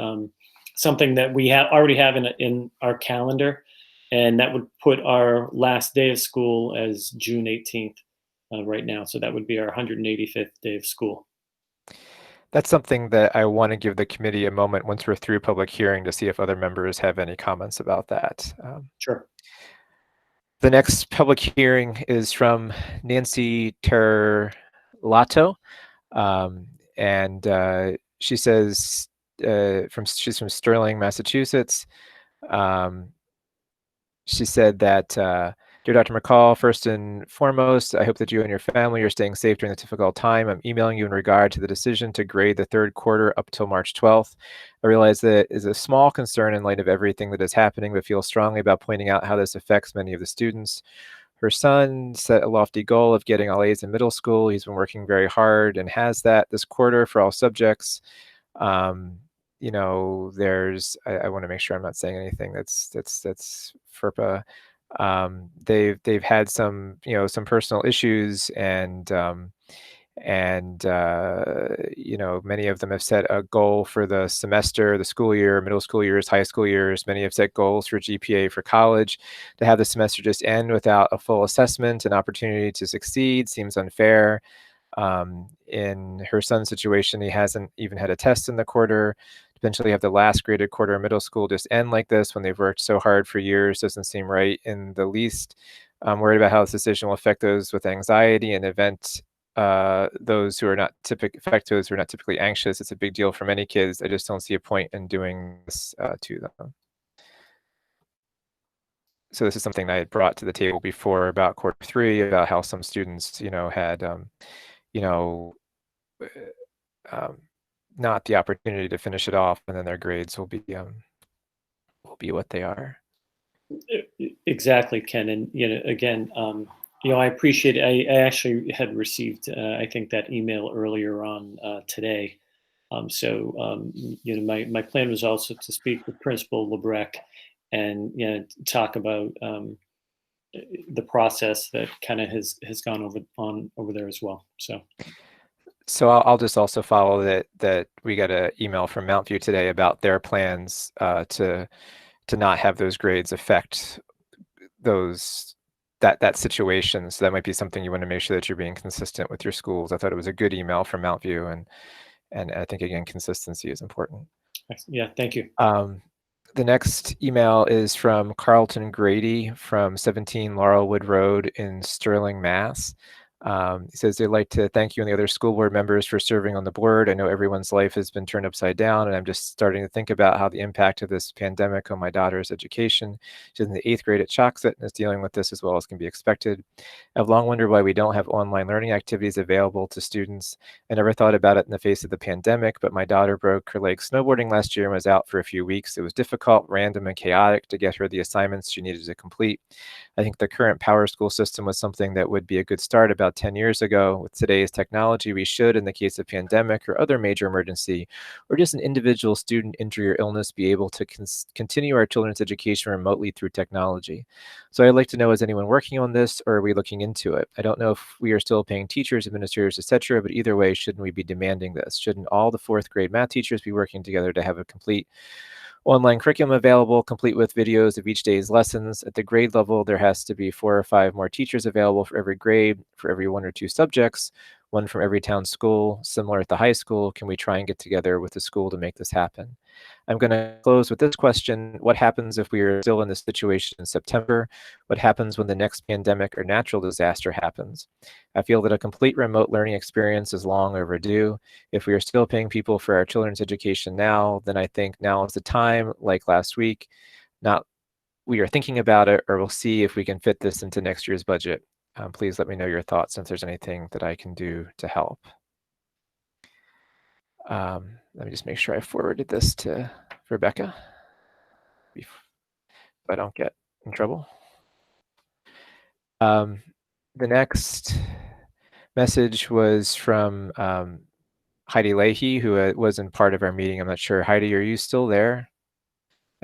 something that we already have in our calendar, and that would put our last day of school as June 18th right now. So that would be our 185th day of school. That's something that I want to give the committee a moment once we're through public hearing to see if other members have any comments about that. Sure. The next public hearing is from Nancy Terlato, and she says she's from Sterling, Massachusetts. She said that, Dear Dr. McCall, first and foremost, I hope that you and your family are staying safe during the difficult time. I'm emailing you in regard to the decision to grade the 3rd quarter up till March 12th. I realize that it is a small concern in light of everything that is happening, but feel strongly about pointing out how this affects many of the students. Her son set a lofty goal of getting all A's in middle school. He's been working very hard and has that this quarter for all subjects. There's, I want to make sure I'm not saying anything that's FERPA. They've had some some personal issues, and many of them have set a goal for the semester, the school year, middle school years, high school years. Many have set goals for GPA for college. To have the semester just end without a full assessment and opportunity to succeed seems unfair. In her son's situation, he hasn't even had a test in the quarter. To potentially have the last graded quarter of middle school just end like this when they've worked so hard for years doesn't seem right in the least. I'm worried about how this decision will affect those with anxiety and those who are not typically anxious. It's a big deal for many kids. I just don't see a point in doing this to them. So this is something I had brought to the table before about quarter 3, about how some students, had, not the opportunity to finish it off, and then their grades will be what they are. Exactly, Ken. And again, I appreciate it. I actually had received, I think, that email earlier on today. My plan was also to speak with Principal Lebrecq and talk about the process that kind of has gone over there as well. So I'll just also follow that we got an email from Mountview today about their plans to not have those grades affect that situation. So that might be something you want to make sure that you're being consistent with your schools. I thought it was a good email from Mountview, and I think, again, consistency is important. Yeah, thank you. The next email is from Carlton Grady from 17 Laurelwood Road in Sterling, Mass. He says they'd like to thank you and the other school board members for serving on the board. I know everyone's life has been turned upside down, and I'm just starting to think about how the impact of this pandemic on my daughter's education. She's in the 8th grade at Wachusett and is dealing with this as well as can be expected. I've long wondered why we don't have online learning activities available to students. I never thought about it in the face of the pandemic, but my daughter broke her leg snowboarding last year and was out for a few weeks. It was difficult, random, and chaotic to get her the assignments she needed to complete. I think the current Power School system was something that would be a good start about 10 years ago. With today's technology, we should, in the case of pandemic or other major emergency, or just an individual student injury or illness, be able to continue our children's education remotely through technology. So I'd like to know, is anyone working on this, or are we looking into it? I don't know if we are still paying teachers, administrators, etc., but either way, shouldn't we be demanding this? Shouldn't all the 4th grade math teachers be working together to have a complete online curriculum available, complete with videos of each day's lessons? At the grade level, there has to be 4 or 5 more teachers available for every grade, for every 1 or 2 subjects, one from every town school. Similar at the high school, can we try and get together with the school to make this happen? I'm going to close with this question. What happens if we are still in this situation in September? What happens when the next pandemic or natural disaster happens? I feel that a complete remote learning experience is long overdue. If we are still paying people for our children's education now, then I think now is the time, like last week, not we are thinking about it, or we'll see if we can fit this into next year's budget. Please let me know your thoughts if there's anything that I can do to help. Let me just make sure I forwarded this to Rebecca if I don't get in trouble. The next message was from Heidi Leahy, who wasn't part of our meeting. I'm not sure. Heidi, are you still there?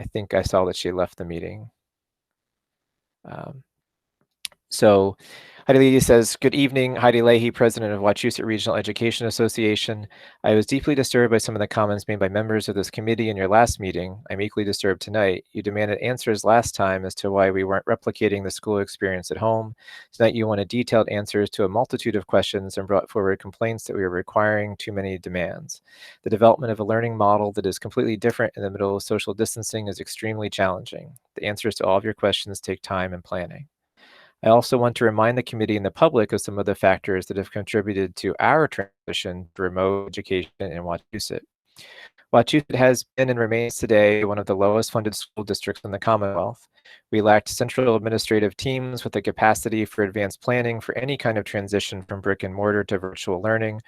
I think I saw that she left the meeting. So Heidi Leahy says, good evening, Heidi Leahy, president of Wachusett Regional Education Association. I was deeply disturbed by some of the comments made by members of this committee in your last meeting. I'm equally disturbed tonight. You demanded answers last time as to why we weren't replicating the school experience at home. Tonight you wanted detailed answers to a multitude of questions and brought forward complaints that we were requiring too many demands. The development of a learning model that is completely different in the middle of social distancing is extremely challenging. The answers to all of your questions take time and planning. I also want to remind the committee and the public of some of the factors that have contributed to our transition to remote education in Wachusett. Wachusett has been and remains today one of the lowest funded school districts in the Commonwealth. We lacked central administrative teams with the capacity for advanced planning for any kind of transition from brick and mortar to virtual learning,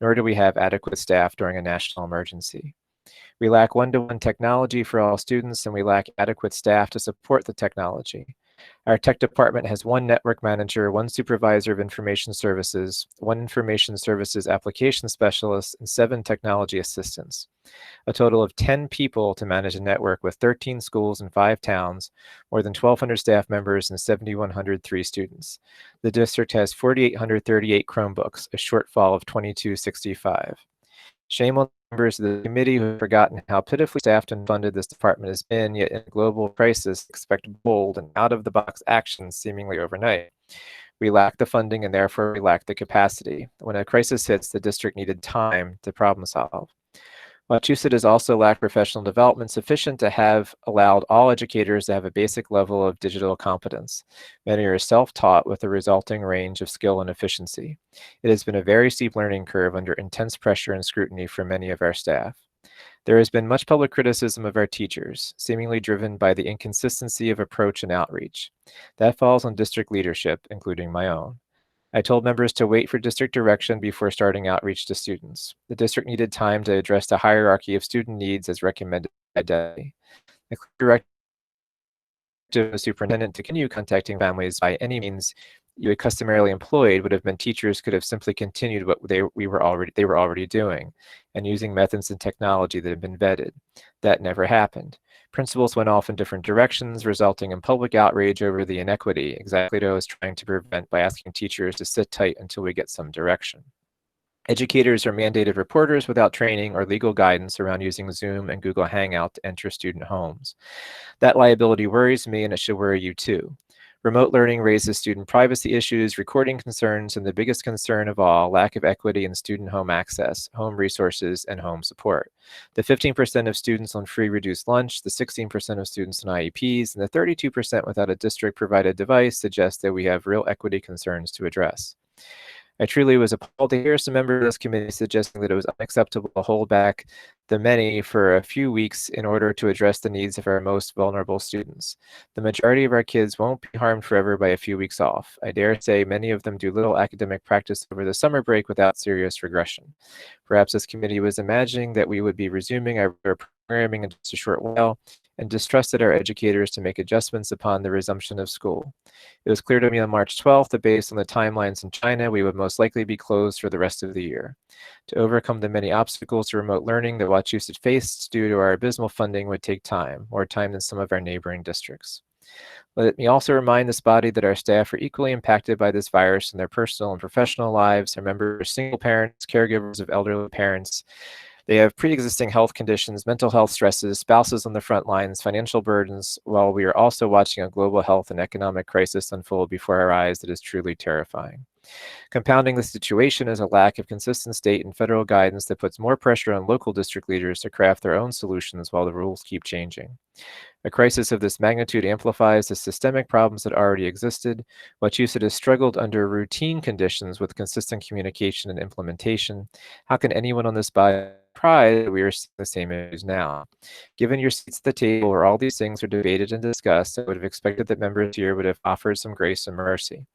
nor do we have adequate staff during a national emergency. We lack one-to-one technology for all students, and we lack adequate staff to support the technology. Our tech department has one network manager, one supervisor of information services, one information services application specialist, and 7 technology assistants. A total of 10 people to manage a network with 13 schools in 5 towns, more than 1,200 staff members, and 7,103 students. The district has 4,838 Chromebooks, a shortfall of 2,265. Shame on members of the committee who have forgotten how pitifully staffed and funded this department has been, yet in a global crisis expect bold and out-of-the-box actions seemingly overnight. We lack the funding and therefore we lack the capacity. When a crisis hits, the district needed time to problem solve. Wachusett has also lacked professional development sufficient to have allowed all educators to have a basic level of digital competence. Many are self-taught with a resulting range of skill and efficiency. It has been a very steep learning curve under intense pressure and scrutiny for many of our staff. There has been much public criticism of our teachers, seemingly driven by the inconsistency of approach and outreach. That falls on district leadership, including my own. I told members to wait for district direction before starting outreach to students. The district needed time to address the hierarchy of student needs as recommended by DEI. The directive of the superintendent to continue contacting families by any means you had customarily employed would have meant teachers could have simply continued what they were already doing and using methods and technology that had been vetted. That never happened. Principals went off in different directions, resulting in public outrage over the inequity, exactly what I was trying to prevent by asking teachers to sit tight until we get some direction. Educators are mandated reporters without training or legal guidance around using Zoom and Google Hangout to enter student homes. That liability worries me, and it should worry you too. Remote learning raises student privacy issues, recording concerns, and the biggest concern of all, lack of equity in student home access, home resources, and home support. The 15% of students on free reduced lunch, the 16% of students on IEPs, and the 32% without a district-provided device suggest that we have real equity concerns to address. I truly was appalled to hear some members of this committee suggesting that it was unacceptable to hold back the many for a few weeks in order to address the needs of our most vulnerable students. The majority of our kids won't be harmed forever by a few weeks off. I dare say many of them do little academic practice over the summer break without serious regression. Perhaps this committee was imagining that we would be resuming our programming in just a short while and distrusted our educators to make adjustments upon the resumption of school. It was clear to me on March 12th that based on the timelines in China, we would most likely be closed for the rest of the year. To overcome the many obstacles to remote learning that Wachusett faced due to our abysmal funding would take time, more time than some of our neighboring districts. Let me also remind this body that our staff are equally impacted by this virus in their personal and professional lives. Our members are single parents, caregivers of elderly parents. They have pre-existing health conditions, mental health stresses, spouses on the front lines, financial burdens, while we are also watching a global health and economic crisis unfold before our eyes that is truly terrifying. Compounding the situation is a lack of consistent state and federal guidance that puts more pressure on local district leaders to craft their own solutions while the rules keep changing. A crisis of this magnitude amplifies the systemic problems that already existed. Wachusett has struggled under routine conditions with consistent communication and implementation. How can anyone on this body surprised that we are seeing the same issues now? Given your seats at the table where all these things are debated and discussed, I would have expected that members here would have offered some grace and mercy.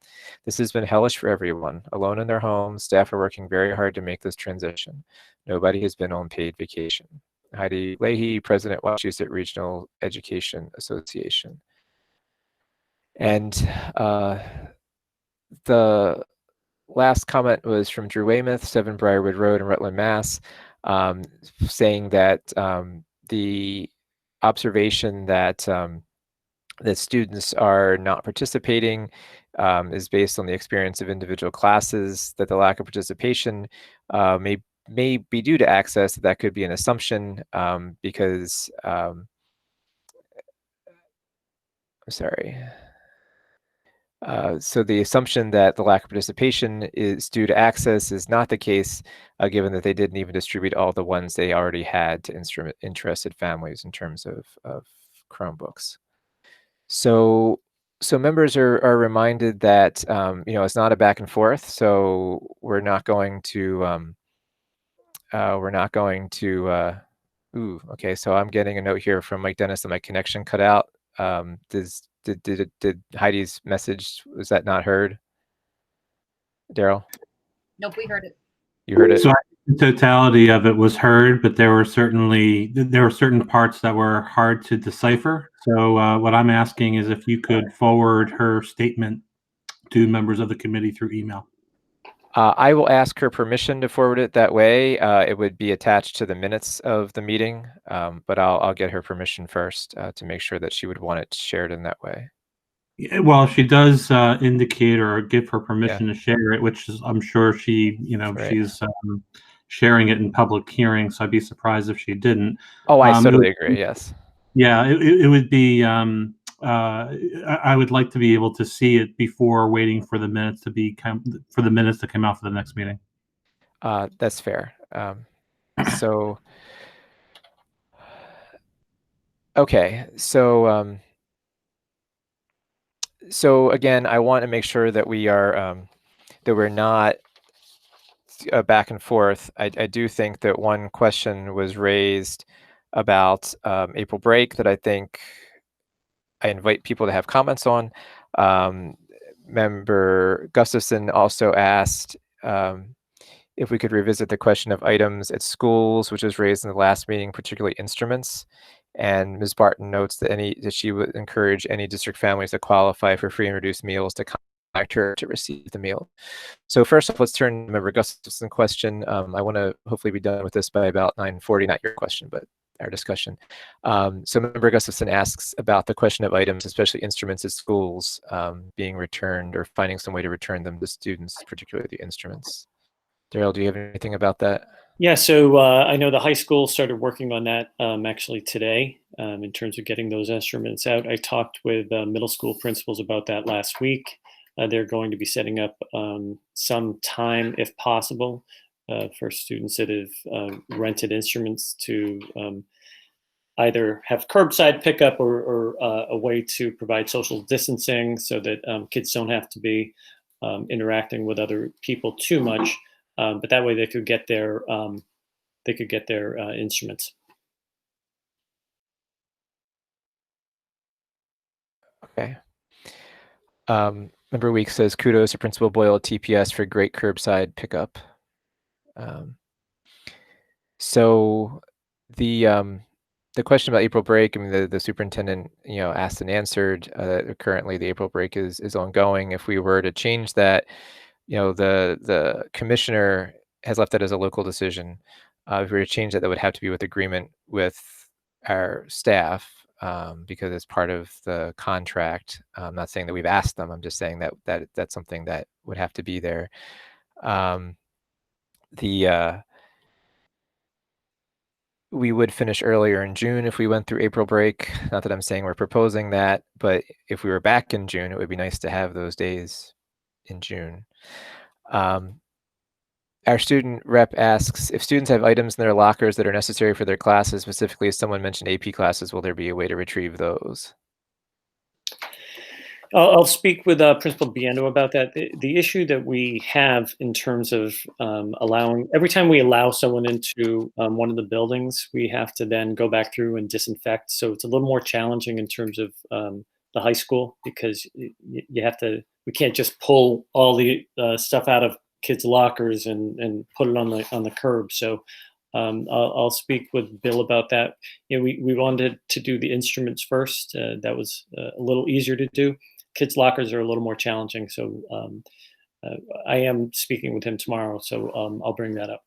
This has been hellish for everyone. Alone in their homes, staff are working very hard to make this transition. Nobody has been on paid vacation. Heidi Leahy, President, Wachusett Regional Education Association. And the last comment was from Drew Weymouth, 7 Briarwood Road in Rutland, Mass., saying that the observation that that students are not participating is based on the experience of individual classes, that the lack of participation may be due to access. That could be an assumption because, sorry. So the assumption that the lack of participation is due to access is not the case, given that they didn't even distribute all the ones they already had to interested families in terms of Chromebooks. So members are reminded that it's not a back and forth. So we're not going to okay, so I'm getting a note here from Mike Dennis that my connection cut out. Did Heidi's message, was that not heard? Daryl? Nope, we heard it. You heard it? So the totality of it was heard, but there were certain parts that were hard to decipher. So what I'm asking is if you could forward her statement to members of the committee through email. I will ask her permission to forward it that way. It would be attached to the minutes of the meeting, but I'll get her permission first to make sure that she would want it shared in that way. Yeah, well, she does indicate or give her permission to share it, which is, I'm sure she, she's sharing it in public hearing. So I'd be surprised if she didn't. Oh, I totally agree. Yes. Yeah, it would be. I would like to be able to see it before waiting for the minutes to come out for the next meeting. That's fair. So, okay, so so again, I want to make sure that we are that we're not back and forth. I do think that one question was raised about April break that I think I invite people to have comments on. Member Gustafson also asked if we could revisit the question of items at schools, which was raised in the last meeting, particularly instruments. And Ms. Barton notes that she would encourage any district families that qualify for free and reduced meals to contact her to receive the meal. So first off, let's turn to Member Gustafson's question. I want to hopefully be done with this by about 9:40, not your question, but our discussion. So Member Gustafson asks about the question of items, especially instruments at schools, being returned or finding some way to return them to students, particularly the instruments. Daryl, do you have anything about that? Yeah, so I know the high school started working on that actually today in terms of getting those instruments out. I talked with middle school principals about that last week. They're going to be setting up some time, if possible, for students that have rented instruments to either have curbside pickup or a way to provide social distancing so that kids don't have to be interacting with other people too much. But that way they could get their instruments. Okay. Member Weeks says kudos to Principal Boyle at TPS for great curbside pickup. So the question about April break, I mean, the superintendent, asked and answered. Currently, the April break is ongoing. If we were to change that, the commissioner has left that as a local decision. If we were to change that, that would have to be with agreement with our staff because it's part of the contract. I'm not saying that we've asked them. I'm just saying that that's something that would have to be there. We would finish earlier in June if we went through April break. Not that I'm saying we're proposing that, but if we were back in June, it would be nice to have those days in June. Our student rep asks, if students have items in their lockers that are necessary for their classes, specifically as someone mentioned AP classes, will there be a way to retrieve those? I'll speak with Principal Biendo about that. The issue that we have in terms of every time we allow someone into one of the buildings, we have to then go back through and disinfect. So it's a little more challenging in terms of the high school because we can't just pull all the stuff out of kids' lockers and put it on the curb. So I'll speak with Bill about that. We wanted to do the instruments first. That was a little easier to do. Kids' lockers are a little more challenging, so I am speaking with him tomorrow, so I'll bring that up.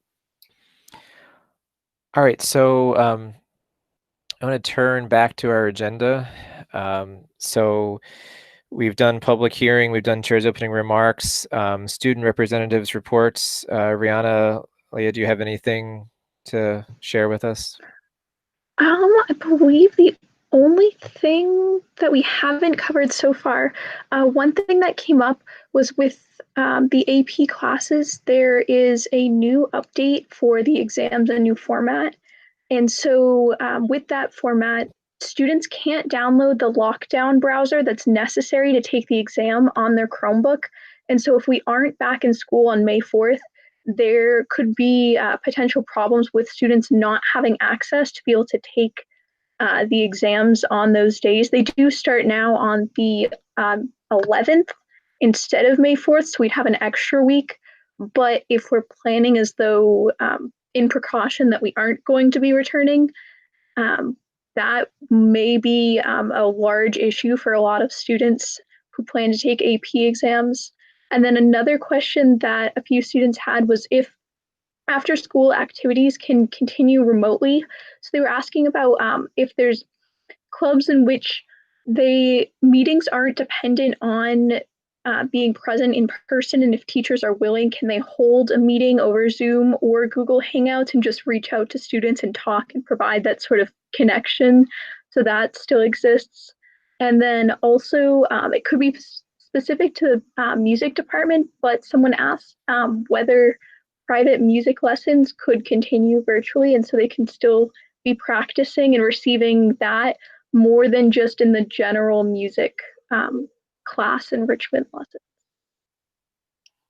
All right, so I want to turn back to our agenda. So we've done public hearing, we've done chair's opening remarks, student representatives reports. Rihanna, Leah, do you have anything to share with us? I believe the only thing that we haven't covered so far, one thing that came up was with the AP classes, there is a new update for the exams, a new format. And so with that format, students can't download the lockdown browser that's necessary to take the exam on their Chromebook. And so if we aren't back in school on May 4th, there could be potential problems with students not having access to be able to take the exams on those days. They do start now on the 11th instead of May 4th, so we'd have an extra week. But if we're planning as though in precaution that we aren't going to be returning, that may be a large issue for a lot of students who plan to take AP exams. And then another question that a few students had was if after school activities can continue remotely. So they were asking about if there's clubs in which meetings aren't dependent on being present in person, and if teachers are willing, can they hold a meeting over Zoom or Google Hangouts and just reach out to students and talk and provide that sort of connection? So that still exists. And then also it could be specific to the music department, but someone asked whether private music lessons could continue virtually, and so they can still be practicing and receiving that more than just in the general music class enrichment lessons.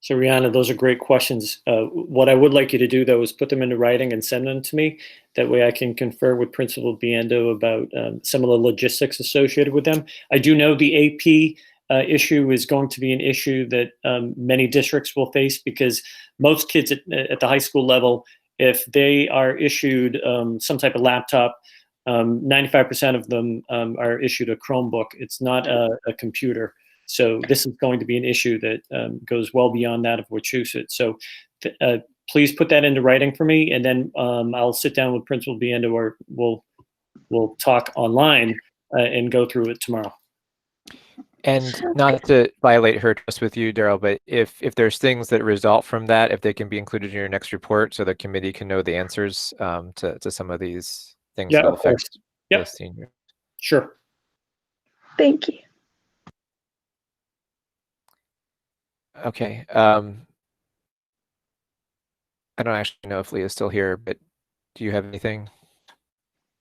So Rihanna, those are great questions. What I would like you to do, though, is put them into writing and send them to me. That way I can confer with Principal Biendo about some of the logistics associated with them. I do know the AP issue is going to be an issue that many districts will face, because most kids at the high school level, if they are issued some type of laptop, 95% of them are issued a Chromebook. It's not a computer. So this is going to be an issue that goes well beyond that of Wachusett. So please put that into writing for me, and then I'll sit down with Principal Biendo, or we'll talk online and go through it tomorrow. And not to violate her trust with you, Daryl, but if there's things that result from that, if they can be included in your next report so the committee can know the answers to some of these things that will affect the seniors. Sure. Thank you. Okay. I don't actually know if Leah's still here, but do you have anything?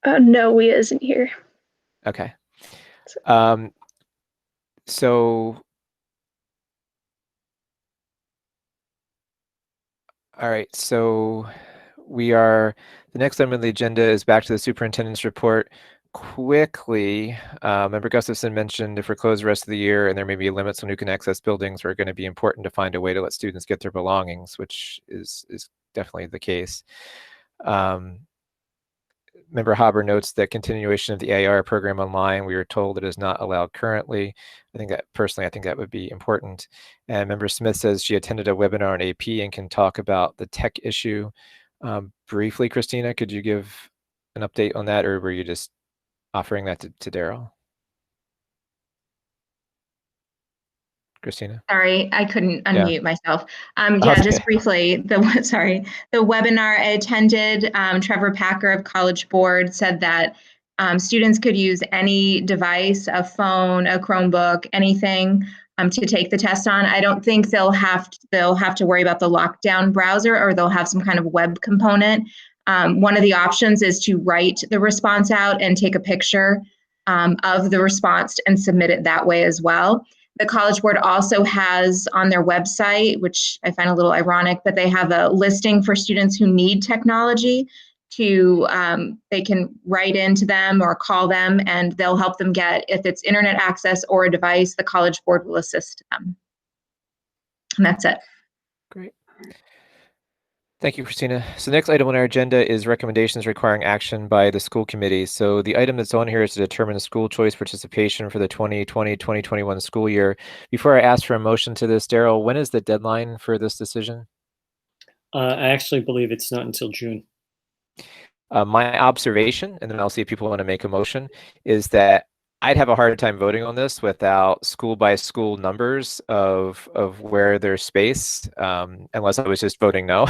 No, Leah isn't here. Okay. So, all right. So the next item on the agenda is back to the superintendent's report. Quickly, Member Gustafson mentioned if we're closed the rest of the year and there may be limits on who can access buildings, we're going to be important to find a way to let students get their belongings, which is definitely the case. Member Haber notes that continuation of the AR program online, we were told it is not allowed currently. I think that would be important. And Member Smith says she attended a webinar on AP and can talk about the tech issue. Briefly, Christina, could you give an update on that, or were you just offering that to Daryl? Christina? Sorry, I couldn't unmute myself. Just briefly, the webinar I attended, Trevor Packer of College Board said that students could use any device, a phone, a Chromebook, anything to take the test on. I don't think they'll have to worry about the lockdown browser, or they'll have some kind of web component. One of the options is to write the response out and take a picture of the response and submit it that way as well. The College Board also has on their website, which I find a little ironic, but they have a listing for students who need technology they can write into them or call them, and they'll help them get, if it's internet access or a device, the College Board will assist them. And that's it. Great. Thank you, Christina. So the next item on our agenda is recommendations requiring action by the school committee. So the item that's on here is to determine school choice participation for the 2020-2021 school year. Before I ask for a motion to this, Daryl, when is the deadline for this decision? I actually believe it's not until June. My observation, and then I'll see if people want to make a motion, is that I'd have a hard time voting on this without school by school numbers of where there's space, unless I was just voting no.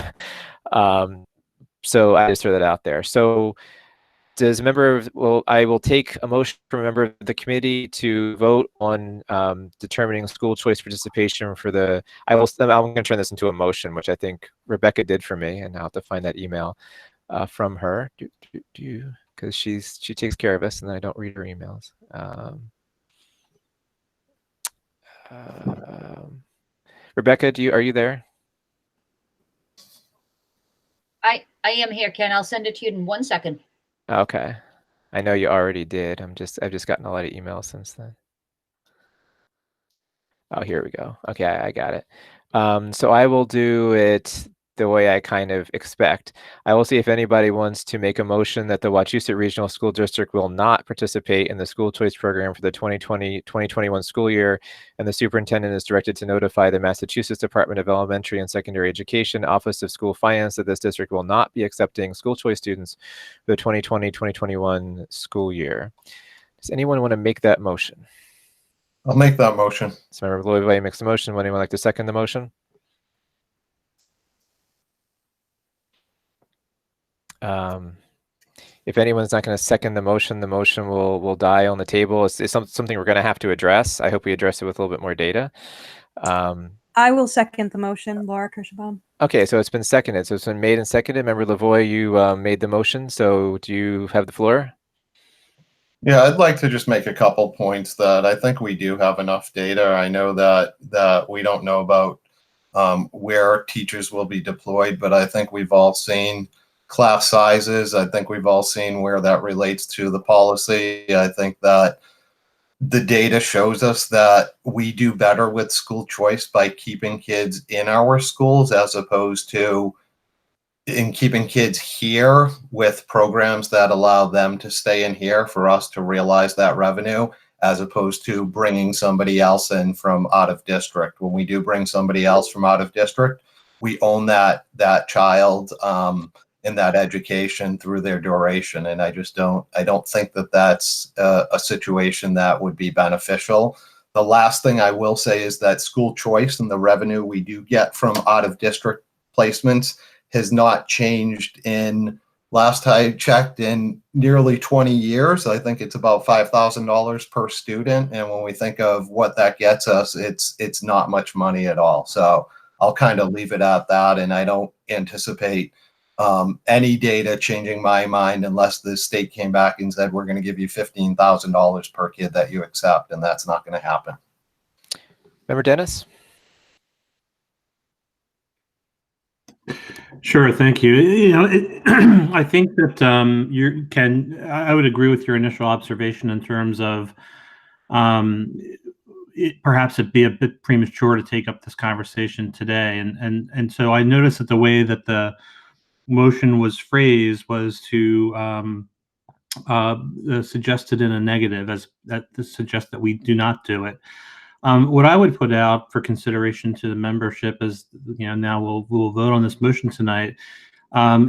So I just throw that out there. So does a member of, I will take a motion from a member of the committee to vote on determining school choice participation for I'm going to turn this into a motion, which I think Rebecca did for me, and I'll have to find that email from her. Because she takes care of us, and I don't read her emails. Rebecca, are you there? I am here, Ken. I'll send it to you in 1 second. Okay, I know you already did. I've just gotten a lot of emails since then. Oh, here we go. Okay, I got it. So I will do it the way I kind of expect. I will see if anybody wants to make a motion that the Wachusett Regional School District will not participate in the school choice program for the 2020-2021 school year, and the superintendent is directed to notify the Massachusetts Department of Elementary and Secondary Education, Office of School Finance, that this district will not be accepting school choice students for the 2020-2021 school year. Does anyone want to make that motion? I'll make that motion. So Member Loy makes the motion. Would anyone like to second the motion? If anyone's not going to second the motion will die on the table. It's something we're going to have to address. I hope we address it with a little bit more data. I will second the motion, Laura Kirschenbaum. Okay, so it's been seconded. So it's been made and seconded. Member Lavoie, you made the motion. So do you have the floor? Yeah, I'd like to just make a couple points that I think we do have enough data. I know that we don't know about where teachers will be deployed, but I think we've all seen class sizes. I think we've all seen where that relates to the policy. I think that the data shows us that we do better with school choice by keeping kids in our schools as opposed to in keeping kids here with programs that allow them to stay in here for us to realize that revenue, as opposed to bringing somebody else in from out of district. When we do bring somebody else from out of district, we own that child in that education through their duration. And I don't think that that's a situation that would be beneficial. The last thing I will say is that school choice and the revenue we do get from out of district placements has not changed in, last I checked, in nearly 20 years. I think it's about $5,000 per student. And when we think of what that gets us, it's not much money at all. So I'll kind of leave it at that. And I don't anticipate any data changing my mind unless the state came back and said, we're going to give you $15,000 per kid that you accept. And that's not going to happen. Member Dennis? Sure, thank you. You know, I think that I would agree with your initial observation in terms of perhaps it'd be a bit premature to take up this conversation today. And so I noticed that the way that the motion was phrased was to suggested in a negative, as that suggests that we do not do it. What I would put out for consideration to the membership is, now we'll vote on this motion tonight,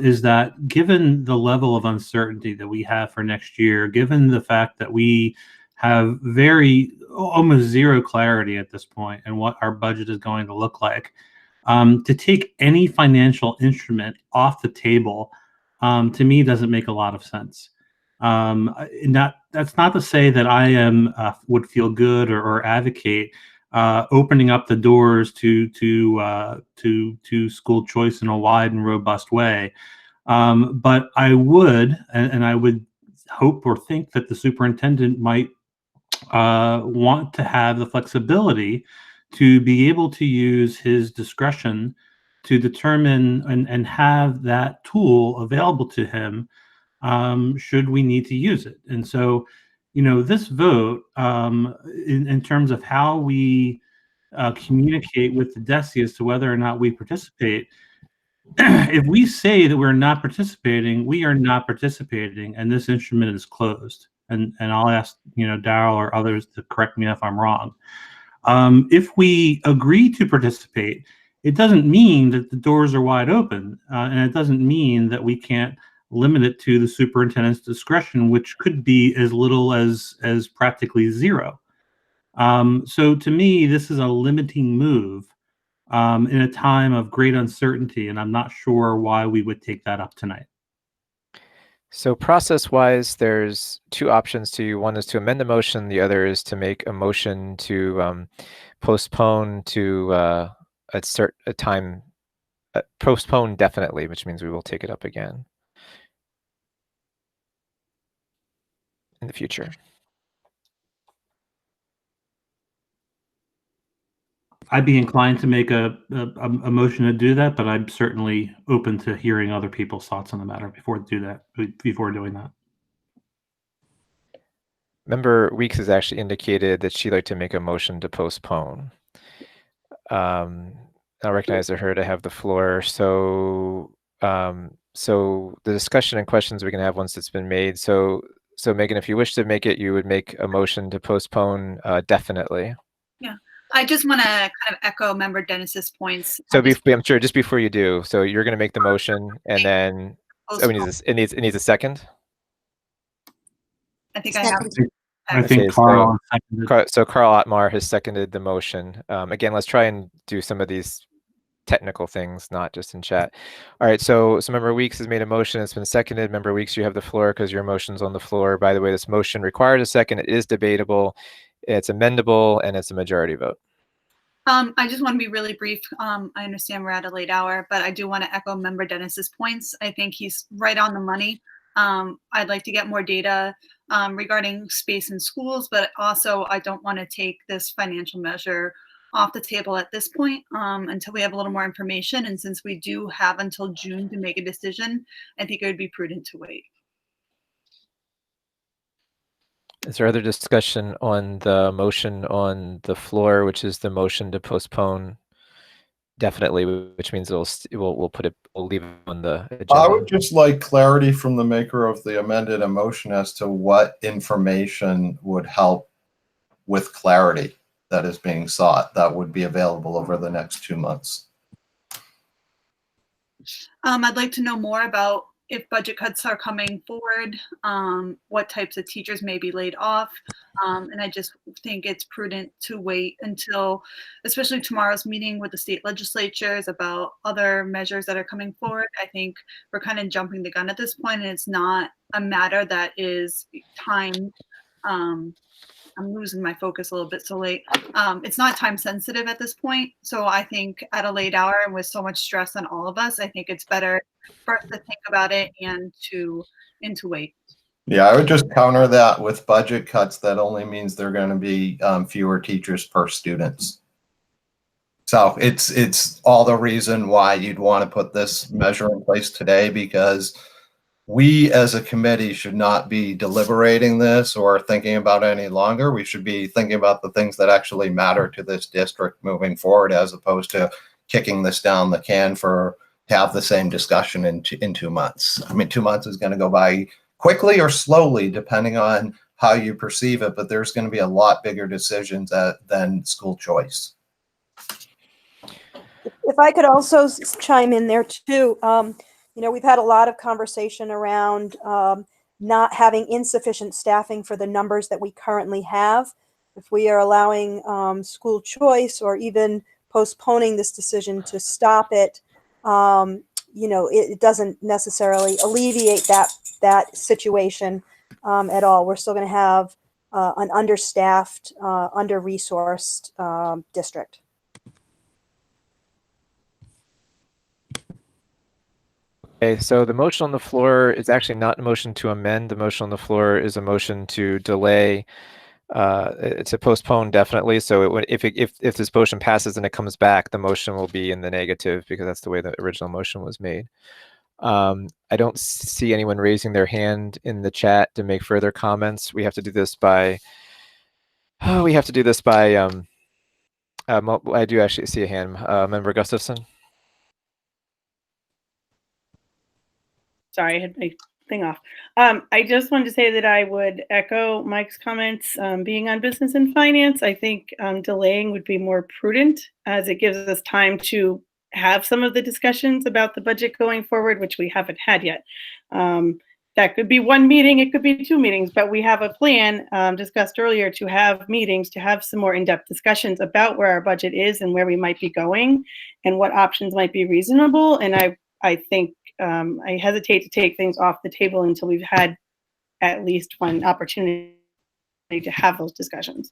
is that given the level of uncertainty that we have for next year, given the fact that we have almost zero clarity at this point and what our budget is going to look like, to take any financial instrument off the table, to me, doesn't make a lot of sense. That's not to say that I would feel good or advocate opening up the doors to school choice in a wide and robust way, but I would, and I would hope or think that the superintendent might want to have the flexibility to be able to use his discretion to determine and have that tool available to him should we need to use it. And so, this vote, in terms of how we communicate with the DESE as to whether or not we participate, if we say that we're not participating, we are not participating, and this instrument is closed. And I'll ask, Darrell or others to correct me if I'm wrong. If we agree to participate, it doesn't mean that the doors are wide open, and it doesn't mean that we can't limit it to the superintendent's discretion, which could be as little as practically zero. So to me, this is a limiting move in a time of great uncertainty, and I'm not sure why we would take that up tonight. So process-wise, there's two options to you. One is to amend the motion. The other is to make a motion to postpone to a time, postpone definitely, which means we will take it up again in the future. I'd be inclined to make a motion to do that, but I'm certainly open to hearing other people's thoughts on the matter before doing that. Member Weeks has actually indicated that she'd like to make a motion to postpone. I'll recognize her to have the floor. So, so the discussion and questions we can have once it's been made. So Megan, if you wish to make it, you would make a motion to postpone definitely. Yeah, I just want to kind of echo Member Dennis's points. So I'm sure just before you do, so you're going to make the motion, and then it needs a second. I think I have. I think Carl seconded. So Carl Ottmar has seconded the motion. Again, let's try and do some of these technical things, not just in chat. All right, so Member Weeks has made a motion. It's been seconded. Member Weeks, you have the floor because your motion's on the floor. By the way, this motion requires a second. It is debatable. It's amendable, and it's a majority vote. I just want to be really brief. I understand we're at a late hour, but I do want to echo Member Dennis's points. I think he's right on the money. I'd like to get more data regarding space in schools, but also I don't want to take this financial measure off the table at this point until we have a little more information. And since we do have until June to make a decision, I think it would be prudent to wait. Is there other discussion on the motion on the floor, which is the motion to postpone definitely, which means we'll leave it on the agenda? I would just like clarity from the maker of the amended motion as to what information would help with clarity that is being sought that would be available over the next 2 months. I'd like to know more about if budget cuts are coming forward, what types of teachers may be laid off. And I just think it's prudent to wait until, especially tomorrow's meeting with the state legislatures about other measures that are coming forward. I think we're kind of jumping the gun at this point, and it's not a matter that is timed. I'm losing my focus a little bit so late. It's not time sensitive at this point. So I think at a late hour and with so much stress on all of us, I think it's better for us to think about it and to wait. Yeah, I would just counter that with budget cuts. That only means there are going to be fewer teachers per students. So it's all the reason why you'd want to put this measure in place today, because we as a committee should not be deliberating this or thinking about it any longer. We should be thinking about the things that actually matter to this district moving forward, as opposed to kicking this down the can to have the same discussion in 2 months. I mean, 2 months is going to go by quickly or slowly, depending on how you perceive it, but there's going to be a lot bigger decisions than school choice. If I could also chime in there too, we've had a lot of conversation around not having insufficient staffing for the numbers that we currently have. If we are allowing school choice or even postponing this decision to stop it, it doesn't necessarily alleviate that situation at all. We're still going to have an understaffed, under-resourced district. Okay, so the motion on the floor is actually not a motion to amend. The motion on the floor is a motion to delay. It's a postpone definitely. So if this motion passes and it comes back, the motion will be in the negative because that's the way the original motion was made. I don't see anyone raising their hand in the chat to make further comments. We have to do this by. I do actually see a hand. Member Gustafson. Sorry, I had my thing off. I just wanted to say that I would echo Mike's comments. Being on business and finance, I think delaying would be more prudent, as it gives us time to have some of the discussions about the budget going forward, which we haven't had yet. That could be one meeting, it could be 2 meetings, but we have a plan discussed earlier to have meetings, to have some more in-depth discussions about where our budget is and where we might be going and what options might be reasonable. And I think I hesitate to take things off the table until we've had at least one opportunity to have those discussions.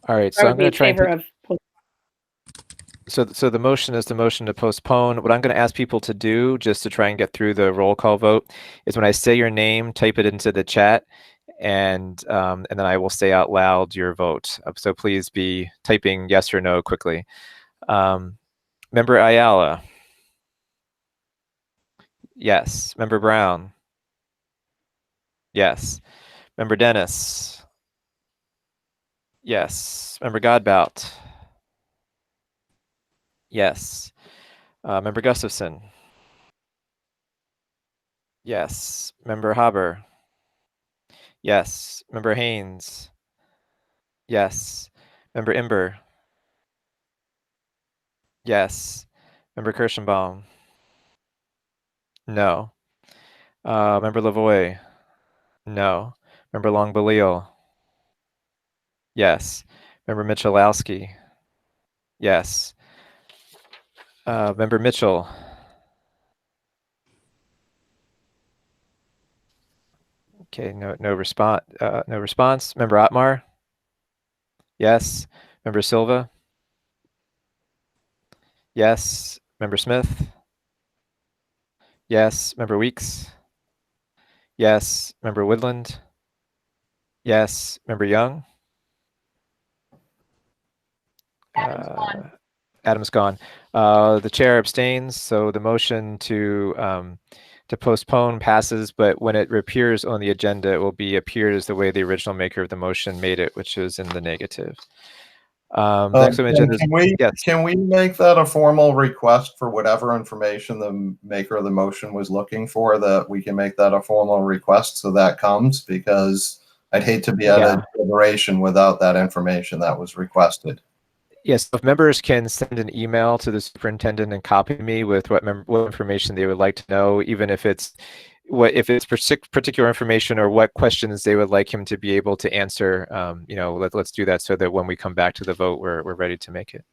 All right, so I'm going to try so the motion is the motion to postpone. What I'm going to ask people to do, just to try and get through the roll call vote, is when I say your name, type it into the chat, and then I will say out loud your vote. So please be typing yes or no quickly. Member Ayala. Yes. Member Brown. Yes. Member Dennis. Yes. Member Godbout. Yes. Member Gustafson? Yes. Member Haber? Yes. Member Haynes? Yes. Member Imber? Yes. Member Kirschenbaum? No. Member Lavoie? No. Member Long-Balil? Yes. Member Michalowski? Yes. Member Mitchell? Okay, no response. No response. Member Otmar? Yes. Member Silva? Yes. Member Smith? Yes. Member Weeks? Yes. Member Woodland? Yes. Member Young? Adam's gone. The chair abstains, so the motion to postpone passes, but when it appears on the agenda, it will appeared as the way the original maker of the motion made it, which is in the negative. Next on the agenda is, yes. Can we make that a formal request for whatever information the maker of the motion was looking for, that we can make that a formal request so that comes? Because I'd hate to be at a deliberation without that information that was requested. Yes, if members can send an email to the superintendent and copy me with what information they would like to know, even if it's particular information or what questions they would like him to be able to answer. Let's do that so that when we come back to the vote, we're ready to make it.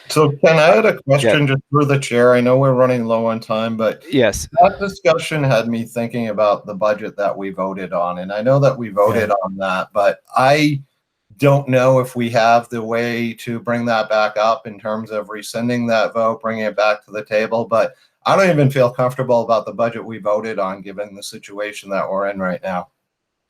So can I add a question just through the chair? I know we're running low on time, but yes, that discussion had me thinking about the budget that we voted on. And I know that we voted on that, but I don't know if we have the way to bring that back up in terms of rescinding that vote, bringing it back to the table. But I don't even feel comfortable about the budget we voted on, given the situation that we're in right now.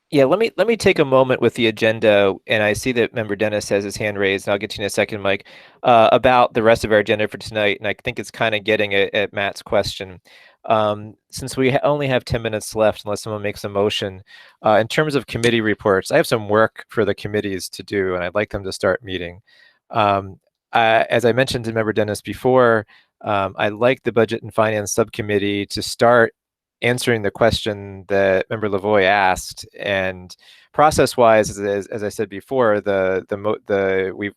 Yeah, let me take a moment with the agenda, and I see that member Dennis has his hand raised, and I'll get to you in a second, Mike, about the rest of our agenda for tonight, and I think it's kind of getting at Matt's question. Since we only have 10 minutes left, unless someone makes a motion, in terms of committee reports, I have some work for the committees to do, and I'd like them to start meeting. As I mentioned to member Dennis before, I'd like the Budget and Finance Subcommittee to start answering the question that member Lavoie asked, and process-wise, as I said before,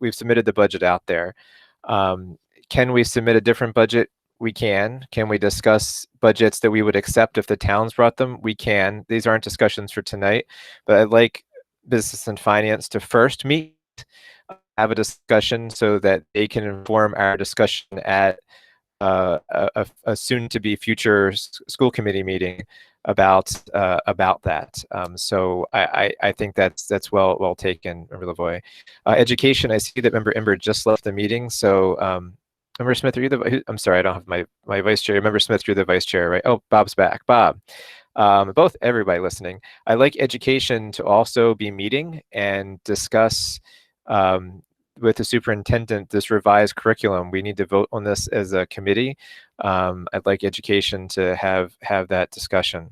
we've submitted the budget out there. Can we submit a different budget? We can. Can we discuss budgets that we would accept if the towns brought them? We can. These aren't discussions for tonight, but I'd like Business and Finance to first meet, have a discussion so that they can inform our discussion at a soon-to-be future school committee meeting about that. So I think that's well taken, member Lavoie. Education, I see that member Imber just left the meeting. So member Smith, are you I'm sorry, I don't have my vice chair. Member Smith, you're the vice chair, right? Oh, Bob's back. Bob. Everybody listening. I'd like education to also be meeting and discuss with the superintendent this revised curriculum. We need to vote on this as a committee. I'd like education to have that discussion.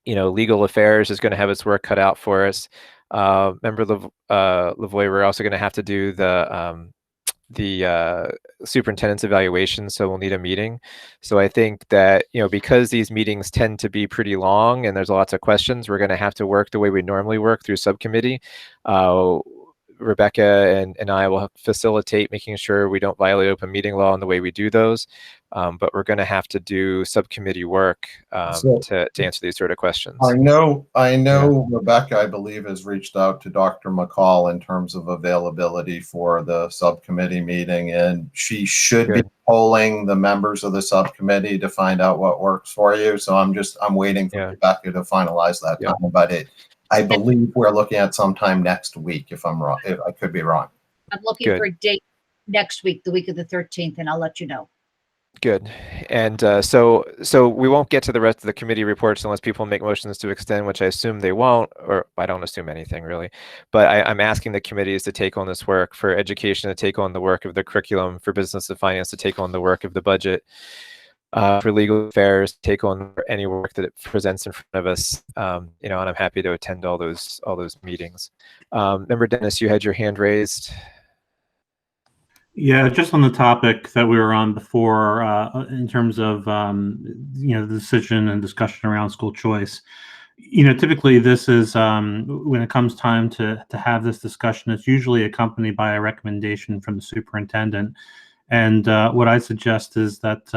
Legal affairs is going to have its work cut out for us. Member Lavoie, we're also going to have to do the superintendent's evaluation, so we'll need a meeting. So I think that because these meetings tend to be pretty long and there's lots of questions, we're going to have to work the way we normally work through subcommittee. Rebecca and I will facilitate making sure we don't violate open meeting law in the way we do those, but we're going to have to do subcommittee work to answer these sort of questions. I know Rebecca, I believe, has reached out to Dr. McCall in terms of availability for the subcommittee meeting, and she should be polling the members of the subcommittee to find out what works for you. So I'm waiting for Rebecca to finalize that time, but I believe we're looking at sometime next week, if I'm wrong. If I could be wrong. I'm looking for a date next week, the week of the 13th, and I'll let you know. Good. And so we won't get to the rest of the committee reports unless people make motions to extend, which I assume they won't, or I don't assume anything really. But I'm asking the committees to take on this work, for education to take on the work of the curriculum, for business and finance to take on the work of the budget, for legal affairs to take on any work that it presents in front of us. And I'm happy to attend all those meetings. Member Dennis, you had your hand raised. Yeah, just on the topic that we were on before, in terms of the decision and discussion around school choice. Typically this is when it comes time to have this discussion, it's usually accompanied by a recommendation from the superintendent. And what I suggest is that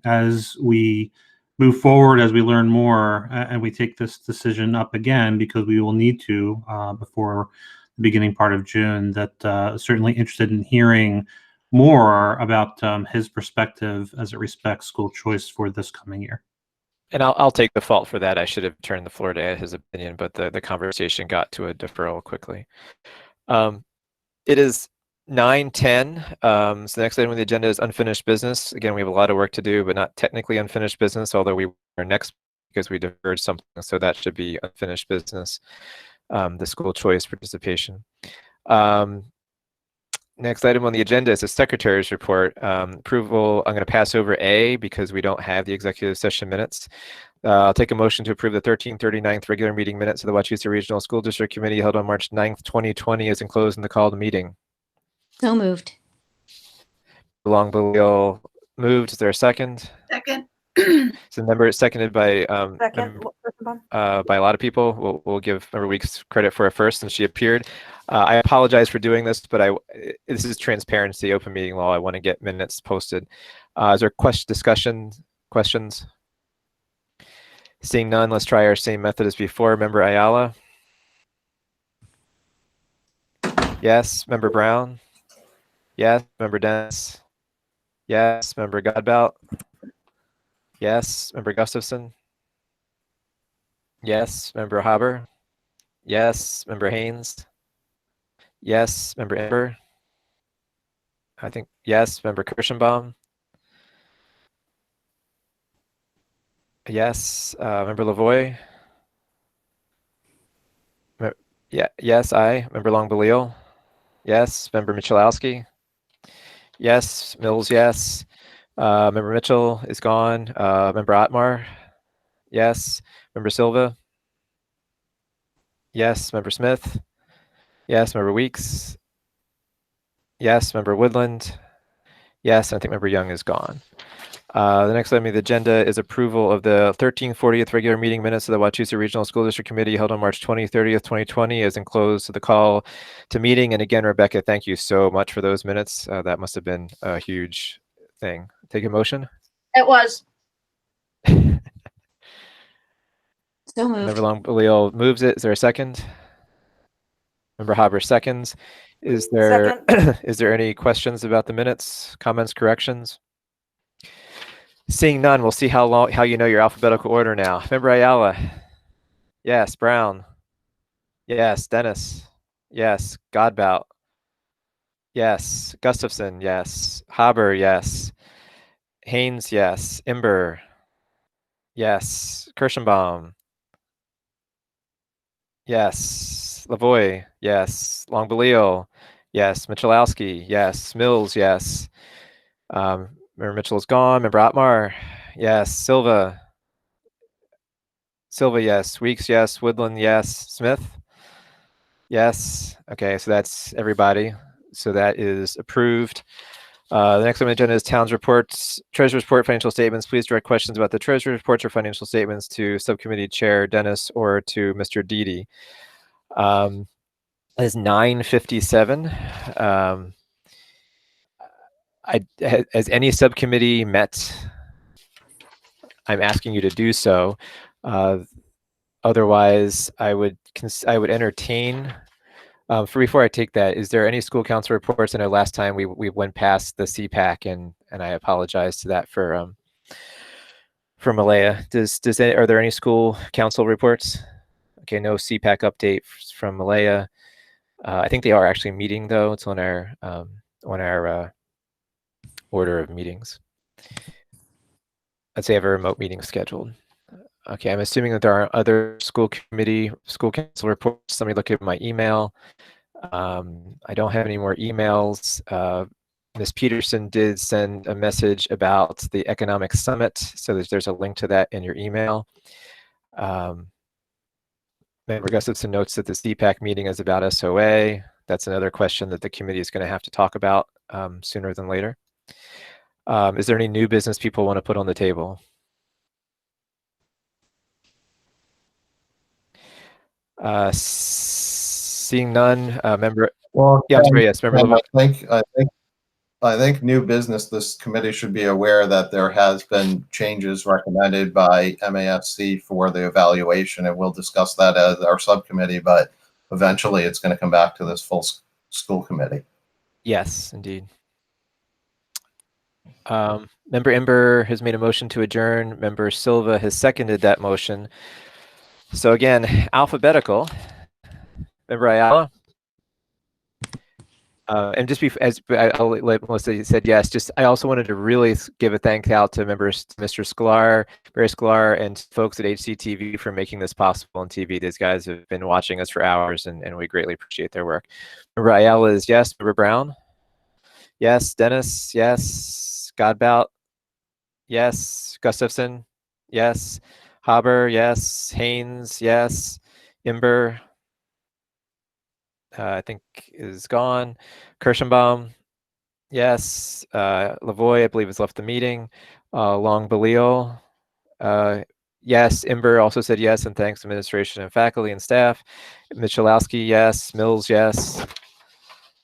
as we move forward, as we learn more, and we take this decision up again, because we will need to before the beginning part of June, that certainly interested in hearing more about his perspective as it respects school choice for this coming year. And I'll take the fault for that. I should have turned the floor to his opinion, but the conversation got to a deferral quickly. It is 9:10. So the next item on the agenda is unfinished business. Again, we have a lot of work to do, but not technically unfinished business, although we are next because we deferred something. So that should be unfinished business, the school choice participation. Next item on the agenda is the secretary's report. Approval, I'm going to pass over A because we don't have the executive session minutes. I'll take a motion to approve the 1339th regular meeting minutes of the Wachusett Regional School District Committee held on March 9th, 2020 as enclosed in the call to meeting. So moved. Longbelial moved. Is there a second? Second. So member seconded by Second. by a lot of people. We'll give Member Weeks credit for it first since she appeared. I apologize for doing this, but this is transparency, open meeting law. I want to get minutes posted. Is there questions? Seeing none, let's try our same method as before. Member Ayala? Yes. Member Brown? Yes. Member Dennis? Yes. Member Godbout? Yes. Member Gustafson? Yes. Member Haber? Yes. Member Haynes? Yes. Member Ember? I think yes. Member Kirschenbaum? Yes. Member Lavoie? Yeah. Yes. Aye. Member Longbelial? Yes. Member Michalowski? Yes. Mills? Yes. Member Mitchell is gone. Member Otmar? Yes. Member Silva? Yes. Member Smith? Yes. Member Weeks? Yes. Member Woodland? Yes. And I think Member Young is gone. The next item on the agenda is approval of the 1340th regular meeting minutes of the Wachusett Regional School District Committee held on March 30th, 2020 as enclosed to the call to meeting. And again, Rebecca, thank you so much for those minutes. That must have been a huge thing. Take a motion. It was. So moved. Member Longbelial moves it. Is there a second? Member Haber seconds. Is there is there any questions about the minutes, comments, corrections? Seeing none, we'll see how you know your alphabetical order now. Member Ayala? Yes. Brown? Yes. Dennis? Yes. Godbout? Yes. Gustafson? Yes. Haber? Yes. Haynes? Yes. Ember? Yes. Kirschenbaum? Yes. Lavoie? Yes. Longbelial? Yes. Michalowski? Yes. Mills? Yes. Member Mitchell is gone. Member Otmar? Yes. Silva? Yes. Weeks? Yes. Woodland? Yes. Smith? Yes. Okay, so that's everybody. So that is approved. The next on the agenda is Town's reports, Treasurer's report, financial statements. Please direct questions about the Treasurer's reports or financial statements to Subcommittee Chair Dennis or to Mr. Dede. It is 9:57. Has any subcommittee met? I'm asking you to do so. Otherwise, I would entertain. Before I take that, is there any school council reports? I know last time we went past the CPAC, and I apologize to that for Malaya. Are there any school council reports? Okay, no CPAC update from Malaya. I think they are actually meeting though. It's on our order of meetings. Let's say I have a remote meeting scheduled. Okay, I'm assuming that there are other school council reports. Let me look at my email. I don't have any more emails. Ms. Peterson did send a message about the economic summit, so there's a link to that in your email. Member Gustafson notes that the CPAC meeting is about SOA. That's another question that the committee is going to have to talk about sooner than later. Is there any new business people want to put on the table? Seeing none, member. Well, Yeah, I'm sorry. Yes, member Ken, Levine. I think new business, this committee should be aware that there has been changes recommended by MASC for the evaluation, and we'll discuss that as our subcommittee, but eventually it's going to come back to this full school committee. Yes, indeed. Member Ember has made a motion to adjourn. Member Silva has seconded that motion. So again, alphabetical. Member Ayala? And just I'll let Melissa said yes. Just I also wanted to really give a thank out to members, Mr. Sklar, Barry Sklar, and folks at HCTV for making this possible on TV. These guys have been watching us for hours, and we greatly appreciate their work. Member Ayala is yes. Member Brown? Yes. Dennis? Yes. Godbout? Yes. Gustafson? Yes. Haber? Yes. Haynes? Yes. Ember? I think is gone. Kirschenbaum, yes. Lavoie, I believe, has left the meeting. Long Balil, yes. Ember also said yes, and thanks administration and faculty and staff. Michalowski, yes. Mills, yes.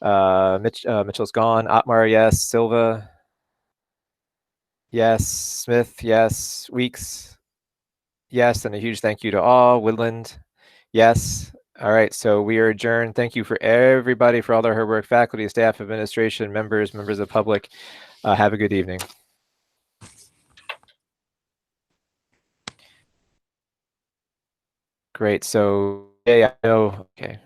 Mitchell's gone. Otmar, yes. Silva, yes. Smith, yes. Weeks, yes. And a huge thank you to all. Woodland, yes. All right, so we are adjourned. Thank you for everybody for all their hard work, faculty, staff, administration, members of the public. Have a good evening. Great, so, yeah, I know, okay.